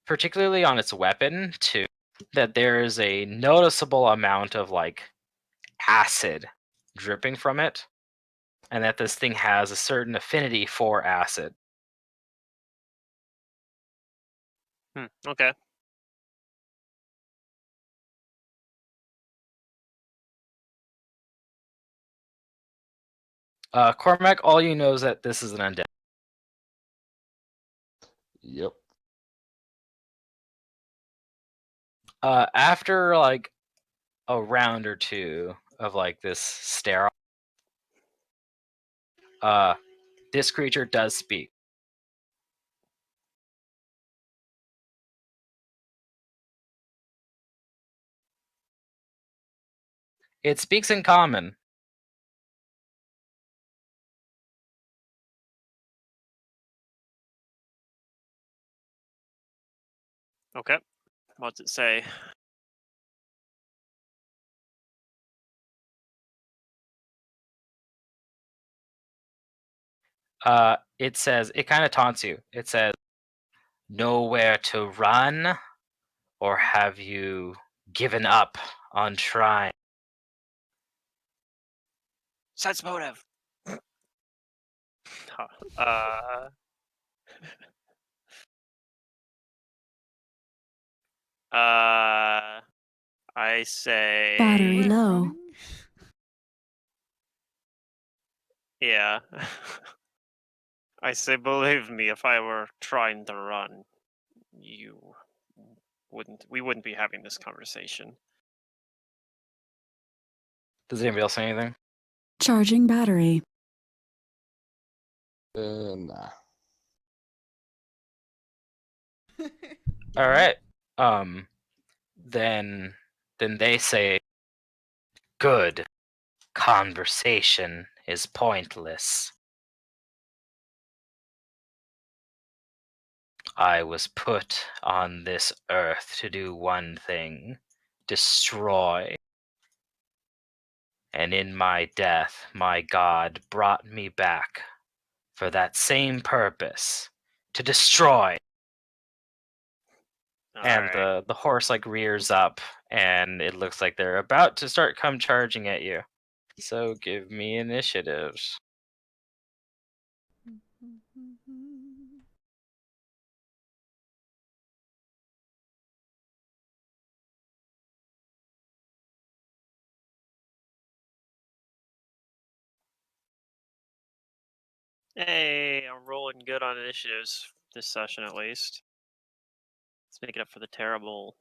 particularly on its weapon too, that there is a noticeable amount of like acid dripping from it, and that this thing has a certain affinity for acid. Okay. Cormac, all you know is that this is an undead. yep. After like a round or two of like this stare, this creature does speak. It speaks in common. Okay. What's it say? It says, it kind of taunts you. It says, "Nowhere to run, or have you given up on trying?" Sense motive. uh. I say. Battery Quit low. running. Yeah. I say, believe me, if I were trying to run, we wouldn't be having this conversation. Does anybody else say anything? Charging battery. Nah. All right. Then they say, "Good. Conversation is pointless. I was put on this earth to do one thing: destroy. And in my death, my God brought me back for that same purpose, to destroy." And Alright. the horse like rears up, and it looks like they're about to start come charging at you. So give me initiatives. Hey, I'm rolling good on initiatives this session at least. Let's make it up for the terrible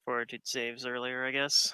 fortitude saves earlier, I guess.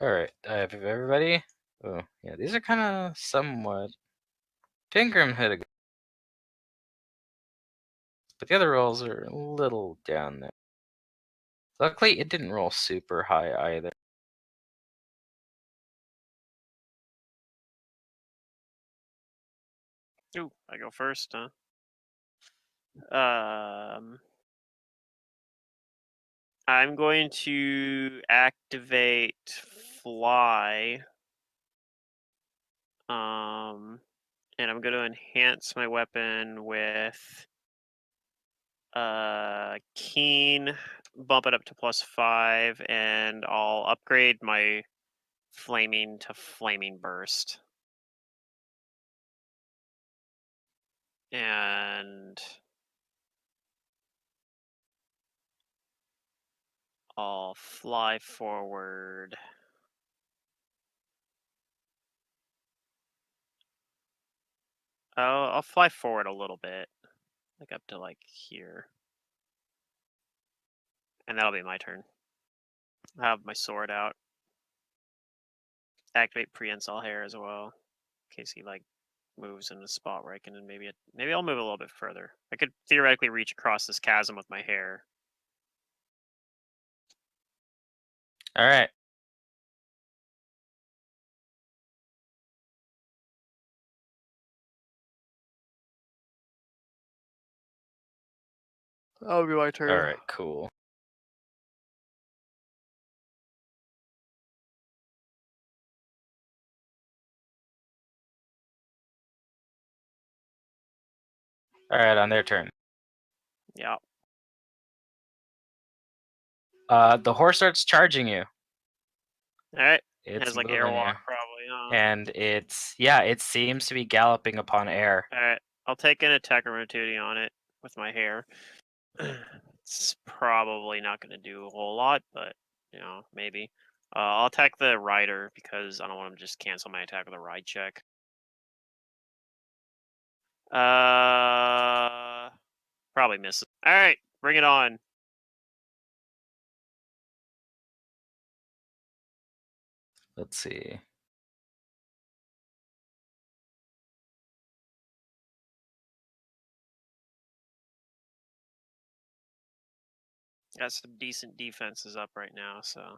All right, I have everybody. Oh, yeah, these are kind of somewhat. Tingram hit a good, but the other rolls are a little down there. Luckily, it didn't roll super high either. Ooh, I go first, huh? I'm going to activate fly. And I'm going to enhance my weapon with keen, bump it up to +5, and I'll upgrade my flaming to flaming burst. And I'll fly forward. I'll fly forward a little bit, like up to like here. And that'll be my turn. I have my sword out. Activate prehensile hair as well, in case he like moves in a spot where I can maybe I'll move a little bit further. I could theoretically reach across this chasm with my hair. All right. That'll be my turn. All right, cool. All right, on their turn. Yeah. The horse starts charging you. All right. It's Has like moving airwalk you. probably, huh? And it seems to be galloping upon air. All right. I'll take an attack opportunity on it with my hair. It's probably not going to do a whole lot, but maybe. I'll attack the rider because I don't want to just cancel my attack with a ride check. Probably misses. All right, bring it on. Let's see. Got some decent defenses up right now, so.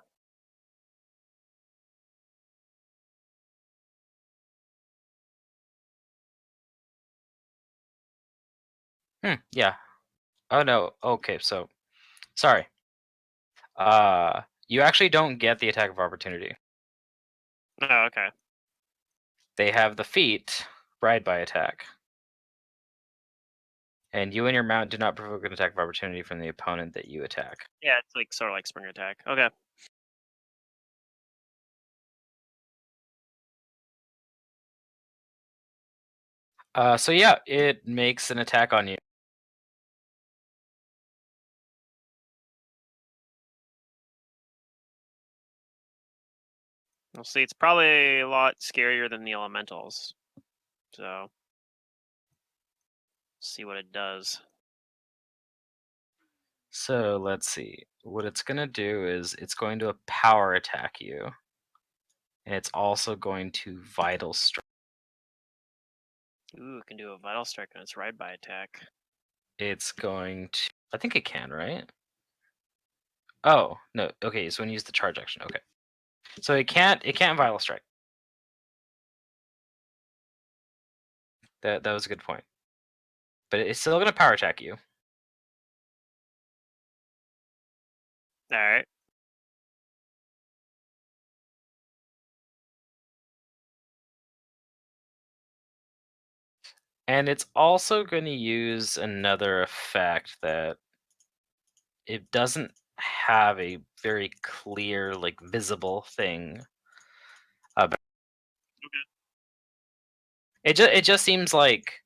Yeah. Oh no. Okay, so sorry. You actually don't get the attack of opportunity. Oh, okay. They have the feat ride by attack. And you and your mount do not provoke an attack of opportunity from the opponent that you attack. Yeah, it's like sort of like spring attack. Okay. So yeah, it makes an attack on you. We'll see. It's probably a lot scarier than the elementals. So, see what it does. So let's see. What it's going to do is it's going to power attack you. And it's also going to vital strike. Ooh, it can do a vital strike on its ride by attack. It's going to. I think it can, right? Oh no. Okay, so when you use the charge action, okay. So it can't. It can't vital strike. That was a good point. But it's still gonna power attack you. All right. And it's also going to use another effect that it doesn't have a very clear, like, visible thing about. It just seems like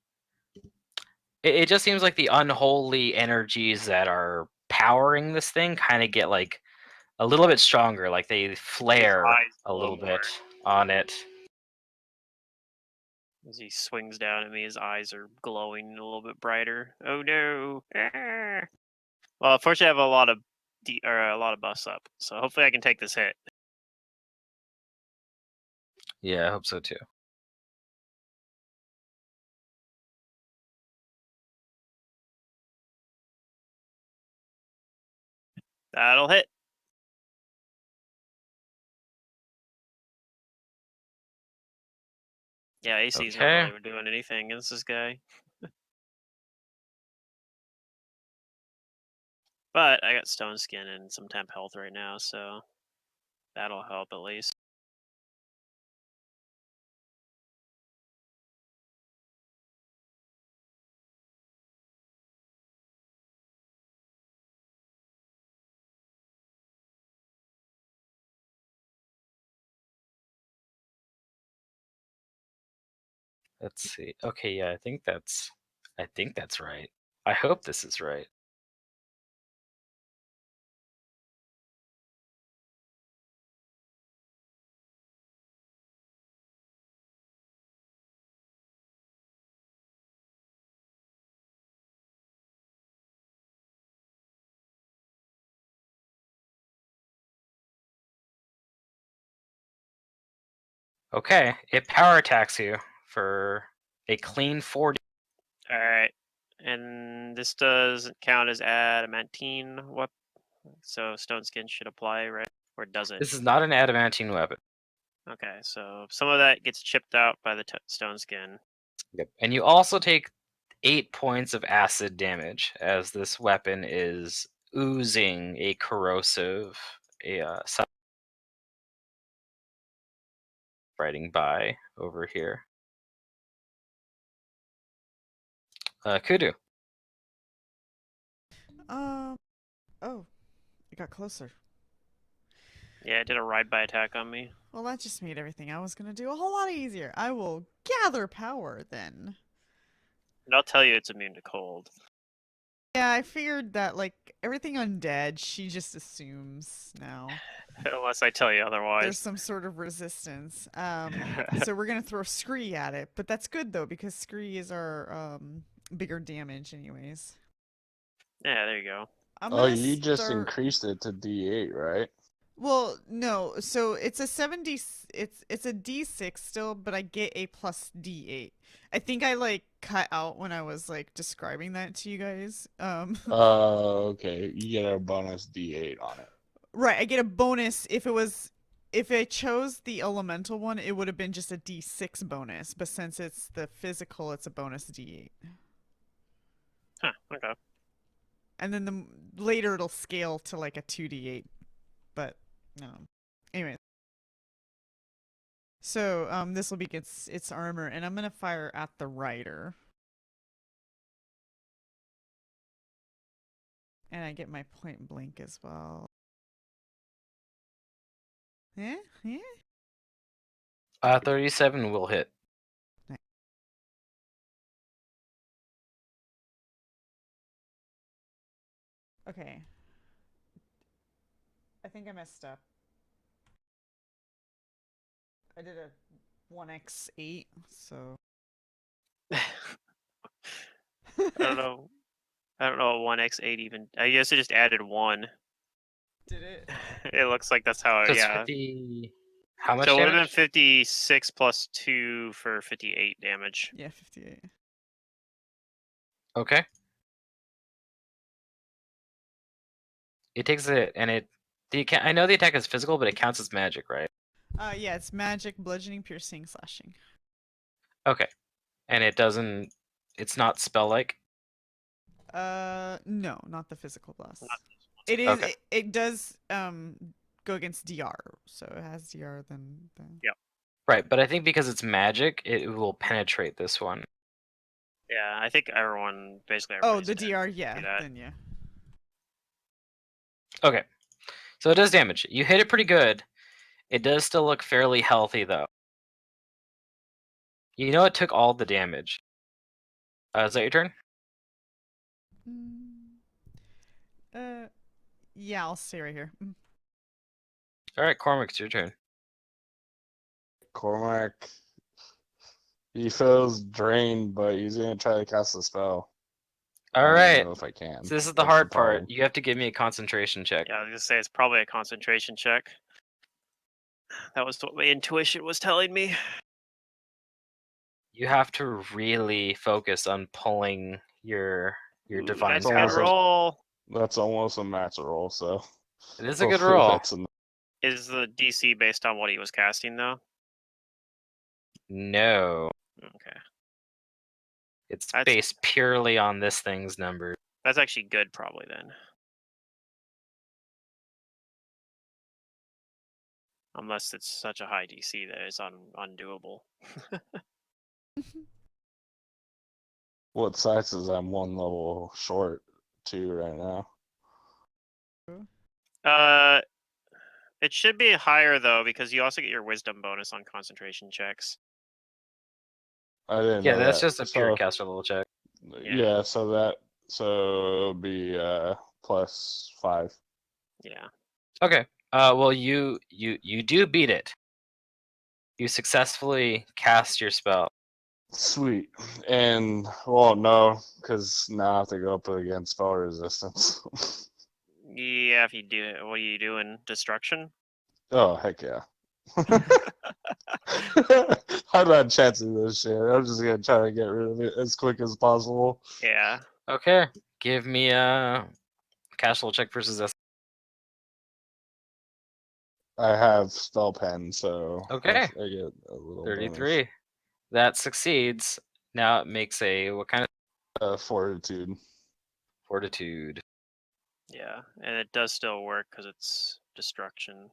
it just seems like the unholy energies that are powering this thing kind of get like a little bit stronger, like they flare eyes a glow little more. bit on it. As he swings down at me, his eyes are glowing a little bit brighter. Oh no! Ah. Well, unfortunately, I have a lot of buffs up, so hopefully I can take this hit. Yeah, I hope so too. That'll hit. Yeah, AC's not Okay. really doing anything against this guy. But I got stone skin and some temp health right now, so that'll help at least. Let's see. Okay, yeah, I think that's right. I hope this is right. Okay, it power attacks you for a clean 4D. Alright. And this doesn't count as adamantine weapon, so stone skin should apply, right? Or does it? This is not an adamantine weapon. Okay, so some of that gets chipped out by the stone skin. Yep. And you also take 8 points of acid damage as this weapon is oozing a corrosive riding by over here. Kudu. Oh, it got closer. Yeah, it did a ride by attack on me. Well, that just made everything I was gonna do a whole lot easier. I will gather power then. And I'll tell you it's immune to cold. Yeah, I figured that, like, everything undead, she just assumes now. Unless I tell you otherwise. There's some sort of resistance. So we're gonna throw Scree at it, but that's good though because Scree is our bigger damage, anyways. Yeah, there you go. Oh, you just increased it to D8, right? Well, no. So it's a 70. It's a D6 still, but I get a plus D8. I think I like cut out when I was like describing that to you guys. Okay. You get a bonus D8 on it. Right, I get a bonus if I chose the elemental one, it would have been just a D6 bonus, but since it's the physical, it's a bonus D8. Huh, okay. And then later it'll scale to like a 2D8. But anyway. So this will be its armor, and I'm gonna fire at the rider. And I get my point blank as well. Yeah? 37 will hit. Okay. I think I messed up. I did a 1x8, so. I don't know. I don't know what 1x8 even. I guess it just added 1. Did it? It looks like that's how. So Yeah. How much So it would have been damage? 56 plus 2 for 58 damage. Yeah, 58. Okay. It takes it, and it. I know the attack is physical, but it counts as magic, right? Yeah, it's magic, bludgeoning, piercing, slashing. Okay. And it doesn't. It's not spell-like. No, not the physical blast. Not It is. Okay. It does go against DR, so it has DR. Then. Yep. Right, but I think because it's magic, it will penetrate this one. Yeah, I think basically Oh, everybody's the dead. DR. Yeah. Do that. Then yeah. Okay. So it does damage. You hit it pretty good. It does still look fairly healthy, though. You know it took all the damage. Is that your turn? Yeah, I'll stay right here. All right, Cormac, it's your turn. Cormac, he feels drained, but he's gonna try to cast a spell. I All don't even right. know if I can. So this is the That's hard problem. part. You have to give me a concentration check. Yeah, I was gonna say it's probably a concentration check. That was what my intuition was telling me. You have to really focus on pulling your Ooh, divine that's a almost good powers. roll. That's almost a match roll, so It is a good hopefully roll. that's Is the DC based on what he was casting though? No, Okay, it's That's- based purely on this thing's number. that's actually good probably then. Unless it's such a high DC that it's undoable. what size is I'm one level short to right now. It should be higher though because you also get your wisdom bonus on concentration checks. I didn't Yeah, know that's that. just a pure caster level check. Yeah, so it'll be +5. Yeah. Okay. Well, you do beat it. You successfully cast your spell. Sweet. And well, no, because now I have to go up against spell resistance. Yeah, if you do it, what are you doing? Destruction? Oh heck yeah. I'm not chancing this shit. I'm just gonna try to get rid of it as quick as possible. Yeah. Okay. Give me a caster level check versus S. I have spell pen, so Okay. I get a little 33. That succeeds. Now it makes a what kind of bonus. Fortitude. fortitude? Yeah, and it does still work because it's destruction,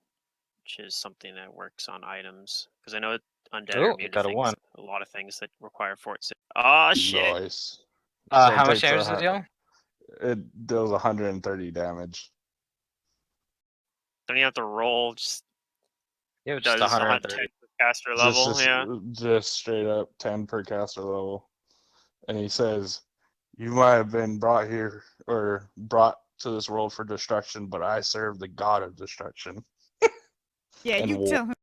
which is something that works on items. Because I know undead are Oh, immune it to got a 1. a lot of things that require fort save. Oh shit! Nice. So How it much takes damage does it deal? it deals 130 damage. Don't you have to roll? Just Yeah, does just 10 130. per caster level. Yeah. Just straight up 10 per caster level. And he says, "You might have been brought here or brought to this world for destruction, but I serve the God of destruction." Yeah, And you war. tell him.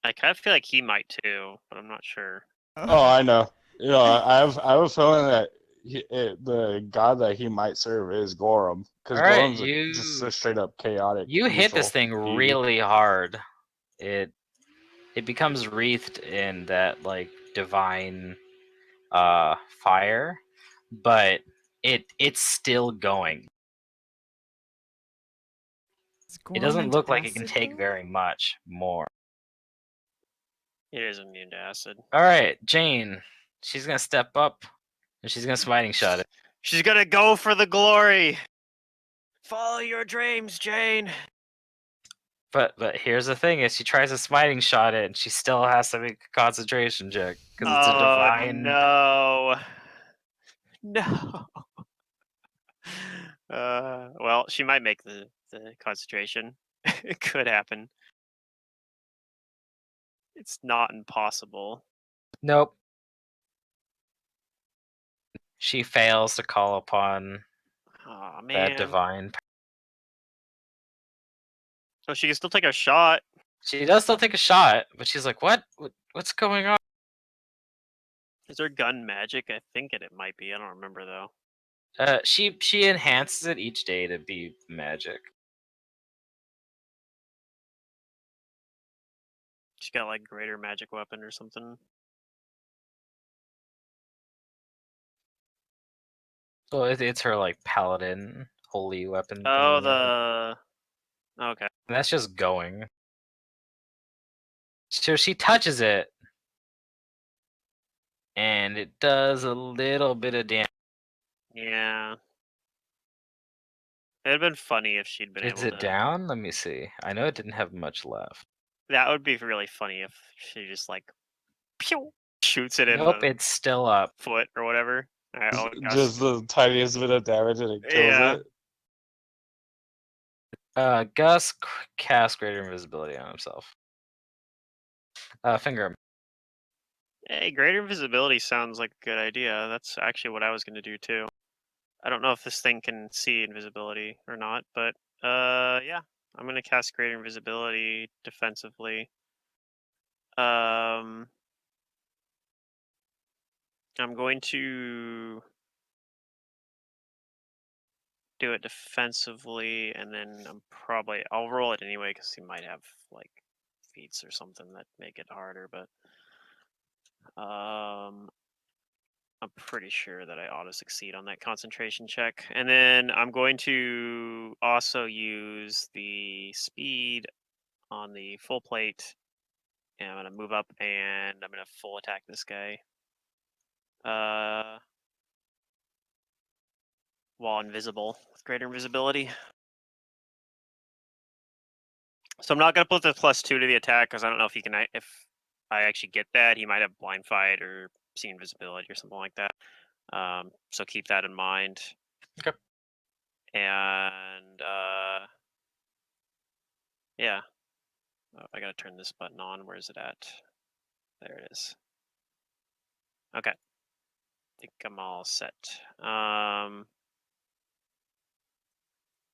I kind of feel like he might too, but I'm not sure. Oh, I know. You know, I have a feeling that the God that he might serve is Gorham, because All right, Gorham's just a straight up chaotic. you hit this neutral thing deity. really hard. It becomes wreathed in that like divine fire, but it's still going. Is It Gorm doesn't into look like it can acid, take though? very much more. It is immune to acid. All right, Jane. She's gonna step up and she's gonna smiting shot it. She's gonna go for the glory. Follow your dreams, Jane. But here's the thing: is she tries a smiting shot it, and she still has to make a concentration check because it's a Oh divine. no. No. Well, she might make the concentration. It could happen. It's not impossible. Nope. She fails to call upon Oh that man. divine. Oh, she can still take a shot. She does still take a shot, but she's like, What's going on?" Is there gun magic? I think it might be. I don't remember though. She enhances it each day to be magic. She got like greater magic weapon or something. So it's her like paladin holy weapon. Oh, thingy. okay. And that's just going. So she touches it, and it does a little bit of damage. Yeah. It'd been funny if she'd been Is able it to. down? Let me see. I know it didn't have much left. That would be really funny if she just like pew, shoots it in Nope, the it's still up. foot or whatever. Alright, oh, gosh. Just the tiniest bit of damage and it kills Yeah. it. Gus casts greater invisibility on himself. Finger him. Hey, greater invisibility sounds like a good idea. That's actually what I was gonna do too. I don't know if this thing can see invisibility or not, but yeah, I'm gonna cast greater invisibility defensively. I'm going to do it defensively, and then I'll roll it anyway because he might have like feats or something that make it harder. But I'm pretty sure that I auto succeed on that concentration check, and then I'm going to also use the speed on the full plate, and I'm gonna move up and I'm gonna full attack this guy. While invisible with greater invisibility. So I'm not gonna put the +2 to the attack because I don't know if he can. If I actually get that, he might have blind fight or see invisibility or something like that. So keep that in mind. Okay. And yeah, I gotta turn this button on. Where is it at? There it is. Okay, I think I'm all set.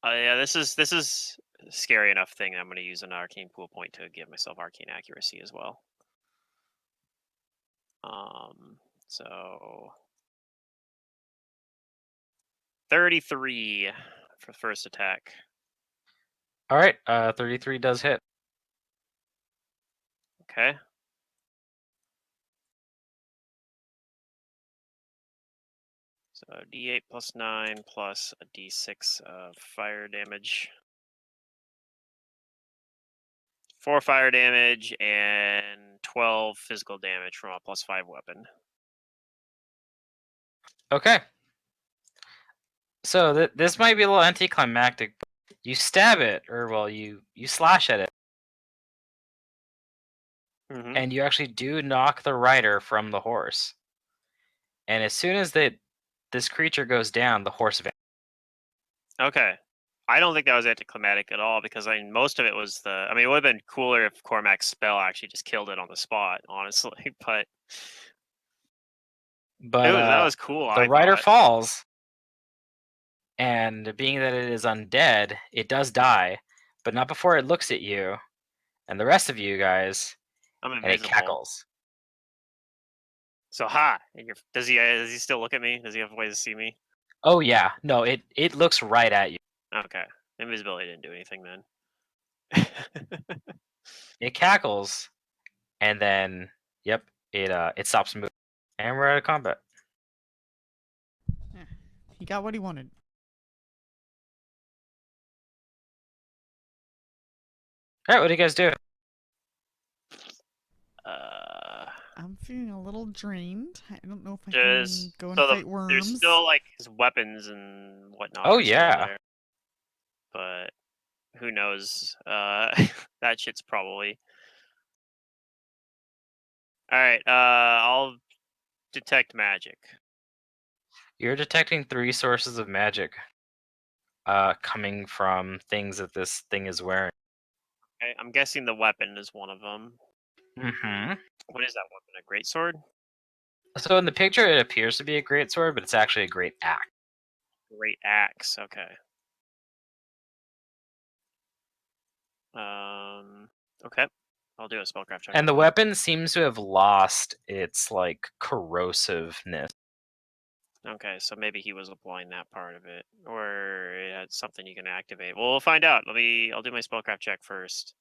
Yeah, this is a scary enough thing. I'm going to use an arcane pool point to give myself arcane accuracy as well. So 33 for the first attack. All right, 33 does hit. Okay. So D8 plus 9 plus a D6 of fire damage. 4 fire damage and 12 physical damage from a +5 weapon. Okay. So this might be a little anticlimactic. But you stab it, or well, you slash at it, Mm-hmm. and you actually do knock the rider from the horse. And as soon as this creature goes down, the horse vanishes. Okay. I don't think that was anticlimactic at all because I mean most of it was the. I mean, it would have been cooler if Cormac's spell actually just killed it on the spot, honestly. But But that was cool. the I rider thought. falls, and being that it is undead, it does die, but not before it looks at you and the rest of you guys, I'm and it invisible. cackles. So ha! And does he still look at me? Does he have a way to see me? Oh yeah, no, it looks right at you. Okay, invisibility didn't do anything then. It cackles, and then yep, it stops moving, and we're out of combat. Yeah, he got what he wanted. All right, what do you guys do? I'm feeling a little drained. I don't know if I Just can go and so fight worms. there's still like his weapons and whatnot. Oh are still yeah. there. But who knows? That shit's probably. All right. I'll detect magic. You're detecting 3 sources of magic coming from things that this thing is wearing. Okay, I'm guessing the weapon is one of them. Mm-hmm. What is that weapon? A greatsword? So in the picture, it appears to be a great sword, but it's actually a great axe. Great axe. Okay. Okay. I'll do a spellcraft check. And the weapon seems to have lost its like corrosiveness. Okay, so maybe he was applying that part of it, or it had something you can activate. Well, we'll find out. I'll do my spellcraft check first.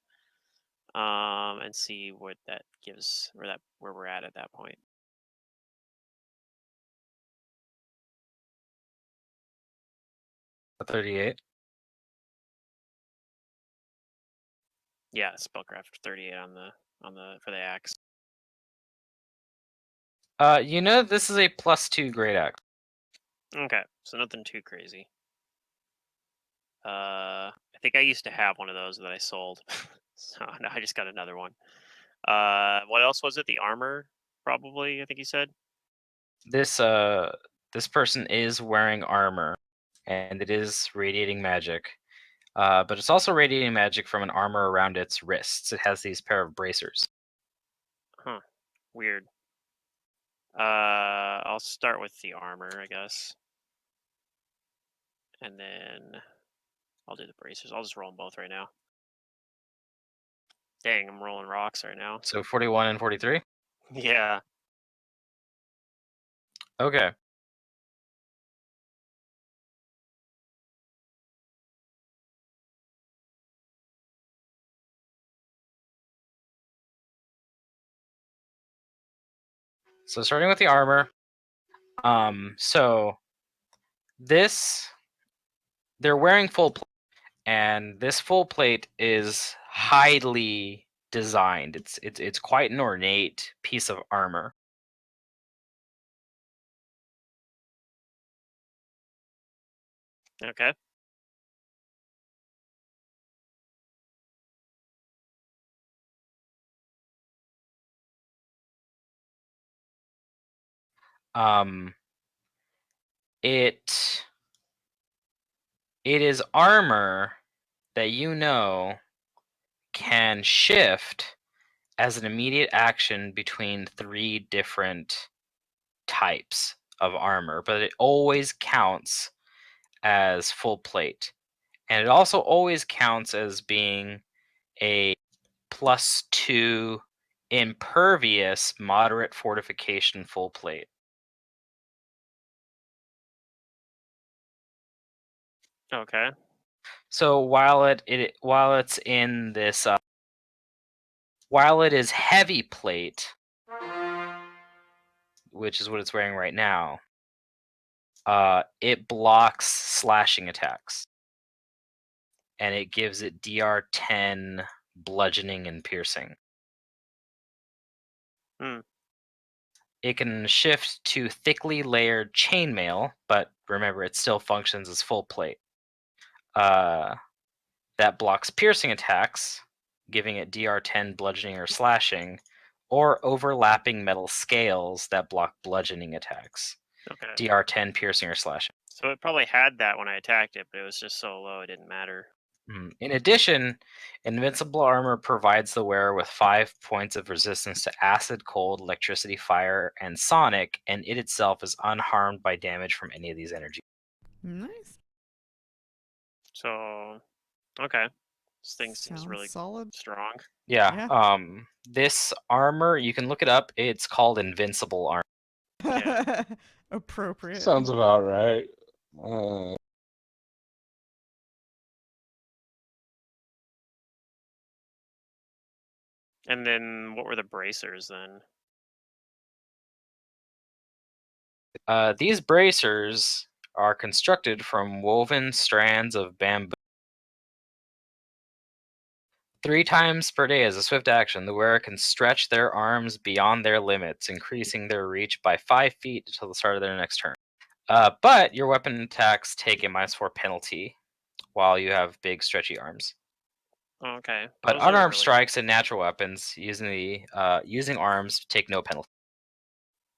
and see what that gives, where we're at that point. A 38. Yeah, spellcraft 38 on the for the axe. You know this is a +2 great axe. Okay, so nothing too crazy. I think I used to have one of those that I sold, so now I just got another one. What else was it? The armor, probably. I think you said. This person is wearing armor, and it is radiating magic. But it's also radiating magic from an armor around its wrists. It has these pair of bracers. Huh. Weird. I'll start with the armor, I guess, and then I'll do the bracers. I'll just roll them both right now. Dang, I'm rolling rocks right now. So 41 and 43? Yeah. Okay. So starting with the armor. So they're wearing full plate, and this full plate is highly designed. It's quite an ornate piece of armor. Okay. It is armor that you know can shift as an immediate action between 3 different types of armor, but it always counts as full plate. And it also always counts as being a +2 impervious moderate fortification full plate. Okay. So while it's in this while it is heavy plate, which is what it's wearing right now, it blocks slashing attacks, and it gives it DR10 bludgeoning and piercing. Hmm. It can shift to thickly layered chainmail, but remember, it still functions as full plate. That blocks piercing attacks, giving it DR10 bludgeoning or slashing, or overlapping metal scales that block bludgeoning attacks. Okay. DR10 piercing or slashing. So it probably had that when I attacked it, but it was just so low it didn't matter. In addition, invincible armor provides the wearer with 5 points of resistance to acid, cold, electricity, fire, and sonic, and it itself is unharmed by damage from any of these energies. Nice. So, okay. This thing seems Sounds really solid. strong. Yeah. Yeah. This armor, you can look it up. It's called invincible armor. Yeah. Appropriate. Sounds about right. And then what were the bracers then? These bracers are constructed from woven strands of bamboo. 3 times per day as a swift action, the wearer can stretch their arms beyond their limits, increasing their reach by 5 feet until the start of their next turn. But your weapon attacks take a -4 penalty while you have big, stretchy arms. Okay. But Those are unarmed really, strikes and natural weapons using arms take no penalty.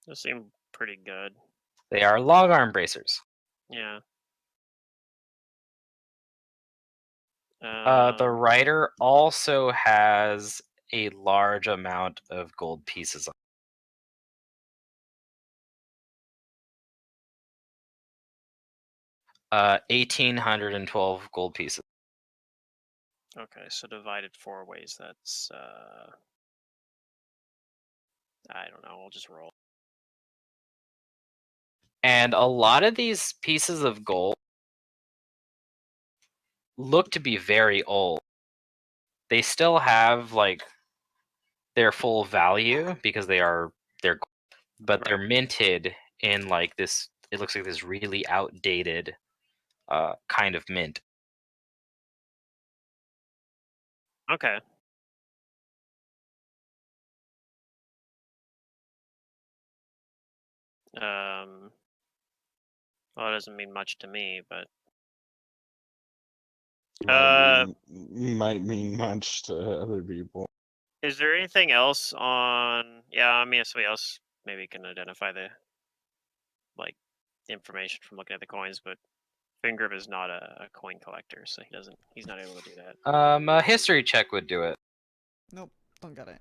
those seem pretty good. They are long arm bracers. Yeah. The rider also has a large amount of gold pieces. 1,812 gold pieces. Okay, so divided 4 ways, that's I don't know, we'll just roll. And a lot of these pieces of gold look to be very old. they still have like their full value because they're but they're minted in like this. It looks like this really outdated kind of mint. Okay. Well, it doesn't mean much to me, but Might mean much to other people. is there anything else on? Yeah, I mean, if somebody else maybe can identify the like information from looking at the coins, but Fingrip is not a coin collector, so he's not able to do that. A history check would do it. Nope, don't get it.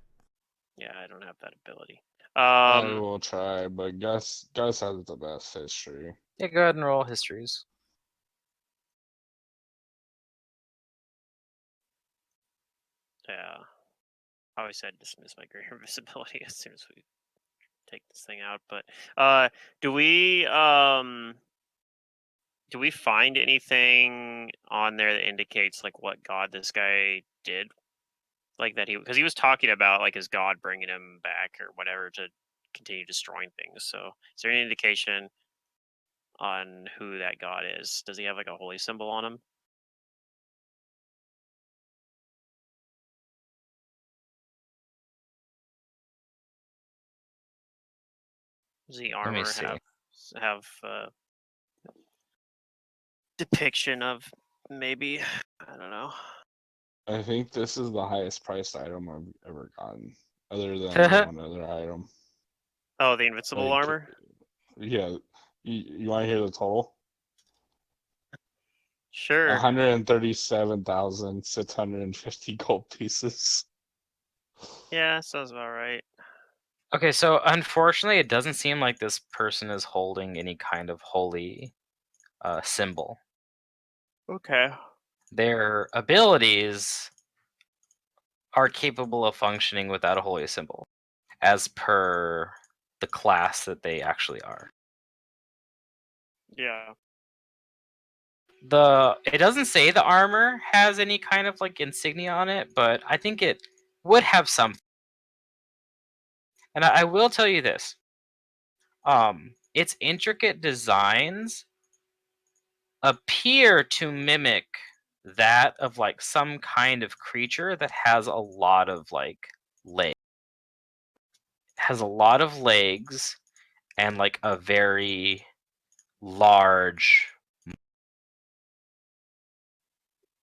Yeah, I don't have that ability. I will try, but Gus has the best history. Yeah, go ahead and roll histories. Yeah. I always said dismiss my greater invisibility as soon as we take this thing out. But do we find anything on there that indicates like what god this guy did? Like that because he was talking about like his god bringing him back or whatever to continue destroying things. So is there any indication on who that god is? Does he have like a holy symbol on him? Does the Let me armor see. have depiction of maybe I don't know. I think this is the highest priced item I've ever gotten, other than one other item. Oh, the invincible Like, armor? yeah, you want to hear the total? Sure. 137,650 gold pieces. Yeah, sounds about right. Okay, so unfortunately, it doesn't seem like this person is holding any kind of holy symbol. Okay. Their abilities are capable of functioning without a holy symbol, as per the class that they actually are. Yeah. It doesn't say the armor has any kind of like insignia on it, but I think it would have something. And I will tell you this. Its intricate designs appear to mimic that of like some kind of creature that has a lot of like legs. Has a lot of legs and like a very large.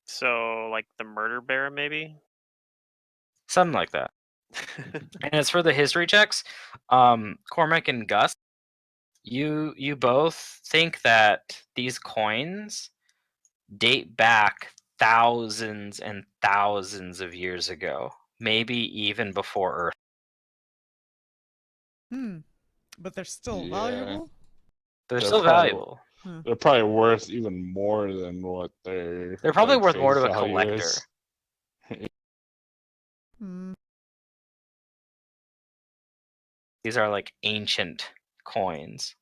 So, like the murder bear, maybe? Something like that. And as for the history checks, Cormac and Gus, you both think that these coins date back thousands and thousands of years ago, maybe even before Earth. But they're still Yeah. valuable? They're They're still probably- valuable. They're probably worth even more than what their They're probably worth more face to a value collector. is. These are like ancient coins.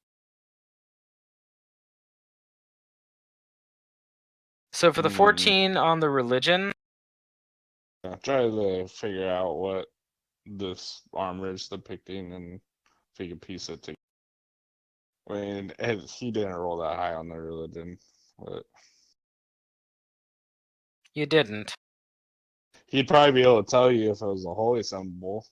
So for the 14 on the religion, Try to figure out what this armor is depicting and if you can piece it together. I mean, he didn't roll that high on the religion, but you didn't. he'd probably be able to tell you if it was a holy symbol.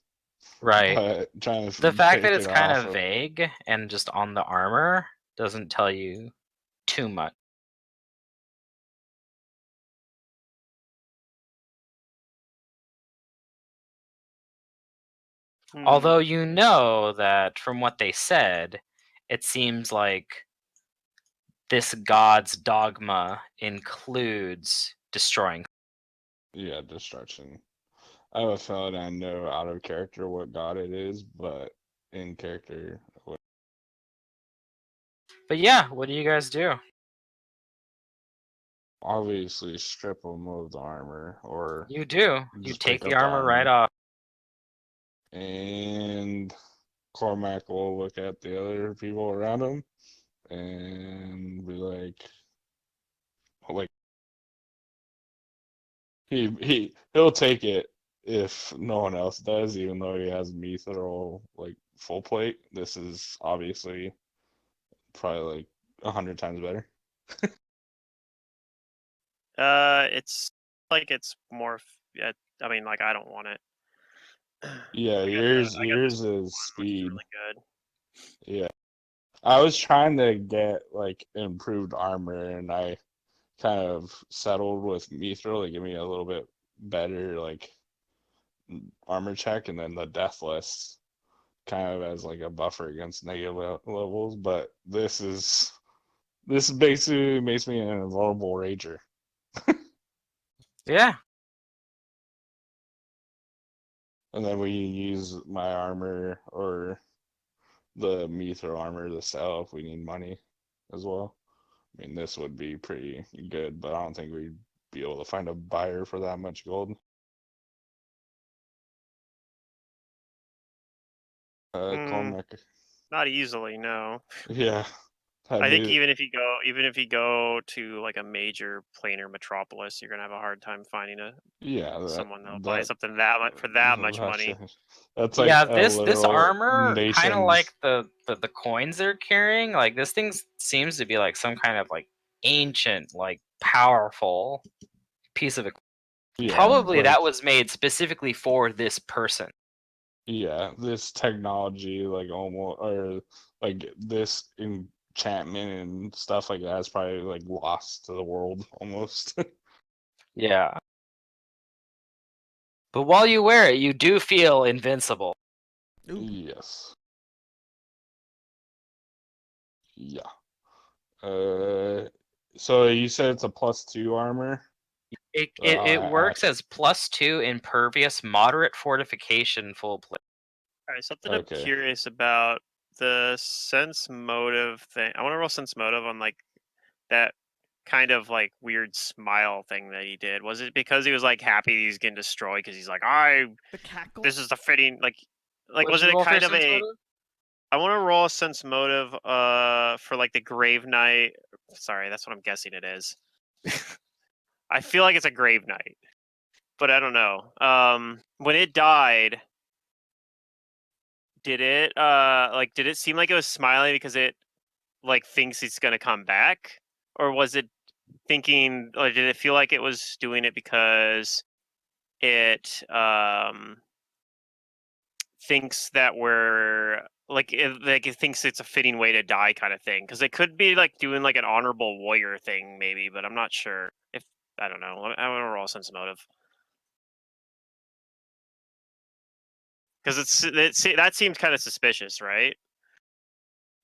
Right. But trying to The fact that take it's it kind off of vague and just on the armor doesn't tell you too much. Although you know that from what they said, it seems like this god's dogma includes destroying. Yeah, destruction. I have a feeling I know out of character what god it is, but in character. But yeah, what do you guys do? Obviously, strip them of the armor, or You do. You just take break the up armor right off. And Cormac will look at the other people around him and be like He'll take it if no one else does, even though he has mithril like full plate. This is obviously probably like 100 times better. It's like it's more. Yeah, I mean, like I don't want it. Yeah, I got yours this is one, which is speed. really good. Yeah. I was trying to get like improved armor, and I kind of settled with mithril to give me a little bit better like armor check, and then the deathless kind of as like a buffer against negative levels. But this basically makes me an invulnerable rager. Yeah. And then we use my armor or the mithril armor to sell if we need money as well. I mean, this would be pretty good, but I don't think we'd be able to find a buyer for that much gold. Cormac. Not easily, no. Yeah. I think even if you go to like a major planar metropolis, you're gonna have a hard time finding someone that'll buy something that much for that much money. That's like Yeah, a this literal armor, kind of nation's. like the coins they're carrying. Like this thing seems to be like some kind of like ancient, like powerful piece of equipment. Yeah, Probably like, that was made specifically for this person. yeah, this technology, like almost, or like this enchantment and stuff like that is probably like lost to the world almost. Yeah. But while you wear it, you do feel invincible. Ooh. Yes. Yeah. So you said it's a +2 armor? It works as +2 impervious, moderate fortification, full plate. All right, something I'm Okay. curious about the sense motive thing. I want to roll sense motive on like that kind of like weird smile thing that he did. Was it because he was like happy he's getting destroyed because he's like, The cackle. this is the fitting like What'd was you it roll for kind of sense a motive? I want to roll a sense motive for like the grave knight. Sorry, that's what I'm guessing it is. I feel like it's a grave knight, but I don't know. When it died, did it seem like it was smiling because it like thinks it's gonna come back, or was it thinking, or did it feel like it was doing it because it thinks that we're like it thinks it's a fitting way to die kind of thing? Because it could be like doing like an honorable warrior thing maybe, but I'm not sure. If I don't know, I want to roll a sense of motive because that seems kind of suspicious, right?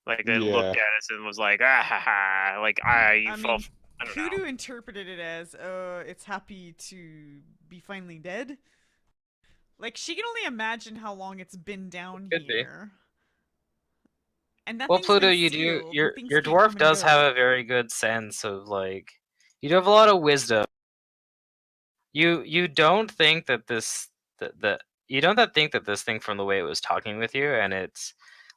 Like they Yeah. looked at us and was like, ah ha ha, like you I fell. mean, I don't know. Kudu interpreted it as, it's happy to be finally dead. Like, she can only imagine how long it's been down Could be. here. And that Well, thing's Pluto, been you do sealed. your Things your can't come dwarf and does go. have a very good sense of like you do have a lot of wisdom. You don't think that that you don't think that this thing from the way it was talking with you, and it's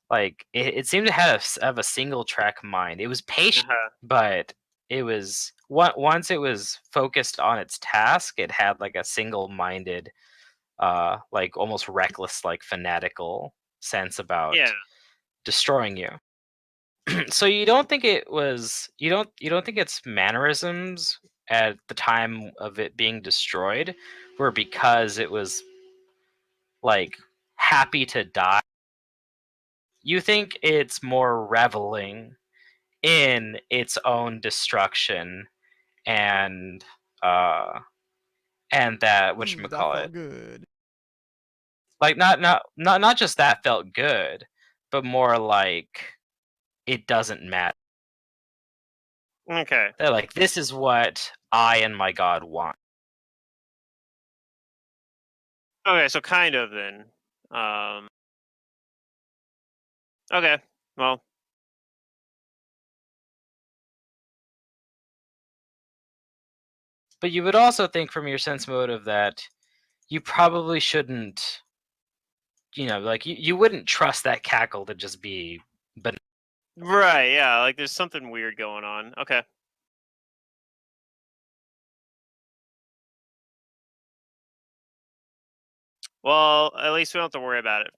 like it seemed to have a single track mind. It was patient, but it was once it was focused on its task, it had like a single-minded, like almost reckless, like fanatical sense about Yeah. destroying you. So you don't think it was you don't think its mannerisms at the time of it being destroyed were because it was like happy to die. You think it's more reveling in its own destruction and uh and that Ooh, that whatchamacallit, felt good. like not just that felt good, but more like it doesn't matter. Okay. They're like, this is what I and my god want. Okay, so kind of then. Okay. Well, But you would also think from your sense motive that you probably shouldn't, like you wouldn't trust that cackle to just be. But right, yeah, like there's something weird going on. Okay. Well, at least we don't have to worry about it.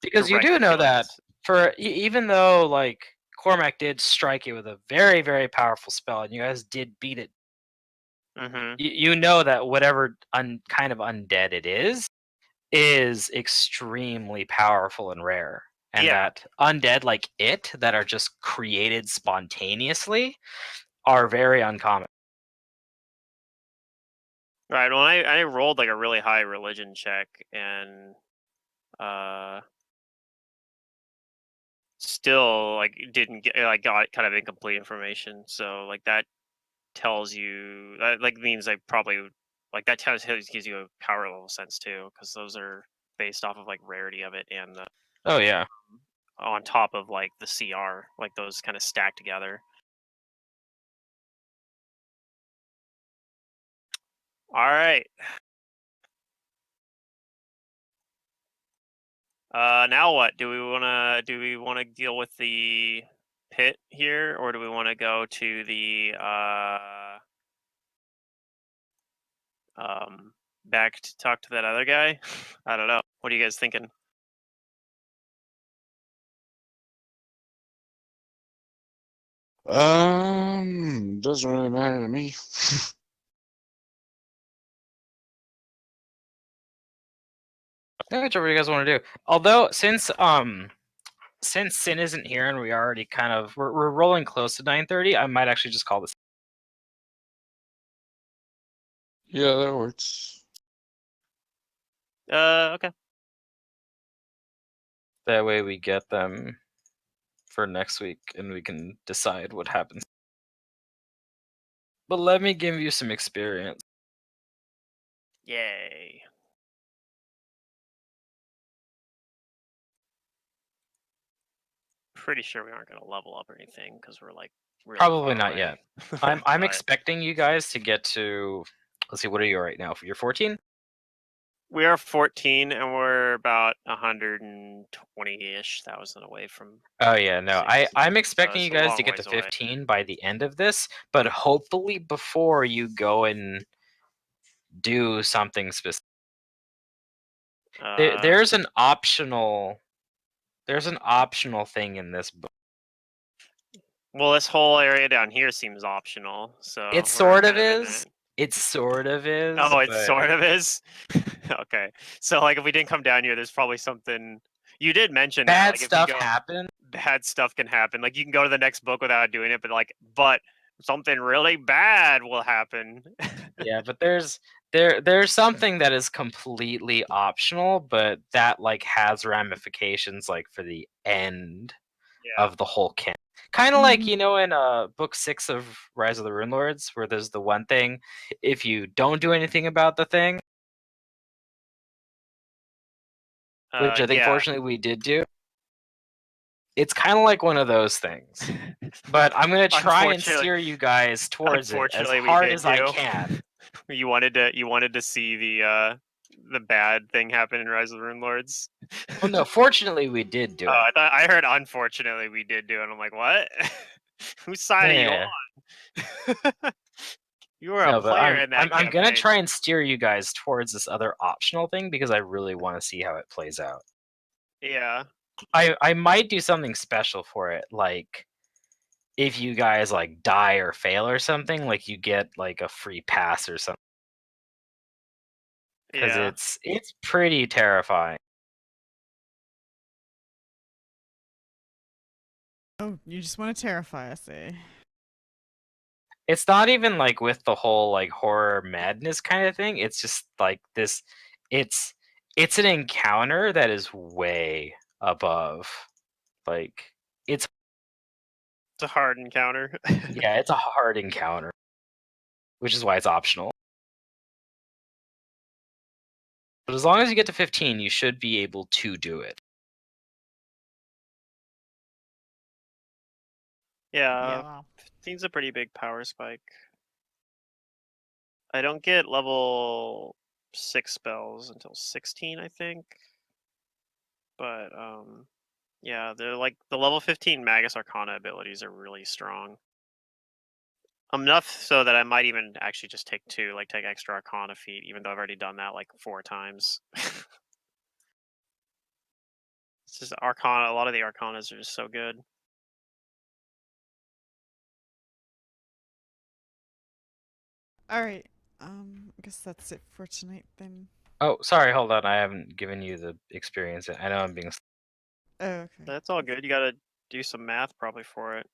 Because you do directly know killing that us. for even though like Cormac did strike it with a very very powerful spell, and you guys did beat it, Mm-hmm. you know that whatever kind of undead it is extremely powerful and rare, and Yeah. that undead like it that are just created spontaneously are very uncommon. Right. Well, I rolled like a really high religion check and still like didn't get like got kind of incomplete information. So like that tells you that like means I probably like that gives you a power level sense too, because those are based off of like rarity of it and Oh yeah. on top of like the CR, like those kind of stack together. All right. Now what? Do we wanna deal with the pit here, or do we want to go to the back to talk to that other guy? I don't know. What are you guys thinking? Doesn't really matter to me. Whichever you guys want to do. Although since Sin isn't here and we already kind of we're rolling close to 9:30, I might actually just call this. Yeah, that works. Okay. That way we get them for next week and we can decide what happens. But let me give you some experience. Yay. Pretty sure we aren't gonna level up or anything because we're like really Probably far not away. yet. I'm But expecting you guys to get to, let's see, what are you right now? You're 14? we are 14 and we're about 120-ish thousand away from Oh yeah, no. 60. I'm expecting It's you a guys to long get to ways away. 15 by the end of this, but hopefully before you go and do something specific. There's an optional thing in this book. Well, this whole area down here seems optional, so It we're sort of kind of in is. it. It sort of is. Oh, it but sort of is. Okay, so like if we didn't come down here, there's probably something. You did mention that, bad like if we stuff go, happen. bad stuff can happen. Like you can go to the next book without doing it, but something really bad will happen. Yeah, but there's something that is completely optional, but that like has ramifications like for the end Yeah. of the whole camp. Kind of like, you know, in book 6 of Rise of the Rune Lords, where there's the one thing, if you don't do anything about the thing, which I think Yeah. fortunately we did do. It's kind of like one of those things. But I'm gonna try and Unfortunately, steer you guys towards it as unfortunately, we hard did as I do. can. You wanted to see the bad thing happen in Rise of the Rune Lords. Oh no, fortunately we did do Oh, it. I heard unfortunately we did do it. I'm like, what? Whose side are you Yeah. on? You were a No, but player in that I'm gonna campaign. try and steer you guys towards this other optional thing because I really want to see how it plays out. Yeah. I might do something special for it, like if you guys like die or fail or something, like you get like a free pass or something. Because Yeah. it's pretty terrifying. Oh, you just want to terrify us, eh? It's not even like with the whole like horror madness kind of thing. It's just like this. It's an encounter that is way above. Like it's It's a hard encounter. yeah, it's a hard encounter, which is why it's optional. But as long as you get to 15, you should be able to do it. Yeah. Wow. 15's a pretty big power spike. I don't get level 6 spells until 16, I think. But yeah, they're like the level 15 Magus Arcana abilities are really strong. Enough so that I might even actually just take 2, like take extra Arcana feat, even though I've already done that like 4 times. It's just Arcana. A lot of the Arcanas are just so good. All right. I guess that's it for tonight then. Oh, sorry, hold on. I haven't given you the experience. I know I'm being. Oh, okay. That's all good. You gotta do some math probably for it.